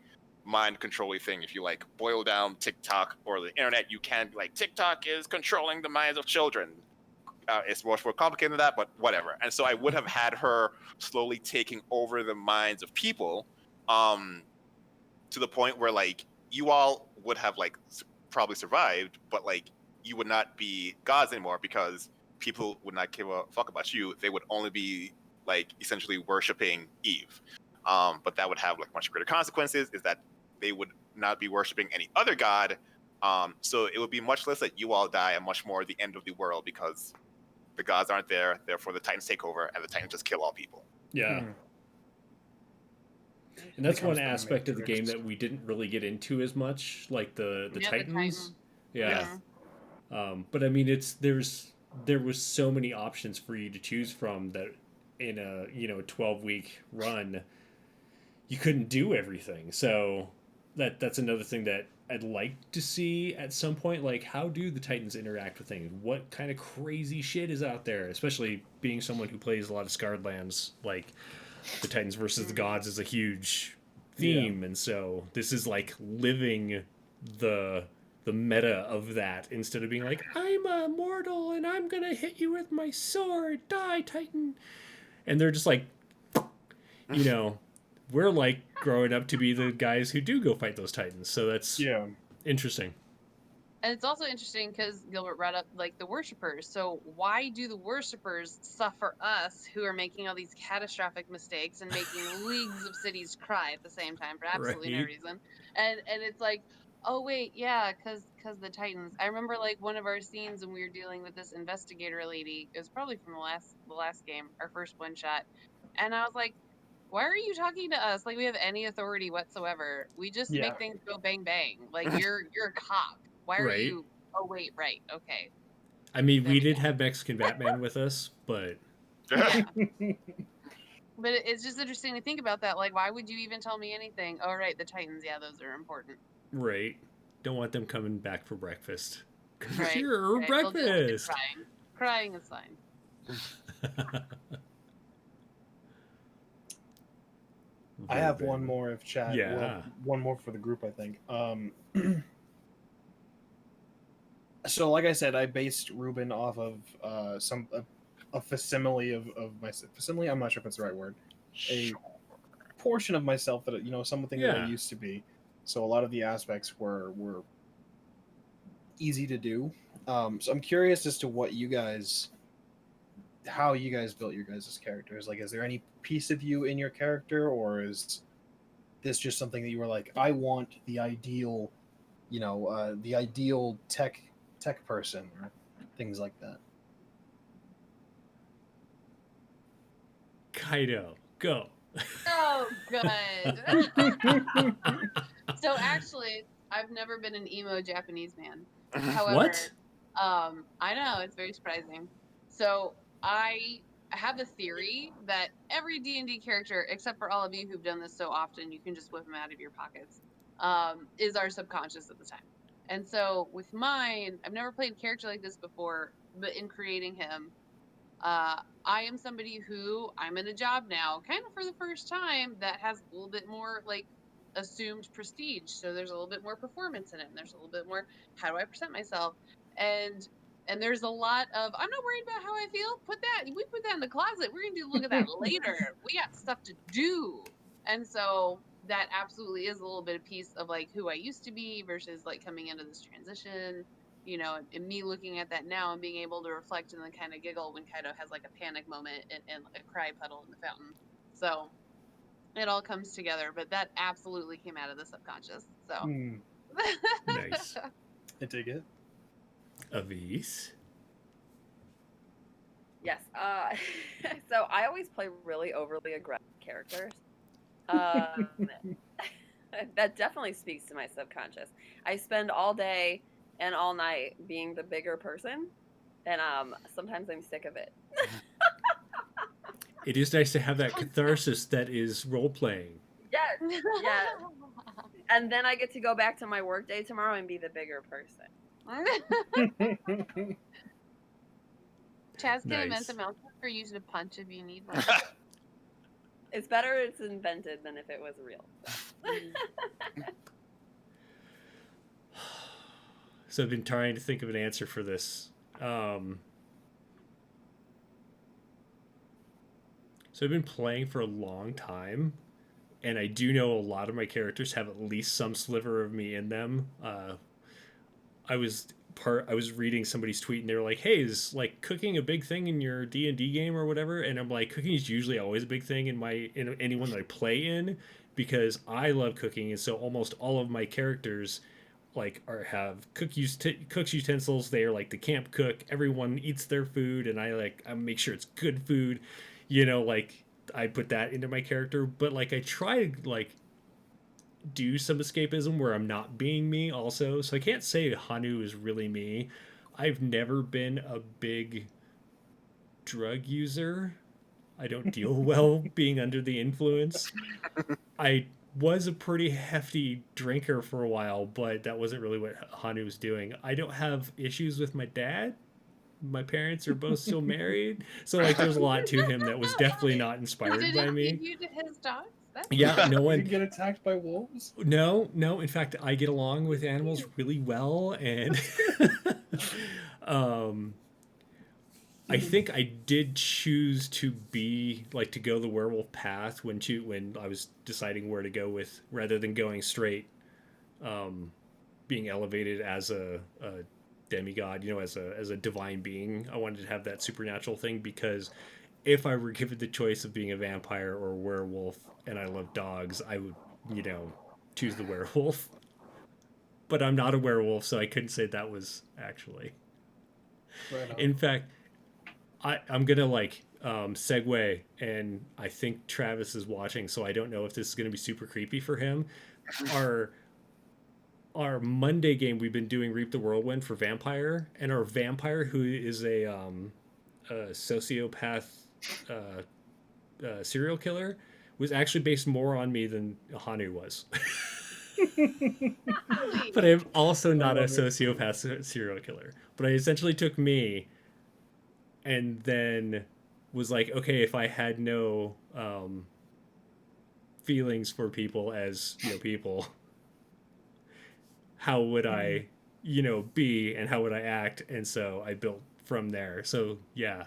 mind controlling thing. If you like boil down TikTok or the internet, you can be like, TikTok is controlling the minds of children. It's much more complicated than that, but whatever. And so I would have had her slowly taking over the minds of people, to the point where like you all would have like probably survived, but like you would not be gods anymore because people would not give a fuck about you. They would only be like essentially worshiping Eve. But that would have like much greater consequences. Is that they would not be worshiping any other god. So it would be much less that you all die and much more the end of the world because the gods aren't there. Therefore, the Titans take over and the Titans just kill all people. Yeah. Hmm. And that's Becomes one the aspect of the game Matrix. that we didn't really get into as much, like the Yeah, the Titans. Titan. Yeah. But I mean, there was so many options for you to choose from that in a 12-week run, you couldn't do everything. So that's another thing that I'd like to see at some point. Like, how do the Titans interact with things? What kind of crazy shit is out there? Especially being someone who plays a lot of Scarred Lands, like the Titans versus the gods is a huge theme, and so this is like living the meta of that instead of being like, I'm a mortal and I'm gonna hit you with my sword, die Titan. And they're just like, we're like growing up to be the guys who do go fight those Titans. So that's interesting. And it's also interesting because Gilbert brought up like the worshippers. So why do the worshippers suffer us who are making all these catastrophic mistakes and making leagues of cities cry at the same time for absolutely no Right. reason? And it's like, oh wait, yeah, because the Titans. I remember like one of our scenes when we were dealing with this investigator lady. It was probably from the last game, our first one shot, and I was like, why are you talking to us like we have any authority whatsoever? We just make things go bang bang. Like you're a cop. Why are Right. you? Oh wait, right. Okay. I mean, There we we did go. have Mexican Batman with us, but Yeah. But it's just interesting to think about that. Like, why would you even tell me anything? Oh, right, the Titans. Yeah, those are important. right. Don't want them coming back for breakfast. Right. Your Right. They'll deal with it breakfast. crying. Crying is fine. I have one Ruben. more if chat. Yeah. Well, one more for the group, I think. So, like I said, I based Ruben off of a facsimile of my facsimile. I'm not sure if it's the right word. A portion of myself that something that I Yeah. used to be. So a lot of the aspects were easy to do. So I'm curious as to how you guys built your guys' characters. Like, is there any piece of you in your character, or is this just something that you were like, I want the ideal, the ideal tech person, or things like that? Kaido, go. Oh Oh, good. So actually, I've never been an emo Japanese man. However, What? I know it's very surprising. So I have a theory that every D&D character, except for all of you who've done this so often, you can just whip them out of your pockets, is our subconscious at the time. And so with mine, I've never played a character like this before, but in creating him, I am somebody who I'm in a job now, kind of for the first time, that has a little bit more like assumed prestige. So there's a little bit more performance in it, and there's a little bit more how do I present myself, and there's a lot of I'm not worried about how I feel. We put that in the closet. We're gonna look at that later. We got stuff to do, and so that absolutely is a little bit of piece of like who I used to be versus like coming into this transition, and me looking at that now and being able to reflect and then kind of giggle when Kaido has like a panic moment and a cry puddle in the fountain. So it all comes together, but that absolutely came out of the subconscious. So Hmm, Nice. I dig it. Avis. Yes. So I always play really overly aggressive characters. Um, that definitely speaks to my subconscious. I spend all day and all night being the bigger person, and sometimes I'm sick of it. It is nice to have that catharsis that is role playing. Yes, yes. And then I get to go back to my workday tomorrow and be the bigger person. Chaz can invent Nice. a mouth for you to punch if you need one. It's better it's invented than if it was real. So I've been trying to think of an answer for this. So I've been playing for a long time, and I do know a lot of my characters have at least some sliver of me in them. I was reading somebody's tweet, and they were like, "Hey, is like cooking a big thing in your D&D game or whatever?" And I'm like, "Cooking is usually always a big thing in anyone that I play in because I love cooking, and so almost all of my characters like have cooks utensils. They are like the camp cook. Everyone eats their food, and I make sure it's good food. Like I put that into my character, but like I try to like do some escapism where I'm not being me also. So I can't say Hanu is really me. I've never been a big drug user. I don't deal well being under the influence. I was a pretty hefty drinker for a while, but that wasn't really what Hanu was doing. I don't have issues with my dad. My parents are both still married. So like there's a lot to him that was definitely not inspired Did by it me. feed you to his dogs? That's Yeah, no You one. get attacked by wolves? No. In fact, I get along with animals really well, and um, I think I did choose to be like to go the werewolf path when I was deciding where to go with rather than going straight, being elevated as a demigod, as a divine being. I wanted to have that supernatural thing because if I were given the choice of being a vampire or a werewolf, and I love dogs, I would choose the werewolf. But I'm not a werewolf, so I couldn't say that was actually. Right on. In fact, I'm gonna segue, and I think Travis is watching, so I don't know if this is gonna be super creepy for him. Our our Monday game we've been doing Reap the Whirlwind for Vampire, and our vampire who is a sociopath serial killer was actually based more on me than Hanu was. But I'm also not a sociopath serial killer. But I essentially took me and then was like, okay, if I had no feelings for people as people, how would I be and how would I act? And so I built from there. So yeah.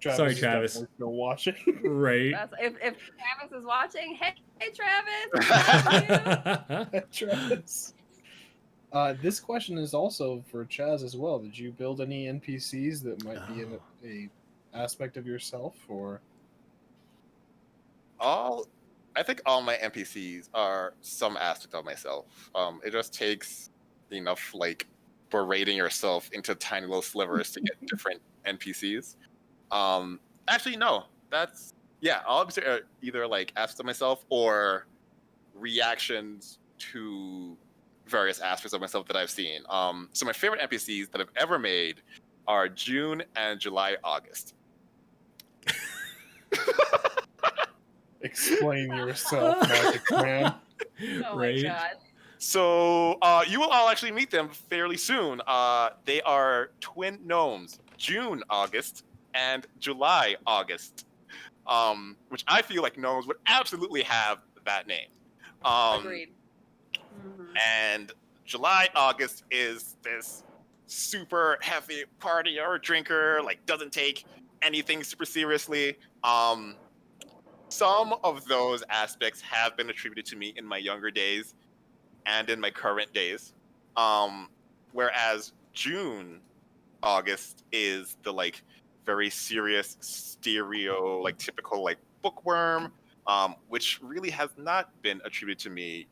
Sorry, Is Travis. definitely still watching. Right. If Travis is watching, hey Travis, Travis. This question is also for Chaz as well. Did you build any NPCs that might be in a aspect of yourself, or? I think all my NPCs are some aspect of myself. It just takes enough berating yourself into tiny little slivers to get different NPCs. Actually, no, that's Yeah, all NPCs are either like aspects of myself or reactions to various aspects of myself that I've seen. So my favorite NPCs that I've ever made are June and July, August. Explain yourself, Magic Man. Oh Right. my god. So you will all actually meet them fairly soon. They are twin gnomes, June, August, and July, August. Which I feel like gnomes would absolutely have that name. Agreed. Mhm. And July, August is this super heavy partier, drinker, like doesn't take anything super seriously. Some of those aspects have been attributed to me in my younger days and in my current days. Whereas June, August is the like very serious stereo, like typical like bookworm, which really has not been attributed to me,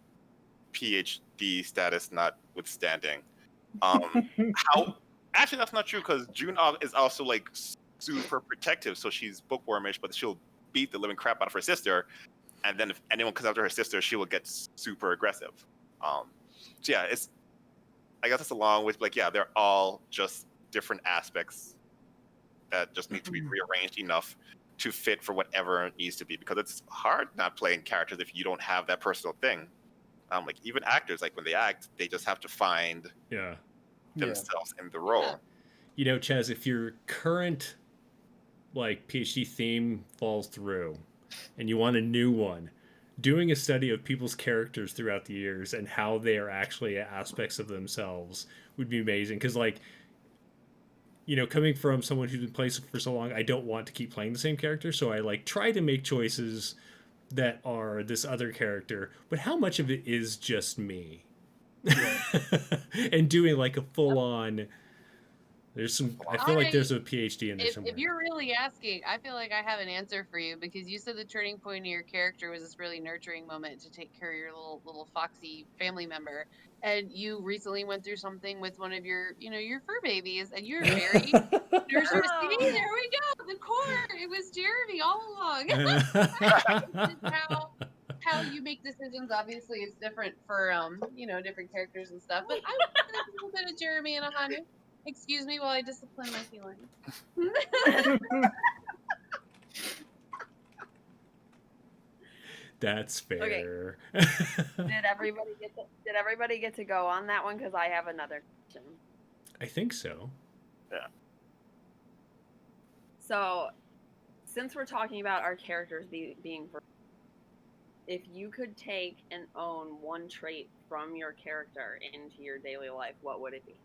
PhD status notwithstanding. How actually that's not true because June is also like super protective, so she's bookwormish, but she'll beat the living crap out of her sister, and then if anyone comes after her sister, she will get super aggressive. So yeah, it's I guess it's along with like yeah, they're all just different aspects that just need to be rearranged enough to fit for whatever it needs to be because it's hard not playing characters if you don't have that personal thing. Like even actors, like when they act, they just have to find Yeah. themselves in the role. You know, Chaz, if your current like PhD theme falls through and you want a new one, doing a study of people's characters throughout the years and how they are actually aspects of themselves would be amazing. Because, like, you know, coming from someone who's been playing for so long, I don't want to keep playing the same character. So I like try to make choices that are this other character, but how much of it is just me? And doing like a full on. There's some. I feel like there's a PhD in there somewhere. If you're really asking, I feel like I have an answer for you because you said the turning point of your character was this really nurturing moment to take care of your little foxy family member, and you recently went through something with one of your your fur babies, and you're very nurturing. See, there we go, the core. It was Jeremy all along. How you make decisions. Obviously, it's different for different characters and stuff. But I would say that's a little bit of Jeremy and Ahanu. Excuse me while I discipline my feelings. That's fair. Did everybody get to go on that one? Because I have another question. I think so. Yeah. So, since we're talking about our characters being, if you could take and own one trait from your character into your daily life, what would it be?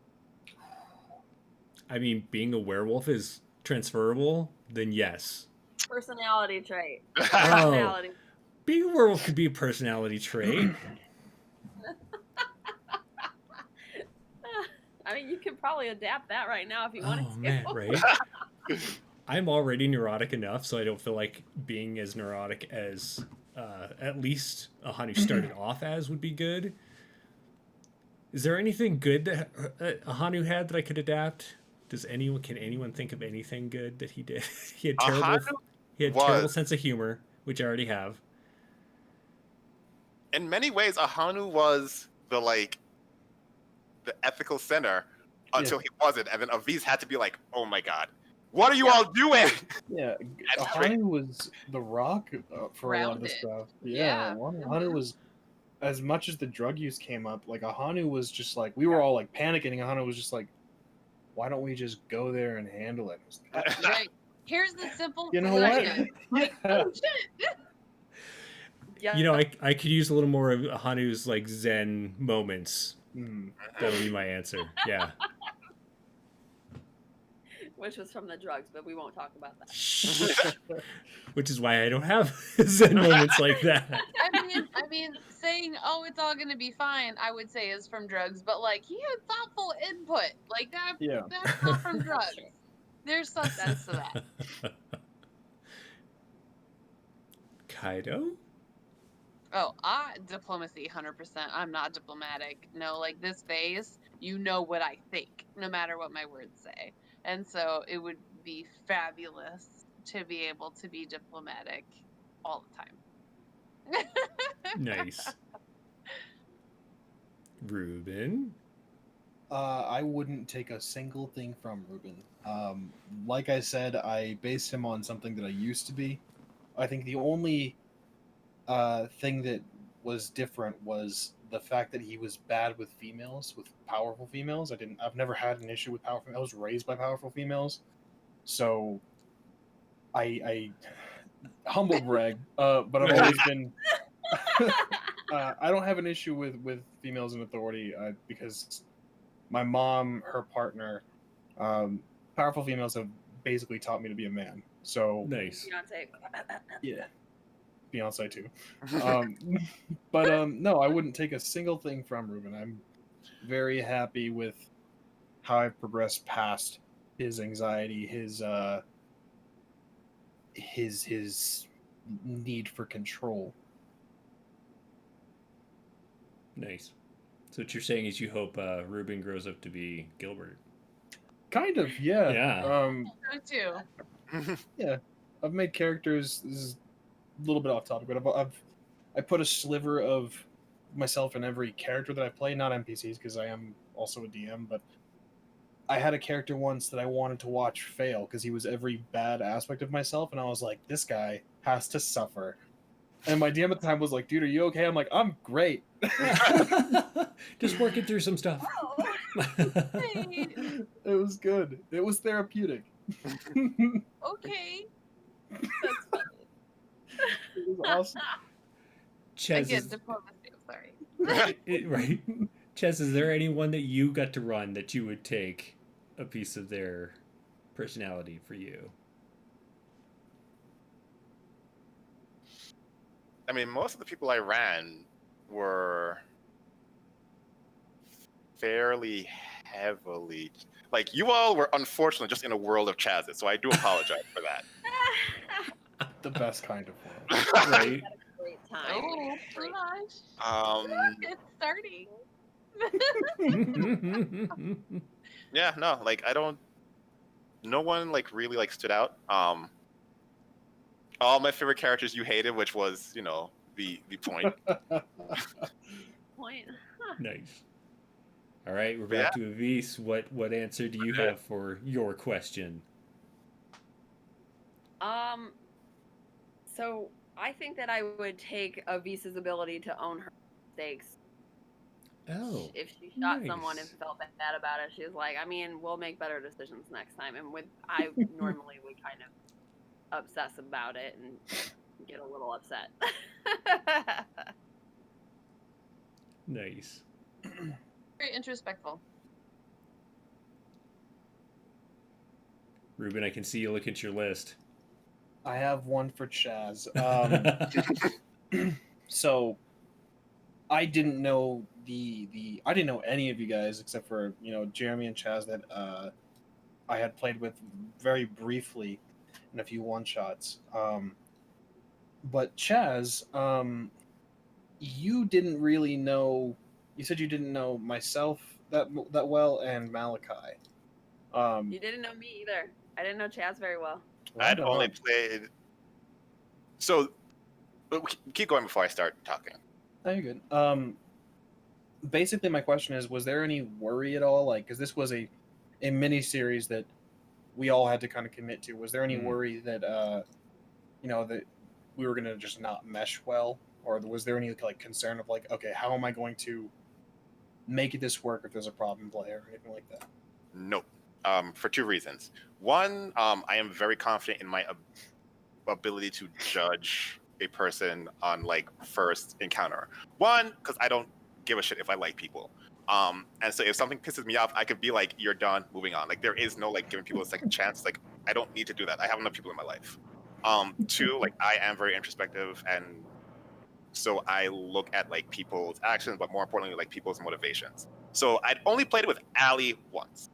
I mean, being a werewolf is transferable, then yes. Personality trait. Oh, Personality. being a werewolf could be a personality trait. I mean, you could probably adapt that right now if you wanted to. Oh, man, right? I'm already neurotic enough, so I don't feel like being as neurotic as at least Ahanu started off as would be good. Is there anything good that Ahanu had that I could adapt? Can anyone think of anything good that he did? He had terrible sense of humor, which I already have. In many ways, Ahanu was the ethical center until he wasn't, and then Aviz had to be like, "Oh my god, what are you all doing?" Yeah, Ahanu was the rock for a lot of the stuff. Yeah. Ahanu was, as much as the drug use came up, like Ahanu was just like, we were all like panicking. Ahanu was just like, why don't we just go there and handle it? Right. Here's the simple solution. Like, oh shit. Yeah. You know, I could use a little more of Ahanu's like Zen moments. That would be my answer. Yeah. Which was from the drugs, but we won't talk about that. Which is why I don't have Zen moments like that. I mean, saying, "Oh, it's all gonna be fine," I would say is from drugs, but like he had thoughtful input, like that. Yeah. That's not from drugs. There's substance to that. Kaido? Oh, diplomacy, 100%. I'm not diplomatic. No, like this phase, you know what I think, no matter what my words say. And so it would be fabulous to be able to be diplomatic all the time. Nice. Ruben. I wouldn't take a single thing from Ruben. Like I said, I based him on something that I used to be. I think the only thing that was different was the fact that he was bad with females, with powerful females. I've never had an issue with powerful. I was raised by powerful females, so I humble brag, but I've always been. I don't have an issue with females in authority because my mom, her partner, powerful females have basically taught me to be a man. So Nice. Beyonce. yeah, Beyonce too. But no, I wouldn't take a single thing from Ruben. I'm very happy with how I've progressed past his anxiety, his need for control. Nice. So what you're saying is you hope Ruben grows up to be Gilbert. Kind of, yeah. Yeah. So too. Yeah. I've made characters. This is a little bit off topic, but I put a sliver of myself in every character that I play, not NPCs because I am also a DM, but I had a character once that I wanted to watch fail because he was every bad aspect of myself, and I was like, this guy has to suffer. And my DM at the time was like, dude, are you okay? I'm like, I'm great. Just working through some stuff. It was good. It was therapeutic. Okay. That's funny. It was awesome. Chez, Again, diplomacy. Sorry. right. Chez, is there anyone that you got to run that you would take a piece of their personality for you? I mean, most of the people I ran were fairly heavily like you all were unfortunately just in a world of Chazes, so I do apologize for that. The best kind of world. Right. Great time. Oh gosh. It's starting. Yeah, no, like no one like really like stood out. All my favorite characters you hated, which was, you know, the point. Point. Nice. All right, we're back to Avis. What answer do you have for your question? So I think that I would take Avis's ability to own her mistakes. Oh. If she shot nice. someone and felt bad about it, she was like, I mean, we'll make better decisions next time. And I normally would kind of obsess about it and get a little upset. Nice. Very introspectful. Ruben, I can see you look at your list. I have one for Chaz. So I didn't know I didn't know any of you guys except for, you know, Jeremy and Chaz that I had played with very briefly in a few one-shots. But Chaz, you didn't really know. You said you didn't know myself that well, and Malachi. You didn't know me either. I didn't know Chaz very well. I'd only played. So, keep going before I start talking. Oh, you're good. Basically, my question is: was there any worry at all? Like, because this was a mini series that we all had to kind of commit to. Was there any worry that you know, that we were gonna just not mesh well, or was there any like concern of like, okay, how am I going to make this work if there's a problem player or anything like that? Nope. For two reasons. One, I am very confident in my ability to judge a person on like first encounter. One, because I don't give a shit if I like people. And so if something pisses me off, I could be like, you're done, moving on. Like there is no like giving people a second chance. Like I don't need to do that. I have enough people in my life. Two, like I am very introspective, and so I look at like people's actions, but more importantly, like people's motivations. So I'd only played it with Allie once.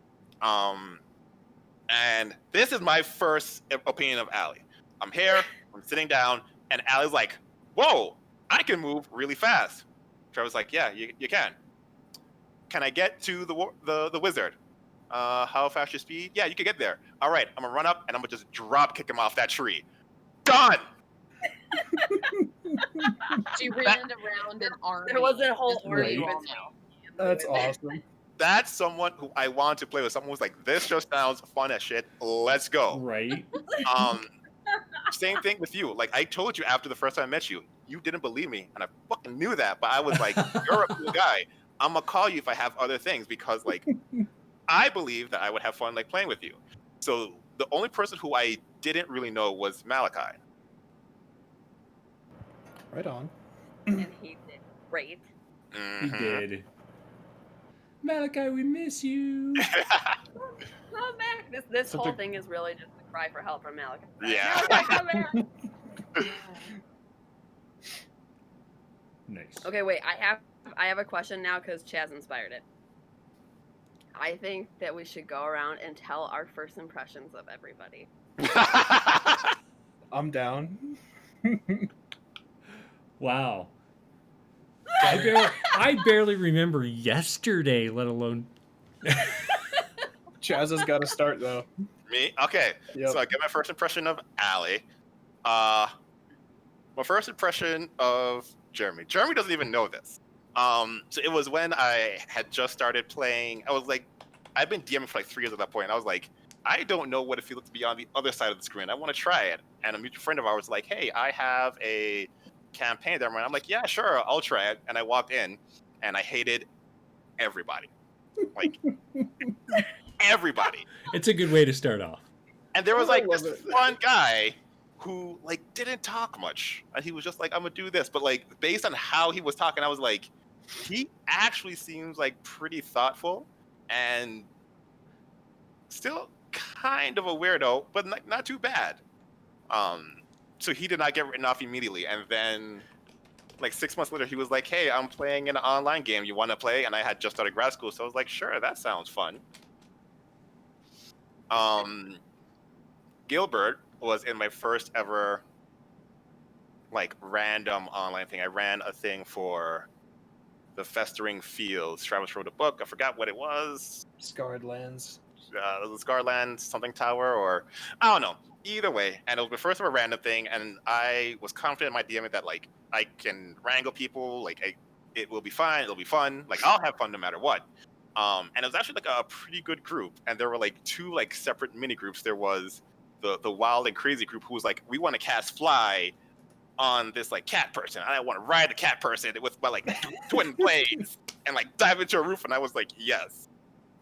And this is my first opinion of Allie. I'm here, I'm sitting down, and Allie's like, whoa, I can move really fast. Trevor's like, yeah, you can. Can I get to the wizard? How fast your speed? Yeah, you can get there. All right, I'm gonna run up and I'm gonna just drop kick him off that tree. Done. She ran around an army. There was a whole just so army you all between know. That's awesome. That's someone who I want to play with. Someone who's like, this just sounds fun as shit. Let's go. Right? Same thing with you. Like I told you after the first time I met you, you didn't believe me, and I fucking knew that. But I was like, you're a cool guy. I'm gonna call you if I have other things because like I believe that I would have fun like playing with you. So the only person who I didn't really know was Malachi. Right on. and he did great. He Mhm. did. Malachi, we miss you. Come back. This Such whole a- thing is really just a cry for help from Malachi. Yeah. Malachi, come back. Nice. Okay, wait. I have a question now because Chaz inspired it. I think that we should go around and tell our first impressions of everybody. I'm down. Wow. I barely remember yesterday, let alone. Chaz has got to start though. Me? Okay. Yep. So I get my first impression of Allie. My first impression of Jeremy. Jeremy doesn't even know this. So it was when I had just started playing. I was like, I've been DMing for like 3 years at that point. I was like, I don't know what it feels to be on the other side of the screen. I want to try it. And a mutual friend of ours was like, hey, I have a campaign that I'm running. I'm like, yeah, sure, I'll try it. And I walked in, and I hated everybody. Like, everybody. It's a good way to start off. And there was I like love this it. one guy who like didn't talk much, and he was just like, "I'm gonna do this," but like based on how he was talking, I was like, he actually seems like pretty thoughtful and still kind of a weirdo, but not too bad. So he did not get written off immediately, and then like 6 months later, he was like, "Hey, I'm playing an online game. You want to play?" And I had just started grad school, so I was like, "Sure, that sounds fun." Gilbert was in my first ever like random online thing. I ran a thing for the Festering Fields. Travis wrote a book. I forgot what it was. Scarred Lands. The Scarland something tower, or I don't know. Either way, and it was my first ever random thing, and I was confident in my DMing that like I can wrangle people. Like it will be fine. It'll be fun. Like I'll have fun no matter what. And it was actually like a pretty good group. And there were like 2 like separate mini groups. There was the wild and crazy group who was like, we want to cast fly on this like cat person. I want to ride the cat person with my like twin blades and like dive into a roof. And I was like, yes.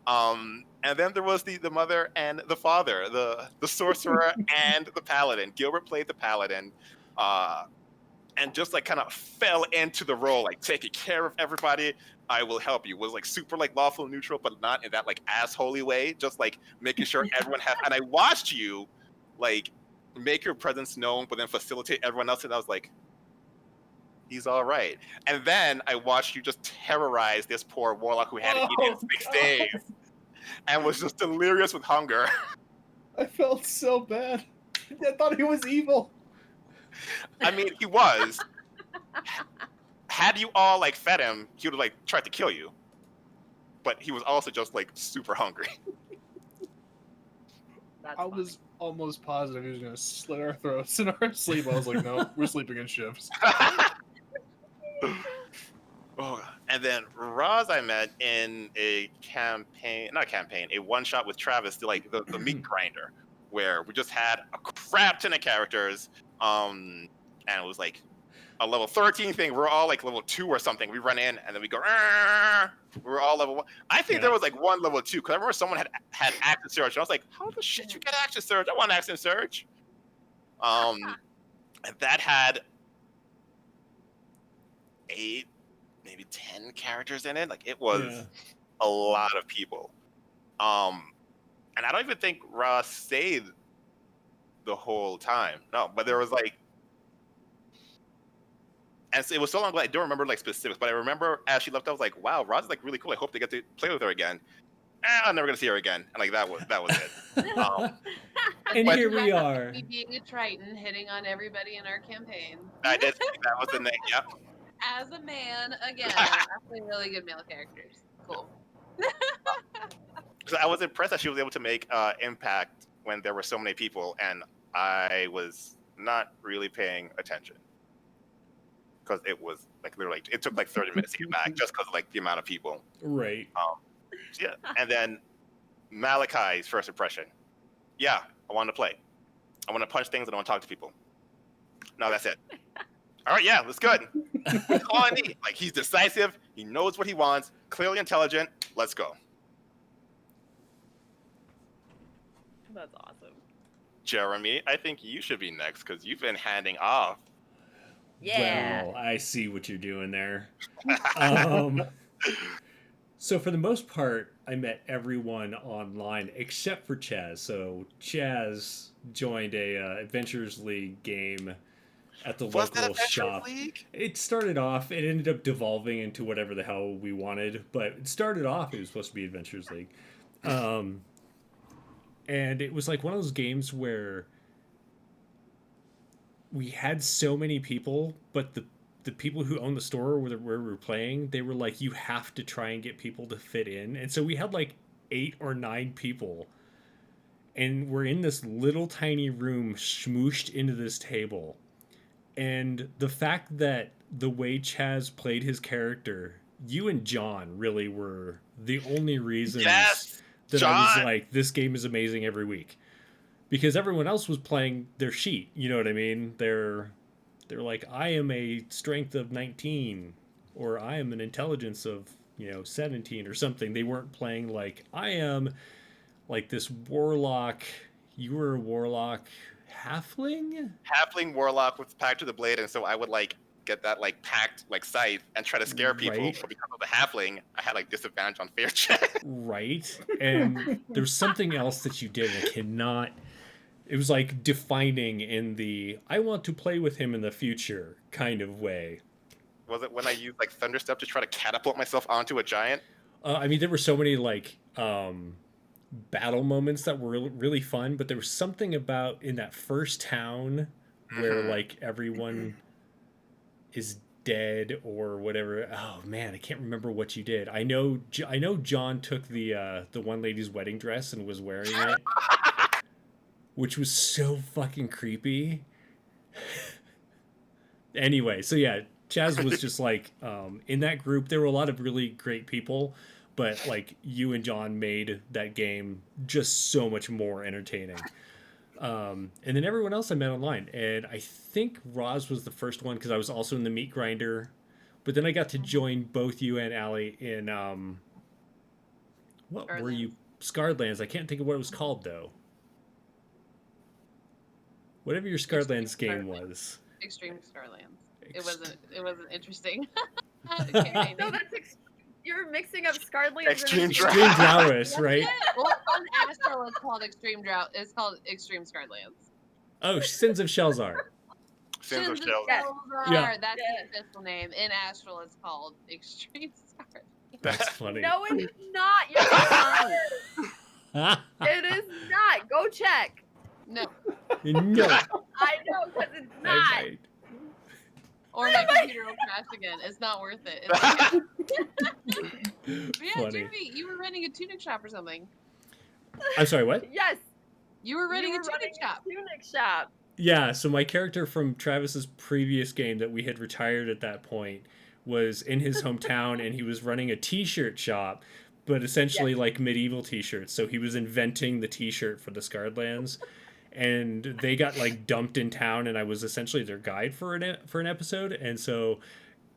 And then there was the mother and the father, the sorcerer and the paladin. Gilbert played the paladin, and just like kind of fell into the role, like taking care of everybody. I will help you. Was like super like lawful neutral, but not in that like assholey way. Just like making sure everyone has. And I watched you, like, make your presence known, but then facilitate everyone else. And I was like, he's all right. And then I watched you just terrorize this poor warlock who hadn't eaten in 6 days and was just delirious with hunger. I felt so bad. I thought he was evil. I mean, he was. Had you all like fed him, he would have like tried to kill you. But he was also just like super hungry. That's I funny. was almost positive he was going to slit our throats in our sleep. I was like, no, we're sleeping in shifts. Oh, and then Roz I met in a one-shot with Travis, like the meat grinder, where we just had a crap ton of characters, and it was like a level 13 thing. We're all like level 2 or something. We run in and then we go, "Arr!" We're all level 1. I think there was like one level 2, because I remember someone had action surge, and I was like, how the shit you get action surge? I want action surge. And that had 8, maybe 10 characters in it. Like it was a lot of people. And I don't even think Ross stayed the whole time. No, but there was like, and it was so long ago, I don't remember like specifics, but I remember as she left, I was like, wow, Ross is like really cool. I hope they get to play with her again. I'm never gonna see her again. And like that was it. And But- here we are. Me being a Triton, hitting on everybody in our campaign. I did think that was the name. Yep. As a man, again, actually really good male characters. Cool. because I was impressed that she was able to make impact when there were so many people, and I was not really paying attention because it was like literally it took like 30 minutes to get back just because like the amount of people. Right. So yeah, and then Malachi's first impression. Yeah, I want to play. I want to punch things and I want to talk to people. No, that's it. All right, yeah, that's good. That's all I need. Like, he's decisive. He knows what he wants. Clearly intelligent. Let's go. That's awesome. Jeremy, I think you should be next because you've been handing off. Yeah. Well, I see what you're doing there. So for the most part, I met everyone online except for Chaz. So Chaz joined a Adventures League game at the Was that local Adventures shop. League? It started off, it ended up devolving into whatever the hell we wanted, but it started off, it was supposed to be Adventures League. And it was like one of those games where we had so many people, but the people who owned the store where we were playing, they were like, you have to try and get people to fit in. And so we had like 8 or 9 people. And we're in this little tiny room smooshed into this table. And the fact that the way Chaz played his character, you and John really were the only reasons that John! I was like, this game is amazing every week. Because everyone else was playing their sheet, you know what I mean? They're like, I am a strength of 19, or I am an intelligence of, 17 or something. They weren't playing like, I am like this warlock. You were a warlock halfling? Halfling warlock with packed to the blade, and so I would like get that like packed like scythe and try to scare people. Right. But because of the halfling, I had like disadvantage on fair check. Right. And there's something else that you did. I cannot. It was like defining in the I want to play with him in the future kind of way. Was it when I used like Thunderstep to try to catapult myself onto a giant? I mean, there were so many like battle moments that were really fun, but there was something about in that first town where like everyone is dead or whatever. Oh man, I can't remember what you did. I know John took the one lady's wedding dress and was wearing it. Which was so fucking creepy. Anyway, so yeah, Chaz was just like, in that group, there were a lot of really great people, but like you and John made that game just so much more entertaining. And then everyone else I met online, and I think Roz was the first one because I was also in the meat grinder, but then I got to join both you and Allie in, what were you? Scarredlands. I can't think of what it was called though. Whatever your Scarredlands game was. Extreme Scarlands. It wasn't interesting. No, you're mixing up Scarredlands Extreme and Drought. Extreme Drought, right? Well, on Astral, it's called Extreme Drought. It's called Extreme Scarlands. Oh, Sins of Shelzar. Sins of Shells. Yes. Yeah. That's the official name. In Astral, it's called Extreme Scarlands. That's funny. No, it's not. You're wrong. It is not. Go check. No. No. I know, because it's not. Right. Or my computer will crash again. It's not worth it. But yeah, Funny. Jeremy, you were running a tunic shop or something. I'm sorry, what? Yes. You were running you a were tunic shop. Tunic shop. Yeah, so my character from Travis's previous game that we had retired at that point was in his hometown and he was running a t-shirt shop, but essentially like medieval t-shirts. So he was inventing the t-shirt for the Scarredlands. And they got like dumped in town, and I was essentially their guide for an episode. And so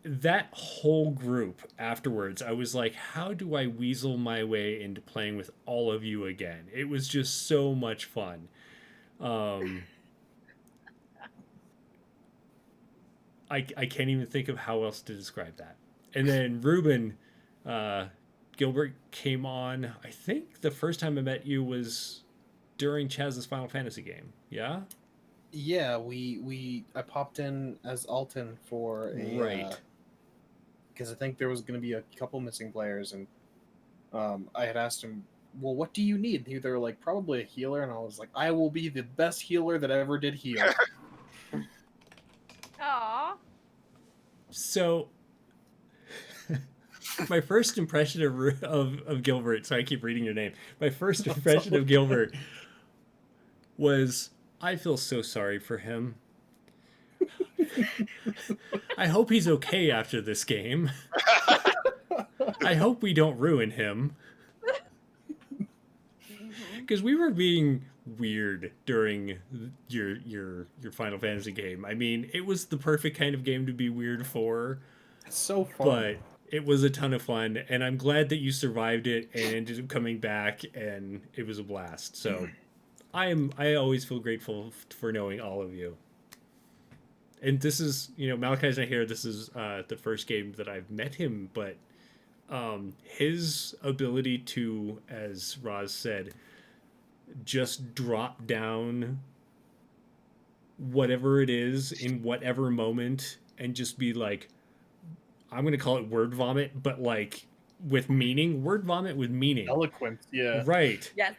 that whole group afterwards, I was like, how do I weasel my way into playing with all of you again? It was just so much fun. I can't even think of how else to describe that. And then Ruben Gilbert came on. I think the first time I met you was during Chaz's Final Fantasy game. Yeah? Yeah, I popped in as Alton for a Right. Because I think there was going to be a couple missing players, and I had asked him, well, what do you need? They were like, probably a healer, and I was like, I will be the best healer that ever did heal. Aw. So my first impression of Gilbert. Sorry, I keep reading your name. My first impression of Gilbert was, I feel so sorry for him. I hope he's okay after this game. I hope we don't ruin him. Because we were being weird during your Final Fantasy game. I mean, it was the perfect kind of game to be weird for. It's so fun. But it was a ton of fun, and I'm glad that you survived it and ended up coming back, and it was a blast. So I always feel grateful for knowing all of you. And this is, Malachi's not here. This is the first game that I've met him, but his ability to, as Roz said, just drop down whatever it is in whatever moment and just be like, I'm going to call it word vomit, but like with meaning. Word vomit with meaning. Eloquence, yeah. Right. Yes.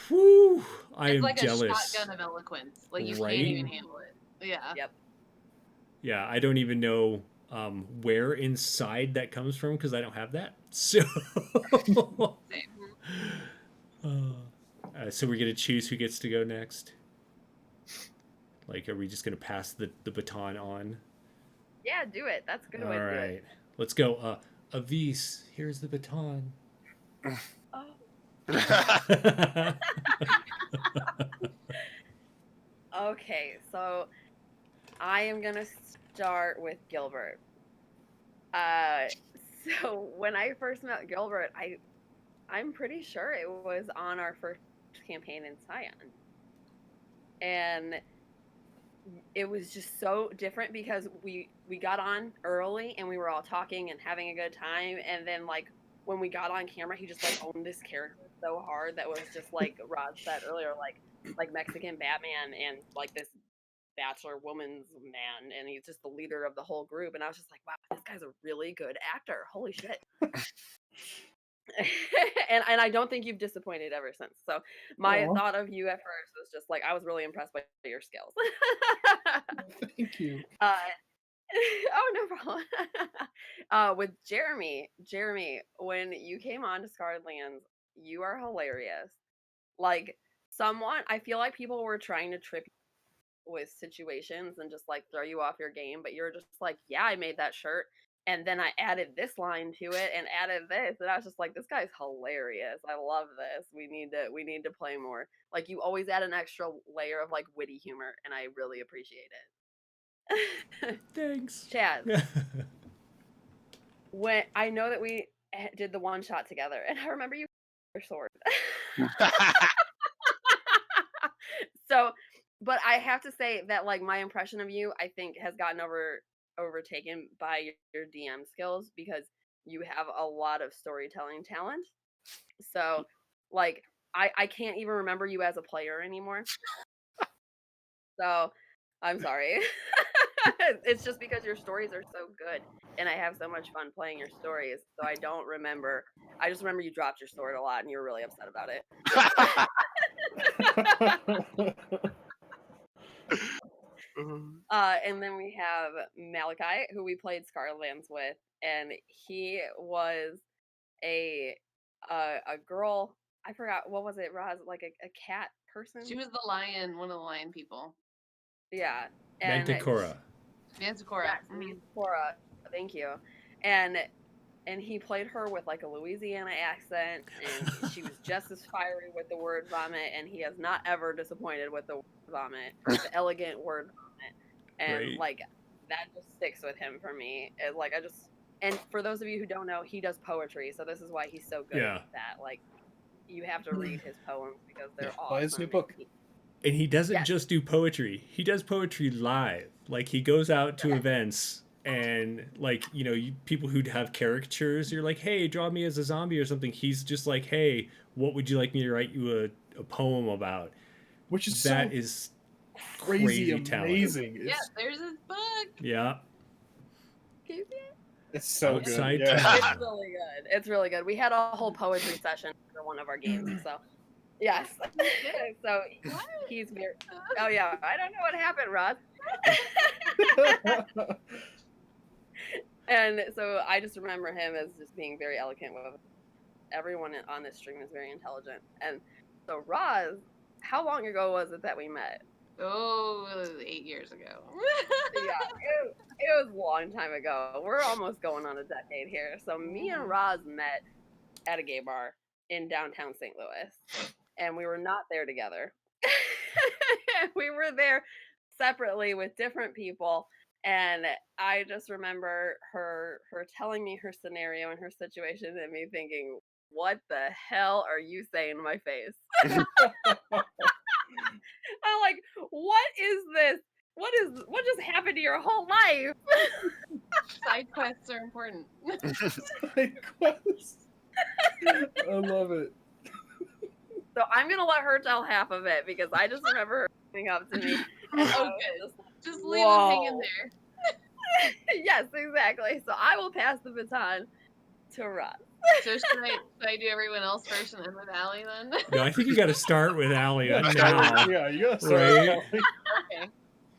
Whew, I It's am like jealous. a shotgun of eloquence. Like you Right? can't even handle it. Yeah. Yep. Yeah, I don't even know where inside that comes from because I don't have that. So, so we're gonna choose who gets to go next. Like, are we just gonna pass the baton on? Yeah, do it. That's a good All way to do right, it. let's go. Avis, here's the baton. Oh. Okay, so I am gonna start with Gilbert. So when I first met Gilbert, I'm pretty sure it was on our first campaign in Scion, and it was just so different because we got on early and we were all talking and having a good time, and then like when we got on camera, he just like owned this character so hard that was just like Rod said earlier, like Mexican Batman and like this bachelor woman's man, and he's just the leader of the whole group. And I was just like, wow, this guy's a really good actor. Holy shit. and I don't think you've disappointed ever since. So my thought of you at first was just like, I was really impressed by your skills. Thank you. Oh, no problem. With Jeremy, when you came on to Scarred Lands, you are hilarious. Like I feel like people were trying to trip with situations and just like throw you off your game, but you're just like, yeah, I made that shirt, and then I added this line to it and added this, and I was just like, this guy's hilarious. I love this. We need to play more. Like, you always add an extra layer of like witty humor, and I really appreciate it. Thanks. Chaz, when I know that we did the one shot together, and I remember you your sword. So, but I have to say that like my impression of you, I think, has gotten overtaken by your DM skills because you have a lot of storytelling talent. So, like, I can't even remember you as a player anymore. So, I'm sorry. It's just because your stories are so good, and I have so much fun playing your stories. So I don't remember. I just remember you dropped your sword a lot, and you were really upset about it. And then we have Malachi, who we played Scarlet Lands with, and he was a girl. I forgot, what was it, Roz? Like a cat person? She was the lion, one of the lion people. Yeah. And Manticora. Manticora. Yes, Manticora. Thank you. And he played her with like a Louisiana accent, and she was just as fiery with the word vomit, and he has not ever disappointed with the word vomit, the elegant word vomit. And Great. like that just sticks with him for me. And for those of you who don't know, he does poetry, so this is why he's so good at that. Like, you have to read his poems because they're awesome. Buy his new book. And he doesn't just do poetry. He does poetry live. Like, he goes out to events and, like, people who have caricatures, you're like, hey, draw me as a zombie or something. He's just like, hey, what would you like me to write you a poem about? Which is that so is crazy talent. amazing. Yeah, there's his book. Yeah. Can you see it? It's so Outside good. Yeah. town. It's really good. It's really good. We had a whole poetry session for one of our games, so yes. So he's very. Oh yeah, I don't know what happened, Rod. And so I just remember him as just being very eloquent with everyone on this stream is very intelligent. And so Roz, how long ago was it that we met? Oh, 8 years ago. Yeah, it was a long time ago. We're almost going on a decade here. So me and Roz met at a gay bar in downtown St. Louis, and we were not there together. We were there separately with different people, and I just remember her telling me her scenario and her situation, and me thinking, "What the hell are you saying to my face?" I'm like, "What is this? What just happened to your whole life?" Side quests are important. Side quest. I love it. So I'm gonna let her tell half of it because I just remember her coming up to me. And I Oh, was good. just Just leave them hanging "Whoa." there. Yes, exactly. So I will pass the baton to Roz. So should I do everyone else first and then with Allie then? No, I think you got to start with Allie Yeah, now. you gotta start Right? with Allie. Okay.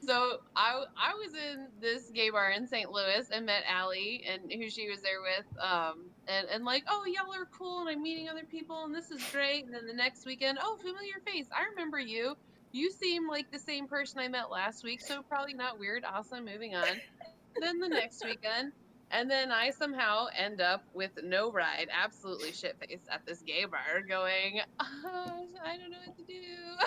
So I was in this gay bar in St. Louis and met Allie and who she was there with. And like, oh, y'all are cool and I'm meeting other people and this is great. And then the next weekend, oh, familiar face. I remember you. You seem like the same person I met last week, so probably not weird. Awesome, moving on. Then the next weekend, and then I somehow end up with no ride, absolutely shit faced at this gay bar, going, I don't know what to do.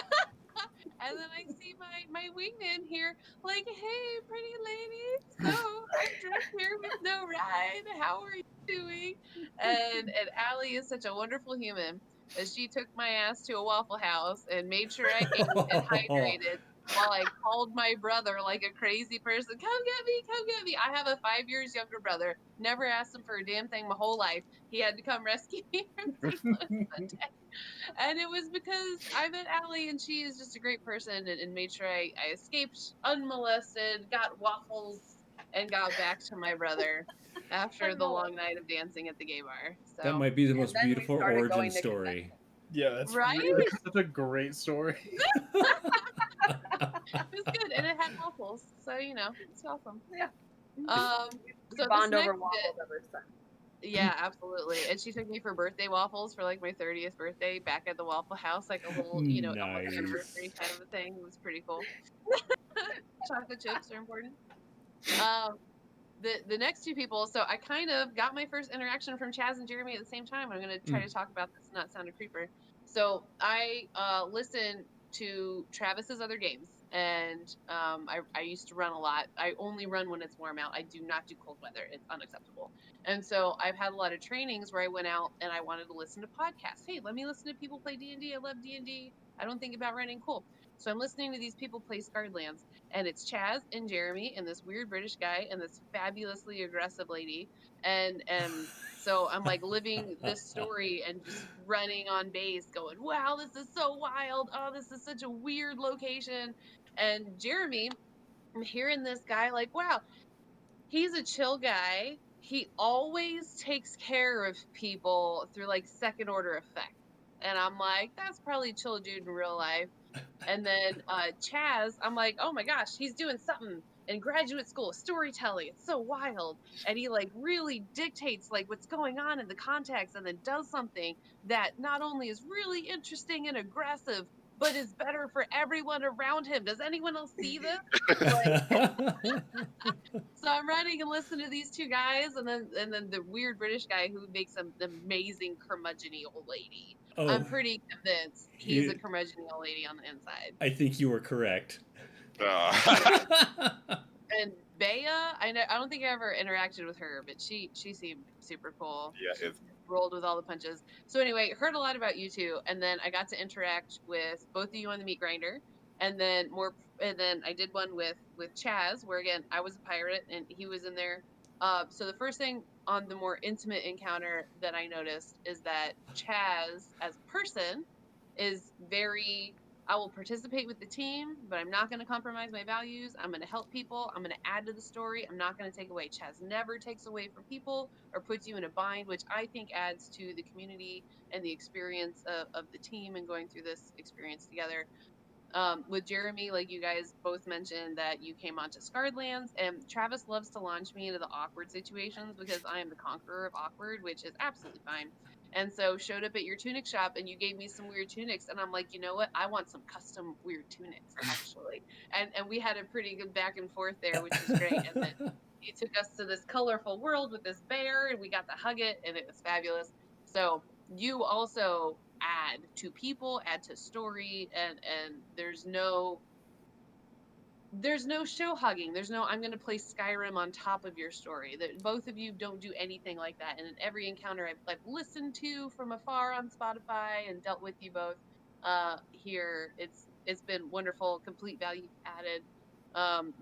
And then I see my wingman here, like, hey, pretty lady, so I'm drunk here with no ride. How are you doing? And Allie is such a wonderful human that she took my ass to a Waffle House and made sure I ate and hydrated while I called my brother like a crazy person. Come get me, come get me. I have a 5 years younger brother. Never asked him for a damn thing my whole life. He had to come rescue me from St. Louis one day. And it was because I met Allie and she is just a great person and made sure I escaped unmolested, got waffles, and got back to my brother after the long night of dancing at the gay bar. That So, might be the And most then we beautiful started origin going to story. Yeah, that's right? that's such a great story. It was good. And it had waffles. So, it's awesome. Yeah. We So this bond over next waffles bit, ever since. yeah, absolutely. And she took me for birthday waffles for like my 30th birthday back at the Waffle House, like a little, almost Nice. anniversary kind of a thing. It was pretty cool. Chocolate chips are important. Um, the next two people, so I kind of got my first interaction from Chaz and Jeremy at the same time. I'm going to try to talk about this, not sound a creeper. So I listened to Travis's other games, and I used to run a lot. I only run when it's warm out. I do not do cold weather. It's unacceptable. And so I've had a lot of trainings where I went out and I wanted to listen to podcasts. Hey, let me listen to people play D&D. I love D&D. I don't think about running. Cool. So I'm listening to these people play Scarredlands, and it's Chaz and Jeremy and this weird British guy and this fabulously aggressive lady, and so I'm like living this story and just running on base, going, "Wow, this is so wild! Oh, this is such a weird location." And Jeremy, I'm hearing this guy like, "Wow, he's a chill guy. He always takes care of people through like second order effect." And I'm like, "That's probably a chill dude in real life." And then Chaz, I'm like, oh my gosh, he's doing something in graduate school, storytelling. It's so wild. And he like really dictates like what's going on in the context and then does something that not only is really interesting and aggressive, but is better for everyone around him. Does anyone else see this? Like, so I'm running and listening to these two guys, and then the weird British guy who makes an amazing curmudgeon-y old lady. I'm Oh, pretty convinced he's a curmudgeon-y old lady on the inside. I think you were correct. And Bea, I don't think I ever interacted with her, but she seemed super cool. Yeah, She it's rolled with all the punches. So anyway, heard a lot about you two, and then I got to interact with both of you on the meat grinder, and then I did one with Chaz, where again I was a pirate and he was in there. So the first thing on the more intimate encounter that I noticed is that Chaz, as a person, is very, I will participate with the team, but I'm not going to compromise my values. I'm going to help people. I'm going to add to the story. I'm not going to take away. Chaz never takes away from people or puts you in a bind, which I think adds to the community and the experience of the team and going through this experience together. With Jeremy, like you guys both mentioned that you came onto Scarred Lands, and Travis loves to launch me into the awkward situations because I am the conqueror of awkward, which is absolutely fine. And so showed up at your tunic shop and you gave me some weird tunics, and I'm like, you know what? I want some custom weird tunics actually. And we had a pretty good back and forth there, which was great. And then he took us to this colorful world with this bear, and we got to hug it, and it was fabulous. So you also add to people, add to story, and there's no show hugging. There's no I'm going to play Skyrim on top of your story. That both of you don't do anything like that. And in every encounter I've listened to from afar on Spotify and dealt with you both here, it's been wonderful, complete value added.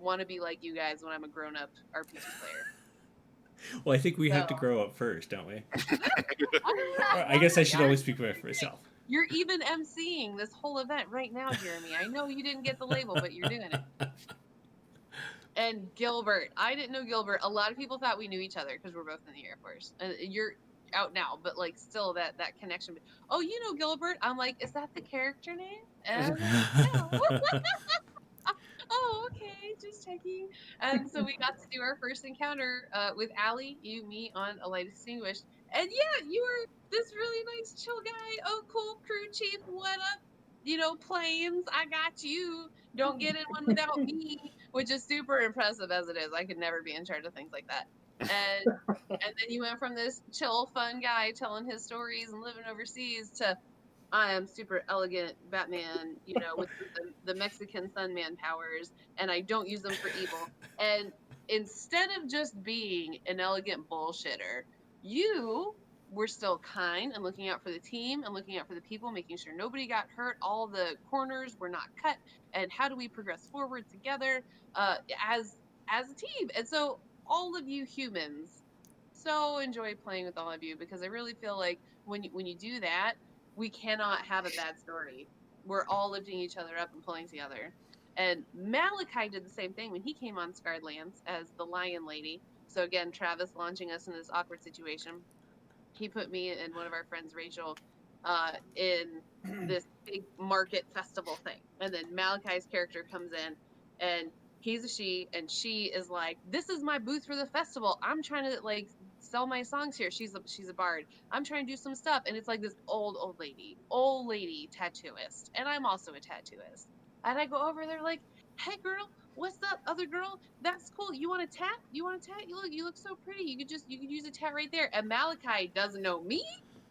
Want to be like you guys when I'm a grown up RPG player. Well, I think we have to So grow up first, don't we? I I guess I don't should know. always speak for myself. You're even emceeing this whole event right now, Jeremy. I know you didn't get the label, but you're doing it. And Gilbert, I didn't know Gilbert. A lot of people thought we knew each other because we're both in the Air Force. You're out now, but like still that connection. Oh, you know Gilbert? I'm like, is that the character name? And they're like, yeah. Oh, okay, just checking. And so we got to do our first encounter with Allie, you, me, on A Light Extinguished. And yeah, you were this really nice, chill guy. Oh, cool, crew chief, what up? You know, planes, I got you. Don't get in one without me, which is super impressive as it is. I could never be in charge of things like that. And then you went from this chill, fun guy telling his stories and living overseas to I am super elegant Batman, you know, with the Mexican Sunman powers, and I don't use them for evil. And instead of just being an elegant bullshitter, you were still kind and looking out for the team and looking out for the people, making sure nobody got hurt, all the corners were not cut, and how do we progress forward together as a team? And so all of you humans so enjoy playing with all of you because I really feel like when you do that we cannot have a bad story. We're all lifting each other up and pulling together. And Malachi did the same thing when he came on Scarred Lands as the Lion Lady. So again, Travis launching us in this awkward situation. He put me and one of our friends, Rachel, in this big market festival thing. And then Malachi's character comes in and he's a she and she is like, this is my booth for the festival. I'm trying to like sell my songs here. She's a bard. I'm trying to do some stuff. And it's like this old lady tattooist. And I'm also a tattooist. And I go over there like, hey girl, what's up, other girl? That's cool. You want a tat? You want a tat? You look so pretty. You could use a tat right there. And Malachi doesn't know me,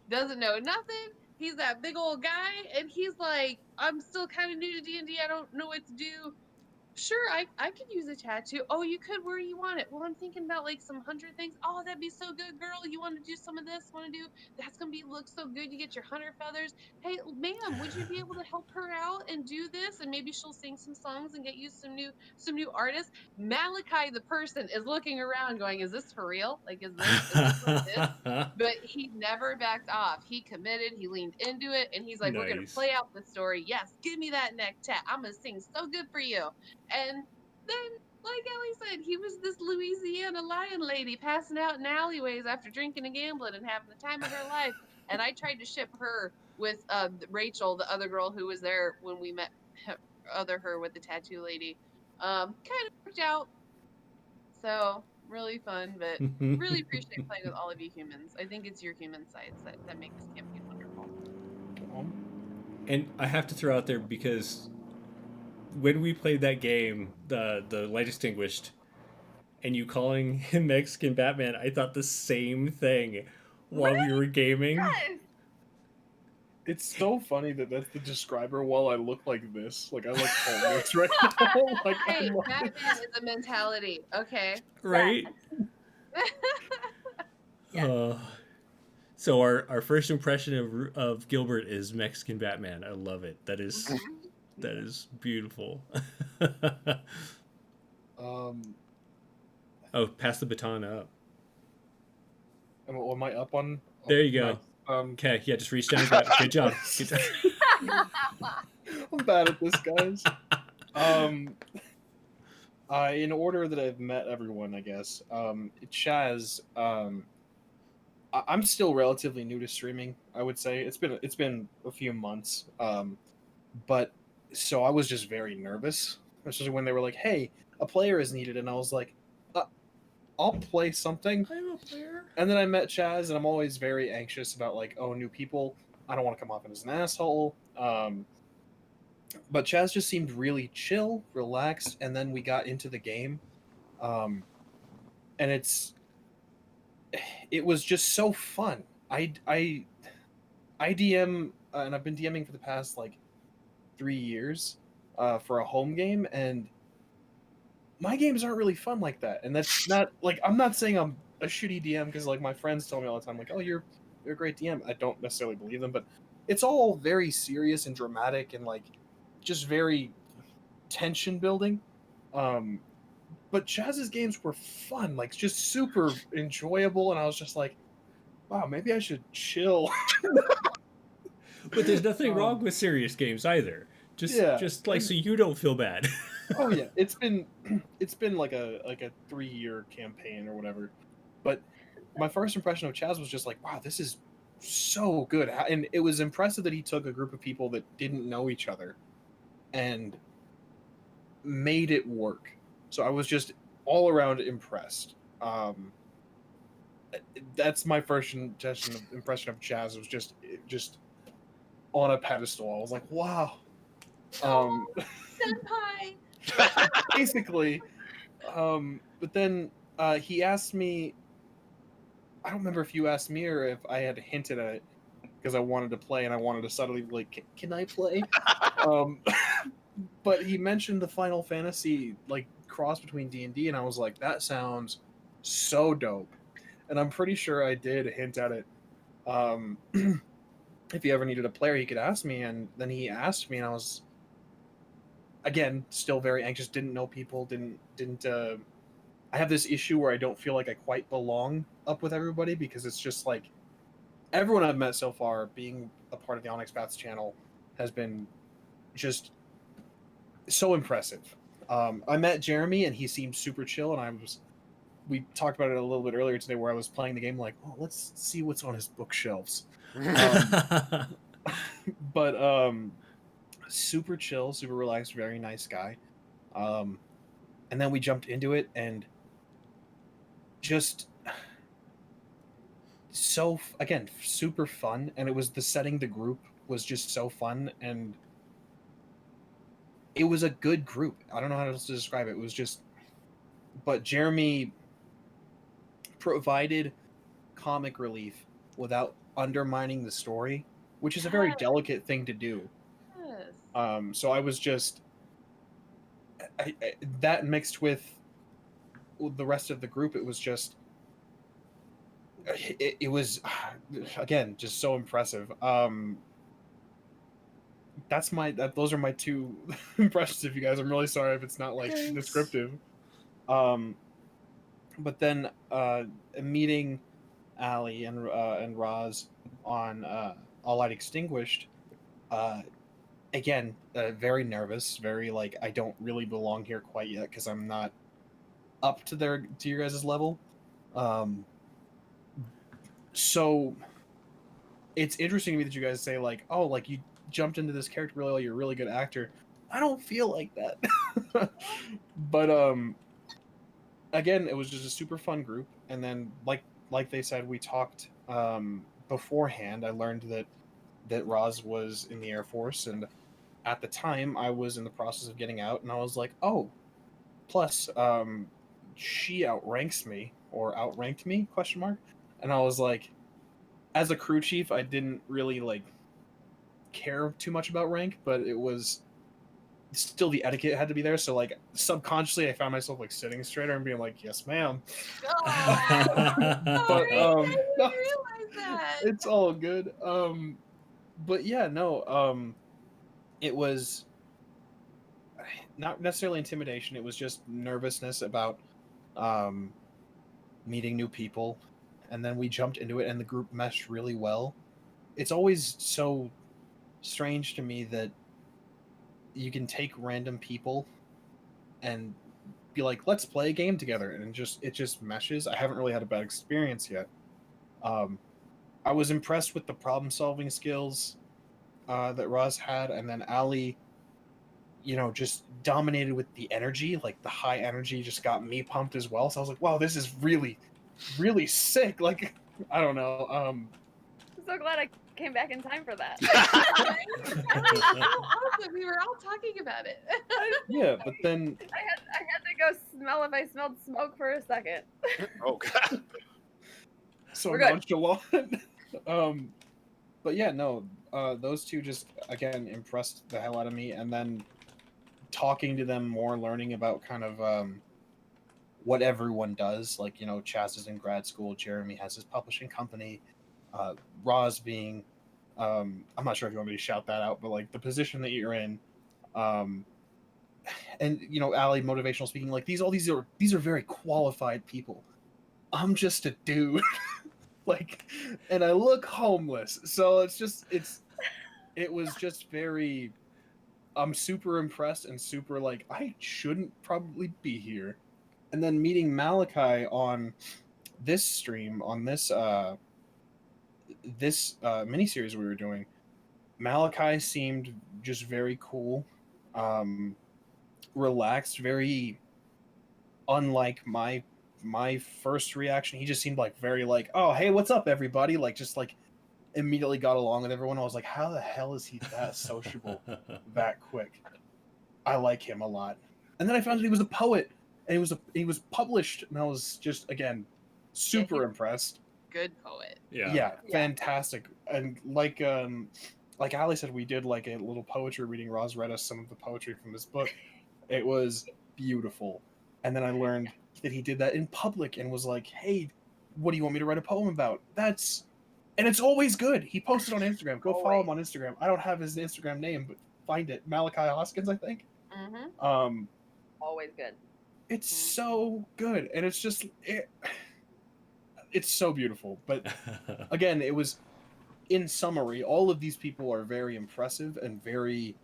doesn't know nothing. He's that big old guy, and he's like, I'm still kind of new to D&D. I don't know what to do. Sure, I could use a tattoo. Oh, you could. Where you want it? Well, I'm thinking about like some 100 things. Oh, that'd be so good, girl. You want to do some of this? Want to do? That's gonna be look so good. You get your 100 feathers. Hey, ma'am, would you be able to help her out and do this? And maybe she'll sing some songs and get you some new artists. Malachi, the person, is looking around, going, "Is this for real? Like, is this what it is?" But he never backed off. He committed. He leaned into it, and he's like, "We're gonna Nice. play out the story. Yes, give me that neck tat. I'm gonna sing so good for you." And then, like Ellie said, he was this Louisiana lion lady passing out in alleyways after drinking and gambling and having the time of her life. And I tried to ship her with Rachel, the other girl who was there when we met her with the tattoo lady. Kind of worked out. So really fun, but really appreciate playing with all of you humans. I think it's your human sides that make this campaign wonderful. And I have to throw out there because when we played that game, the Light Extinguished, and you calling him Mexican Batman, I thought the same thing while we were gaming. Yes. It's so funny that that's the describer while I look like this. Like I look homeless right now. Like Hey, I'm like, Batman is a mentality. Okay. Right? Yes. So our first impression of Gilbert is Mexican Batman. I love it. That is beautiful. Oh, pass the baton up. am I up on? There you go. No. Okay, yeah, just reach down and grab. Good job. Good job. I'm bad at this, guys. In order that I've met everyone, I guess. Chaz, I'm still relatively new to streaming. I would say it's been a few months. But so I was just very nervous, especially when they were like, "Hey, a player is needed," and I was like, "I'll play something." I'm a player. And then I met Chaz, and I'm always very anxious about like, oh, new people. I don't want to come off as an asshole. But Chaz just seemed really chill, relaxed, and then we got into the game, um, and it was just so fun. I DM, and I've been DMing for the past like 3 years for a home game, and my games aren't really fun like that. And that's not like, I'm not saying I'm a shitty DM, because like my friends tell me all the time, like, oh, you're a great DM. I don't necessarily believe them, but it's all very serious and dramatic and like just very tension building. Um, but Chaz's games were fun, like just super enjoyable, and I was just like, wow, maybe I should chill. But there's nothing Um, wrong with serious games either. yeah, Just like and so you don't feel bad. oh yeah, it's been like a 3 year campaign or whatever. But my first impression of Chaz was just like, wow, this is so good. And it was impressive that he took a group of people that didn't know each other and made it work. So I was just all around impressed. That's my first impression of Chaz. It was just on a pedestal. I was like, wow. Um, Senpai. basically. But then he asked me. I don't remember if you asked me or if I had hinted at it, because I wanted to play and I wanted to subtly be like, can I play? um, but he mentioned the Final Fantasy like cross between D&D, and I was like, that sounds so dope. And I'm pretty sure I did hint at it. Um, if he ever needed a player, he could ask me, and then he asked me, and I was again still very anxious. Didn't know people. Didn't. I have this issue where I don't feel like I quite belong up with everybody, because it's just like everyone I've met so far, being a part of the Onyx Paths channel, has been just so impressive. I met Jeremy, and he seemed super chill, and we talked about it a little bit earlier today, where I was playing the game like, oh, let's see what's on his bookshelves. But super chill, super relaxed, very nice guy. And then we jumped into it, and just so again super fun. And it was the setting, the group was just so fun, and it was a good group. I don't know how else to describe it. It was just, but Jeremy provided comic relief without undermining the story, which is a very delicate thing to do. Yes. So I was just that mixed with the rest of the group, it was just it was again just so impressive. Those are my two impressions of you guys. I'm really sorry if it's not like Thanks. descriptive. But then meeting Ali and Roz on All Light Extinguished, again very nervous, very like, I don't really belong here quite yet, because I'm not up to your guys' level. So it's interesting to me that you guys say like, oh, like you jumped into this character really well, you're a really good actor. I don't feel like that. But again, it was just a super fun group. And then like they said, we talked beforehand. I learned that Roz was in the Air Force, and at the time I was in the process of getting out, and I was like, oh, plus she outranked me, question mark. And I was like, as a crew chief, I didn't really like care too much about rank, but it was still, the etiquette had to be there. So like subconsciously, I found myself like sitting straighter and being like, "Yes, ma'am." Oh, But sorry, I no, didn't realize that. it's all good. But yeah, no, it was not necessarily intimidation. It was just nervousness about um meeting new people, and then we jumped into it, and the group meshed really well. It's always so strange to me that you can take random people and be like, let's play a game together, and it just meshes. I haven't really had a bad experience yet. I was impressed with the problem solving skills that Roz had, and then Ali just dominated with the energy. Like the high energy just got me pumped as well. So I was like, wow, this is really, really sick. Like, I don't know. I'm so glad I came back in time for that. Awesome. We were all talking about it. Yeah, but then I had to go smell if I smelled smoke for a second. Oh god. so We're good. nonchalant. But yeah, no, those two just again impressed the hell out of me, and then talking to them more, learning about kind of what everyone does. Like, Chaz is in grad school, Jeremy has his publishing company, Roz being, I'm not sure if you want me to shout that out, but like the position that you're in, and Ali, motivational speaking, like these are very qualified people. I'm just a dude. Like, and I look homeless, so it was just very, I'm super impressed and super like, I shouldn't probably be here. And then meeting Malachi on this stream, on this miniseries we were doing, Malachi seemed just very cool, relaxed, very unlike my first reaction. He just seemed like very like, oh hey, what's up everybody, like just like immediately got along with everyone. I was like, how the hell is he that sociable that quick? I like him a lot. And then I found out he was a poet, and he was published, and I was just again super impressed. Good poet. Yeah, fantastic. And like Ali said, we did like a little poetry reading. Roz read us some of the poetry from this book. It was beautiful. And then I learned that he did that in public and was like, hey, what do you want me to write a poem about? And it's always good. He posted on Instagram. Go follow him on Instagram. I don't have his Instagram name, but find it. Malachi Hoskins, I think. Mm-hmm. Always good. It's so good. And it's just, it's so beautiful. But again, it was, in summary, all of these people are very impressive and very,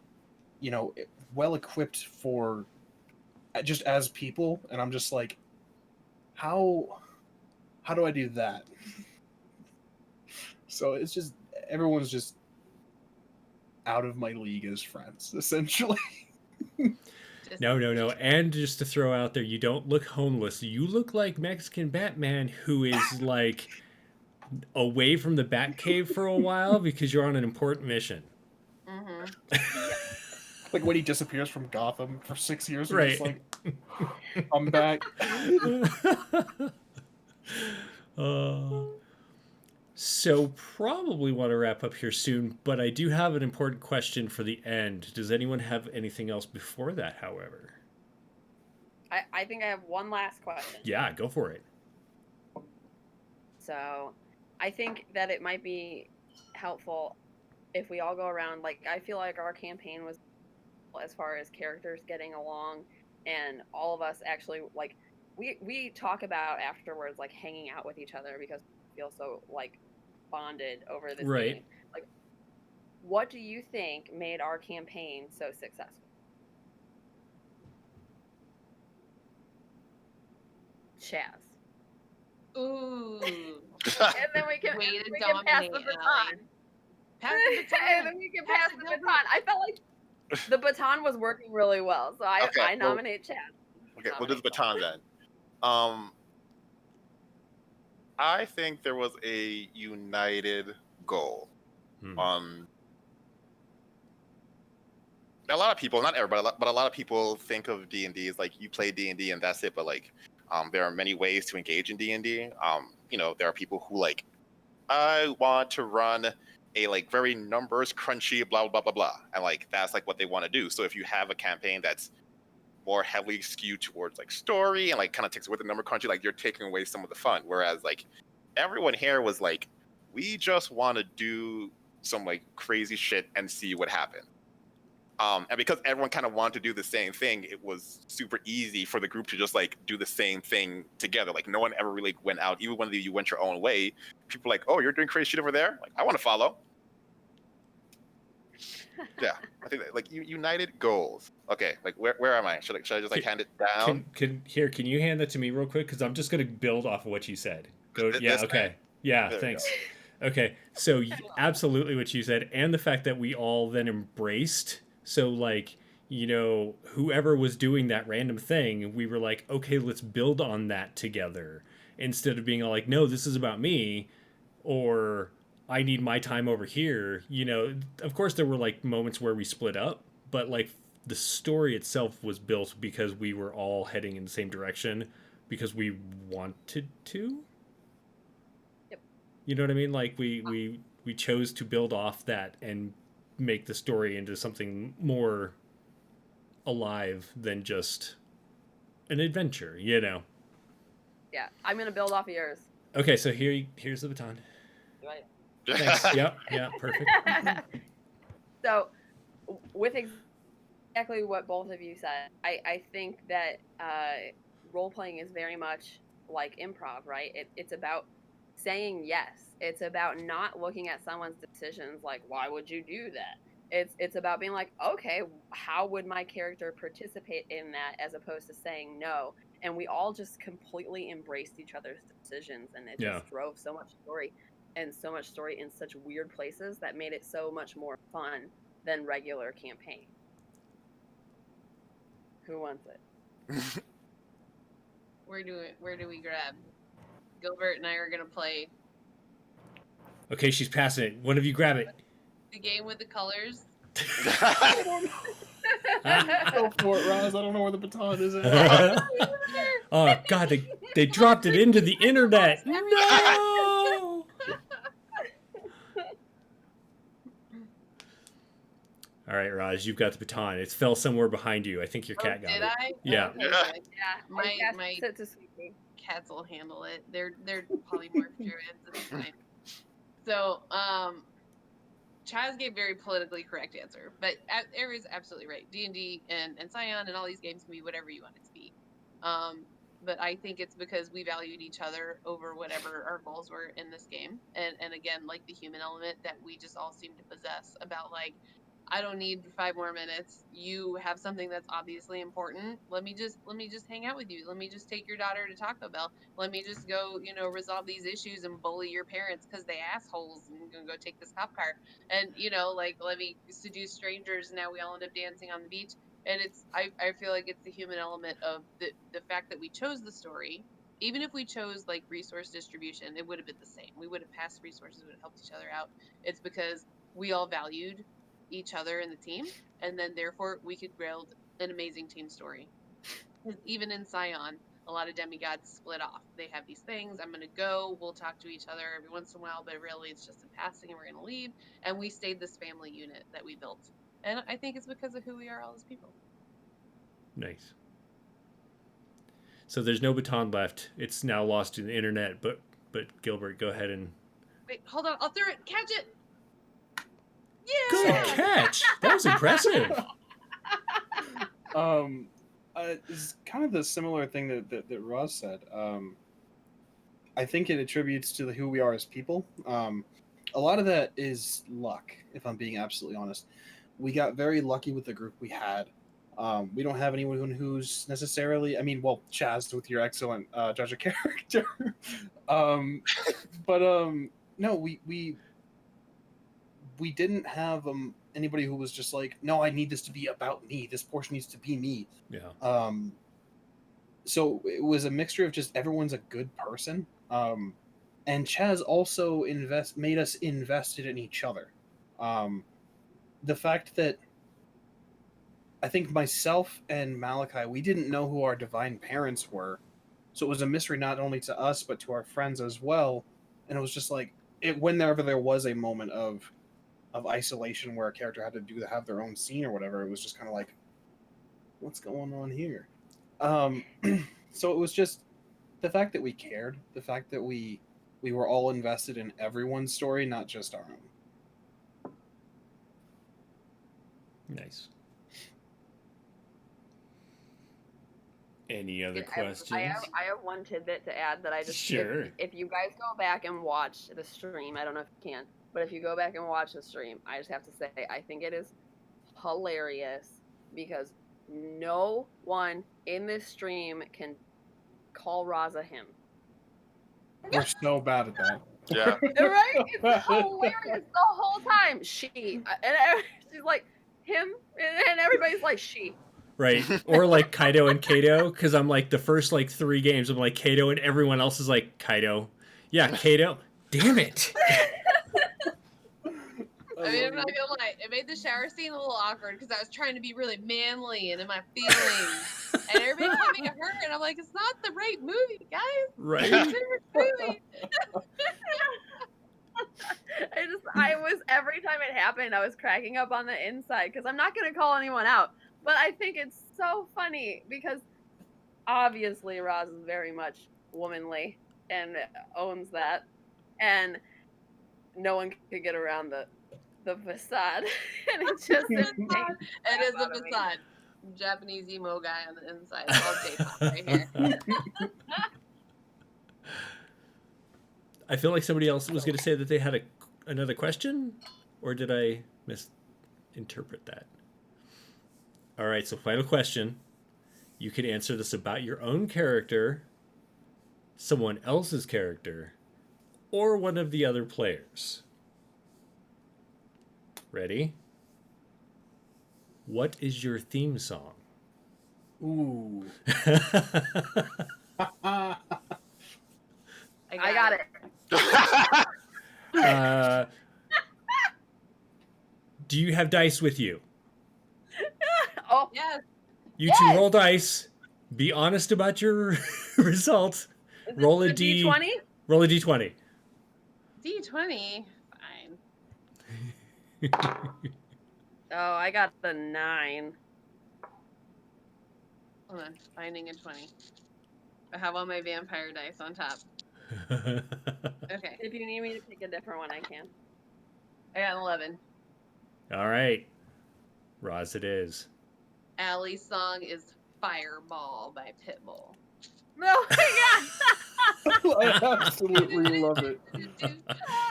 well equipped for just as people. And I'm just like, how do I do that? So it's just, everyone's just out of my league as friends, essentially. No. And just to throw out there, you don't look homeless. You look like Mexican Batman, who is like away from the Batcave for a while because you're on an important mission. Mm-hmm. Like when he disappears from Gotham for 6 years, right? Just like, I'm back. So probably want to wrap up here soon, but I do have an important question for the end. Does anyone have anything else before that, however? I think I have one last question. Yeah, go for it. So I think that it might be helpful if we all go around. Like, I feel like our campaign was, as far as characters getting along, and all of us actually, like, we talk about afterwards, like, hanging out with each other because we feel so, like, bonded over this game. Like, what do you think made our campaign so successful? Chaz. Ooh. And then we can pass the baton. And then we can pass the baton. I felt like the baton was working really well, so I nominate Chaz. Okay, we'll do the baton then. I think there was a united goal. A lot of people, not everybody, but a lot of people think of D&D as like you play D&D and that's it. But like, there are many ways to engage in D&D. There are people who like, I want to run a like very numbers crunchy, blah blah blah blah, and like that's like what they want to do. So if you have a campaign that's more heavily skewed towards like story and like kind of takes away the number crunchy, like you're taking away some of the fun. Whereas like everyone here was like, we just want to do some like crazy shit and see what happens. And because everyone kind of wanted to do the same thing, it was super easy for the group to just like do the same thing together. Like no one ever really went out, even when you went your own way. People were like, oh, you're doing crazy shit over there? Like I want to follow. Yeah, I think that, like united goals. Okay, like where am I? Should I just like hand it down? Can you hand that to me real quick? Because I'm just gonna build off of what you said. Go. Yeah. Okay. Man. Yeah. There Thanks. Okay. So absolutely what you said, and the fact that we all then embraced. So like you know, whoever was doing that random thing, we were like, okay, let's build on that together. Instead of being all like, no, this is about me, or I need my time over here. You know, of course, there were like moments where we split up, but like the story itself was built because we were all heading in the same direction because we wanted to. Yep. You know what I mean? Like we chose to build off that and make the story into something more alive than just an adventure, you know. Yeah, I'm gonna build off of yours. Okay, so here's the baton. Right. Thanks. Yep, yeah, perfect. So, with exactly what both of you said, I think that role playing is very much like improv, right? It's about saying yes. It's about not looking at someone's decisions like, why would you do that? It's about being like, okay, how would my character participate in that, as opposed to saying no. And we all just completely embraced each other's decisions, and it Yeah. just drove so much story in such weird places that made it so much more fun than regular campaign. Who wants it? Where do we grab? Gilbert and I are gonna play Okay, she's passing it. One of you grab it. the game with the colors. Go for it, Roz. I don't know where the baton is at. Oh God, they dropped it into the internet. No. All right, Raj, you've got the baton. It fell somewhere behind you. I think your cat got Did it. I? Yeah. Okay, good. Yeah, My it to Sweetie. cats will handle it. They're polymorph druids. It's fine. So, Chaz gave very politically correct answer, but Aries absolutely right. D&D and Scion and all these games can be whatever you want it to be. But I think it's because we valued each other over whatever our goals were in this game. And again, like the human element that we just all seem to possess about like, I don't need 5 more minutes. You have something that's obviously important. Let me just hang out with you. Let me just take your daughter to Taco Bell. Let me just go, resolve these issues and bully your parents because they assholes and go take this cop car. And like let me seduce strangers. And now we all end up dancing on the beach. And I feel like it's the human element of the fact that we chose the story. Even if we chose like resource distribution, it would have been the same. We would have passed resources, would have helped each other out. It's because we all valued each other in the team, and then therefore we could build an amazing team story. Even in Scion, a lot of demigods split off. They have these things. I'm gonna go. We'll talk to each other every once in a while, but really it's just in passing, and we're gonna leave. And we stayed this family unit that we built, and I think it's because of who we are all as people. Nice. So there's no baton left. It's now lost to the internet. But Gilbert, go ahead and. Wait, hold on. I'll throw it. Catch it. Yeah. Good catch. That was impressive. It's kind of the similar thing that Roz said. I think it attributes to who we are as people. A lot of that is luck, if I'm being absolutely honest. We got very lucky with the group we had. We don't have anyone who's necessarily, Chaz with your excellent judge of character. No, we didn't have anybody who was just like, no, I need this to be about me. This portion needs to be me. Yeah. So it was a mixture of just everyone's a good person. And Chaz also made us invested in each other. The fact that I think myself and Malachi, we didn't know who our divine parents were. So it was a mystery not only to us, but to our friends as well. And it was just like, whenever there was a moment of isolation where a character had to have their own scene or whatever, it was just kind of like, what's going on here? So it was just the fact that we cared, the fact that we were all invested in everyone's story, not just our own. Nice. Any other I questions? have one tidbit to add that I just Sure. If you guys go back and watch the stream, I don't know if you can, but if you go back and watch the stream, I just have to say I think it is hilarious because no one in this stream can call Raza him. We're so bad at that. Yeah. Right? It's hilarious the whole time. She's like, him, and everybody's like, she. Right. Or like Kaido and Kato, because I'm like the first like 3 games I'm like Kato and everyone else is like Kaido. Yeah, Kato. Damn it. I mean, I'm not gonna lie, it made the shower scene a little awkward because I was trying to be really manly and in my feelings, and everybody coming at her, and I'm like, it's not the right movie, guys. Right. It's a different movie. I was every time it happened, I was cracking up on the inside because I'm not gonna call anyone out, but I think it's so funny because obviously Roz is very much womanly and owns that, and no one could get around the facade, and it's just It is a facade. Japanese emo guy on the inside. It's all J-pop right here. I feel like somebody else was going to say that they had another question, or did I misinterpret that? All right, so final question. You can answer this about your own character, someone else's character, or one of the other players. Ready? What is your theme song? Ooh. I got it. Do you have dice with you? Oh, Yes. You two roll dice. Be honest about your result. Roll a D20. Roll a d20. D20. Fine. Oh, I got the 9. Hold on. Finding a 20. I have all my vampire dice on top. Okay. If you need me to pick a different one, I can. I got an 11. All right. Roz it is. Allie's song is Fireball by Pitbull. No, yeah. I absolutely love it.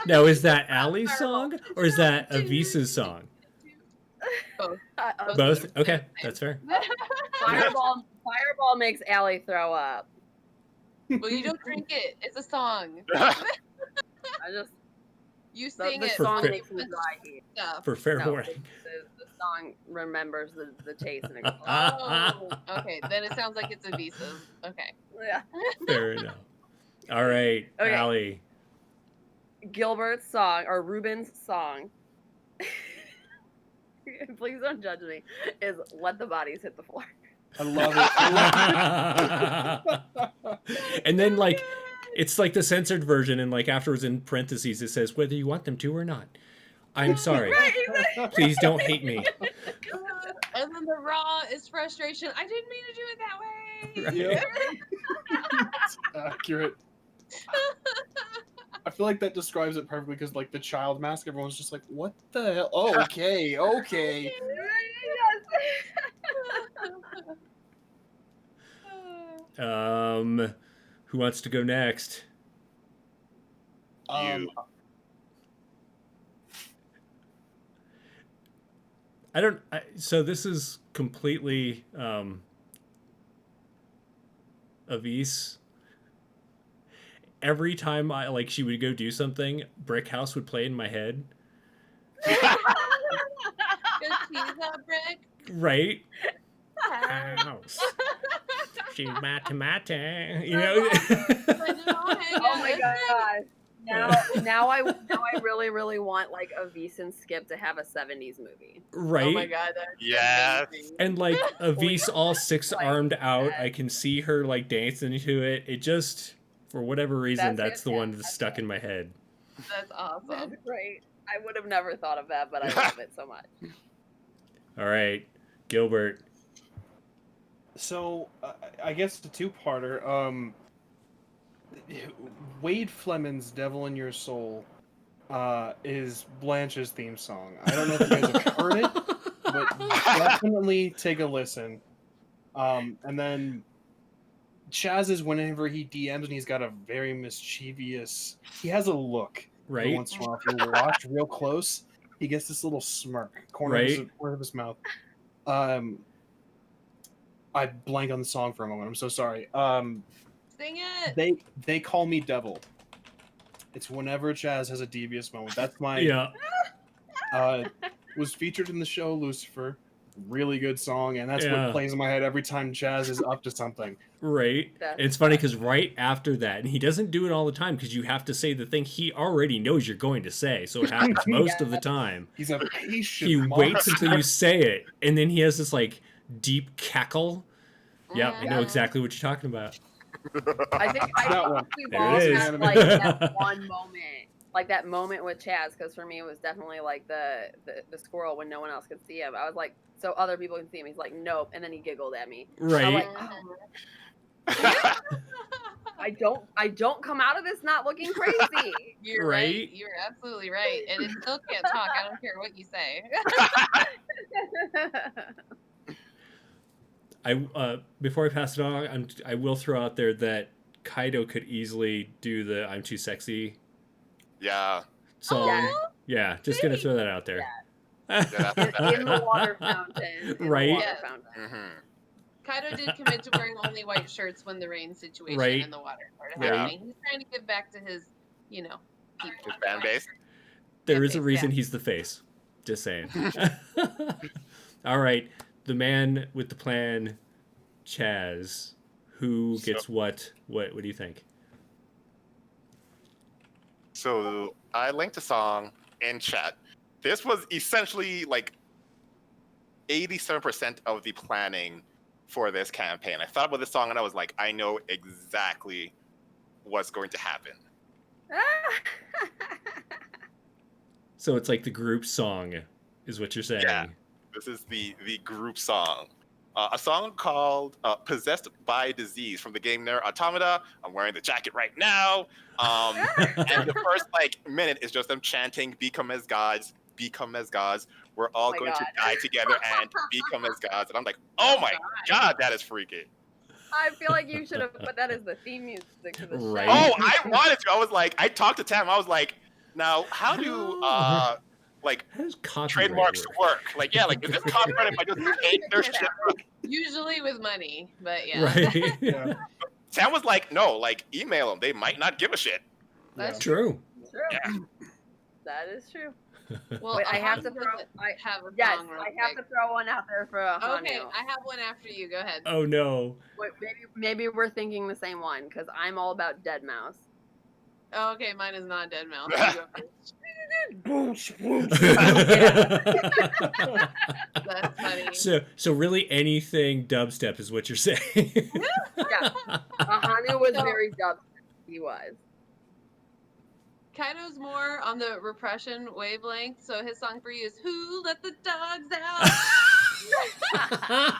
Now, is that Allie's song or is that Avisa's song? Both. Both? Okay, that's fair. Fireball makes Allie throw up. Well, you don't drink it. It's a song. I just You the sing it. song For- makes me dry heat. Stuff. For fair No, warning. the song remembers the taste and it goes, Oh, okay. Then it sounds like it's Avisa's. Okay. yeah. Fair enough. All right, Okay. Allie. Gilbert's song or Ruben's song. Please don't judge me. Is "Let the Bodies Hit the Floor." I love it. And then like it's like the censored version, and like afterwards in parentheses it says whether you want them to or not. I'm sorry. Right, exactly. Please don't hate me. And then the raw is frustration. I didn't mean to do it that way. Yeah. It's accurate. I feel like that describes it perfectly because, like, the child mask, everyone's just like, "What the hell?" Oh, okay, okay. Who wants to go next? You. So this is completely Avis. Every time she would go do something, Brick House would play in my head. Good cheese on brick. Right? House. She's my tomato. You know? Oh my god! Now I really really want like Avis and Skip to have a '70s movie. Right? Oh my god, that's Yes. amazing. And like Avis all 6-armed out, that. I can see her like dancing to it. It just, for whatever reason, that's the one that's stuck in my head. That's awesome. That's great. I would have never thought of that, but I love it so much. All right, Gilbert. So, I guess the two-parter. Wade Fleming's "Devil in Your Soul" is Blanche's theme song. I don't know if you guys have heard it, but definitely take a listen. And then Chaz is whenever he DMs and he's got a very mischievous. He has a look. Every Right? once in a while, if you watch real close, he gets this little smirk corner of his mouth. I blanked on the song for a moment. I'm so sorry. Sing it. They call me Devil. It's whenever Chaz has a devious moment. That's my Yeah. was featured in the show Lucifer. Really good song, and that's Yeah. what plays in my head every time Chaz is up to something. Right. That's And it's funny because right after that, and he doesn't do it all the time because you have to say the thing he already knows you're going to say. So it happens most of the time. He's a patient He waits monster. until you say it, and then he has this like deep cackle. Yeah, I know exactly what you're talking about. I think That one. we've There all it is. had like that one moment, like that moment with Chaz. Because for me, it was definitely like the squirrel when no one else could see him. I was like, so other people can see him. He's like, nope, and then he giggled at me. I'm Right. like, oh, I don't come out of this not looking crazy. You're Right? right. You're absolutely right. And it still can't talk. I don't care what you say. Before I pass it on, I will throw out there that Kaido could easily do the "I'm too sexy" Yeah. song. Aw, Yeah, just gonna throw that out there. Yeah, in the water fountain. In Right? The water Yes. fountain. hmm Kaido did commit to wearing only white shirts when the rain situation Right. and the water started Right. happening. He's trying to give back to his, people. His fan base. There Fan is a base, reason yeah. he's the face. Just saying. All right, the man with the plan, Chaz. Who gets what? What do you think? So I linked a song in chat. This was essentially like 87% of the planning for this campaign. I thought about this song and I was like, I know exactly what's going to happen. So it's like the group song, is what you're saying. Yeah. This is the group song. A song called Possessed by Disease from the game Nier Automata. I'm wearing the jacket right now. And the first minute is just them chanting, become as gods, become as gods. We're all my going to God. die together and become as gods. And I'm like, oh my God, that is freaky. I feel like you should have put that as the theme music to the Right. show. Oh, I wanted to. I was like, I talked to Tam. I was like, now, how do How does copyright trademarks work? Is this copyright if I just take their shit? Usually with money, but yeah. Right. Yeah. Sam was like, no, email them. They might not give a shit. That's True. True. Yeah. That is true. Well, Wait, I have to Ahanu throw. doesn't I have a yes, song real I have to quick. throw one out there for Ahanu. Okay, I have one after you. Go ahead. Oh no. Wait, maybe we're thinking the same one because I'm all about Dead Mouse. Oh, okay, mine is not Dead Mouse. You go first. That's funny. So really anything dubstep is what you're saying. Yeah. Ahanu was So- very dubstep. He was. Kaido's more on the repression wavelength, so his song for you is "Who Let the Dogs Out."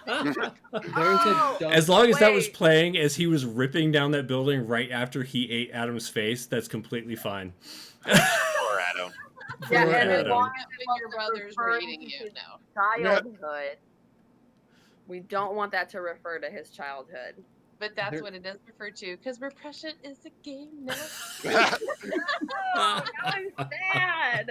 There's Oh, a dumb, As long as that was Wait. playing as he was ripping down that building right after he ate Adam's face, that's completely fine. Poor Adam. Yeah, Poor and as Adam. long as When your brothers were referring eating to you, his no. childhood, we don't want that to refer to his childhood. But that's There- what it does refer to, because repression is a game now. Oh, now I'm sad.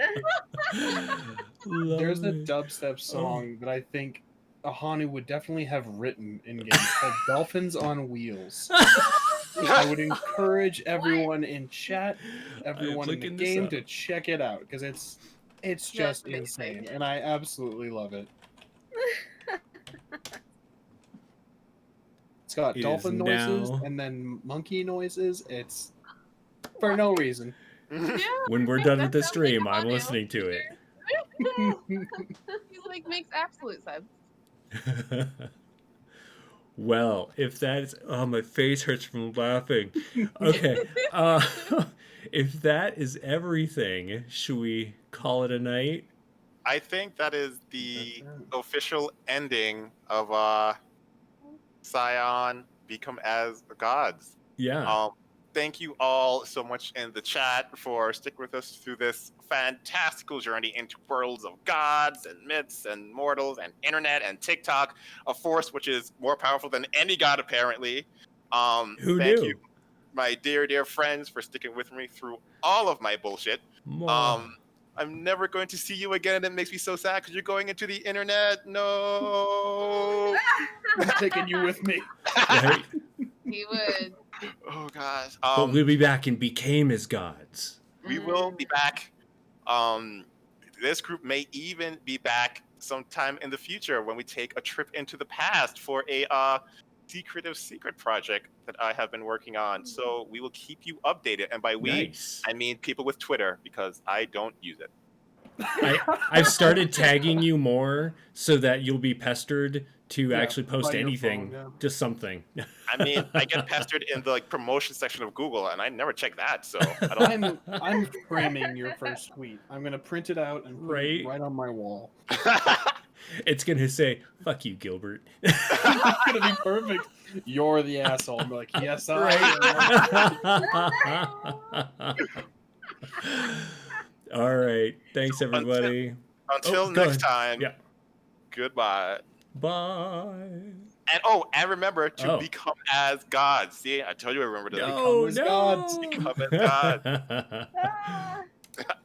There's a Lovely. dubstep song that I think Ahanu would definitely have written in game called Dolphins on Wheels. I would encourage everyone in chat, everyone in the looking this game up. to check it out because it's just That's amazing. insane and I absolutely love it. It's got It dolphin is noises now- and then monkey noises. It's for no reason. Yeah, When we're done with this that sounds like stream, I'm Ahanu. listening to it. He's makes absolute sense. Well, if that's my face hurts from laughing. Okay, if that is everything, should we call it a night? I think that is the official ending of Scion Become as Gods. Yeah. Thank you all so much in the chat for sticking with us through this fantastical journey into worlds of gods and myths and mortals and internet and TikTok, a force which is more powerful than any god apparently. Who thank knew? you, my dear friends, for sticking with me through all of my bullshit. More. I'm never going to see you again, and it makes me so sad because you're going into the internet. No. I'm taking you with me. Right? He would. Oh gosh. But we'll be back and became as gods. We will be back. this group may even be back sometime in the future when we take a trip into the past for a secret project that I have been working on. So we will keep you updated. And by we, Nice. I mean people with Twitter, because I don't use it. I've started tagging you more so that you'll be pestered to actually post by your anything, phone, yeah. just something. I mean, I get pestered in the like promotion section of Google, and I never check that. So I don't. I'm framing your first tweet. I'm gonna print it out and put it right on my wall. It's gonna say, "Fuck you, Gilbert." It's gonna be perfect. You're the asshole. I'm like, yes, I am. All right. Thanks, everybody. Until go next ahead. time. Yeah. Goodbye. Bye. And remember to become as God. See, I told you I remember to No, become as gods. Become as God.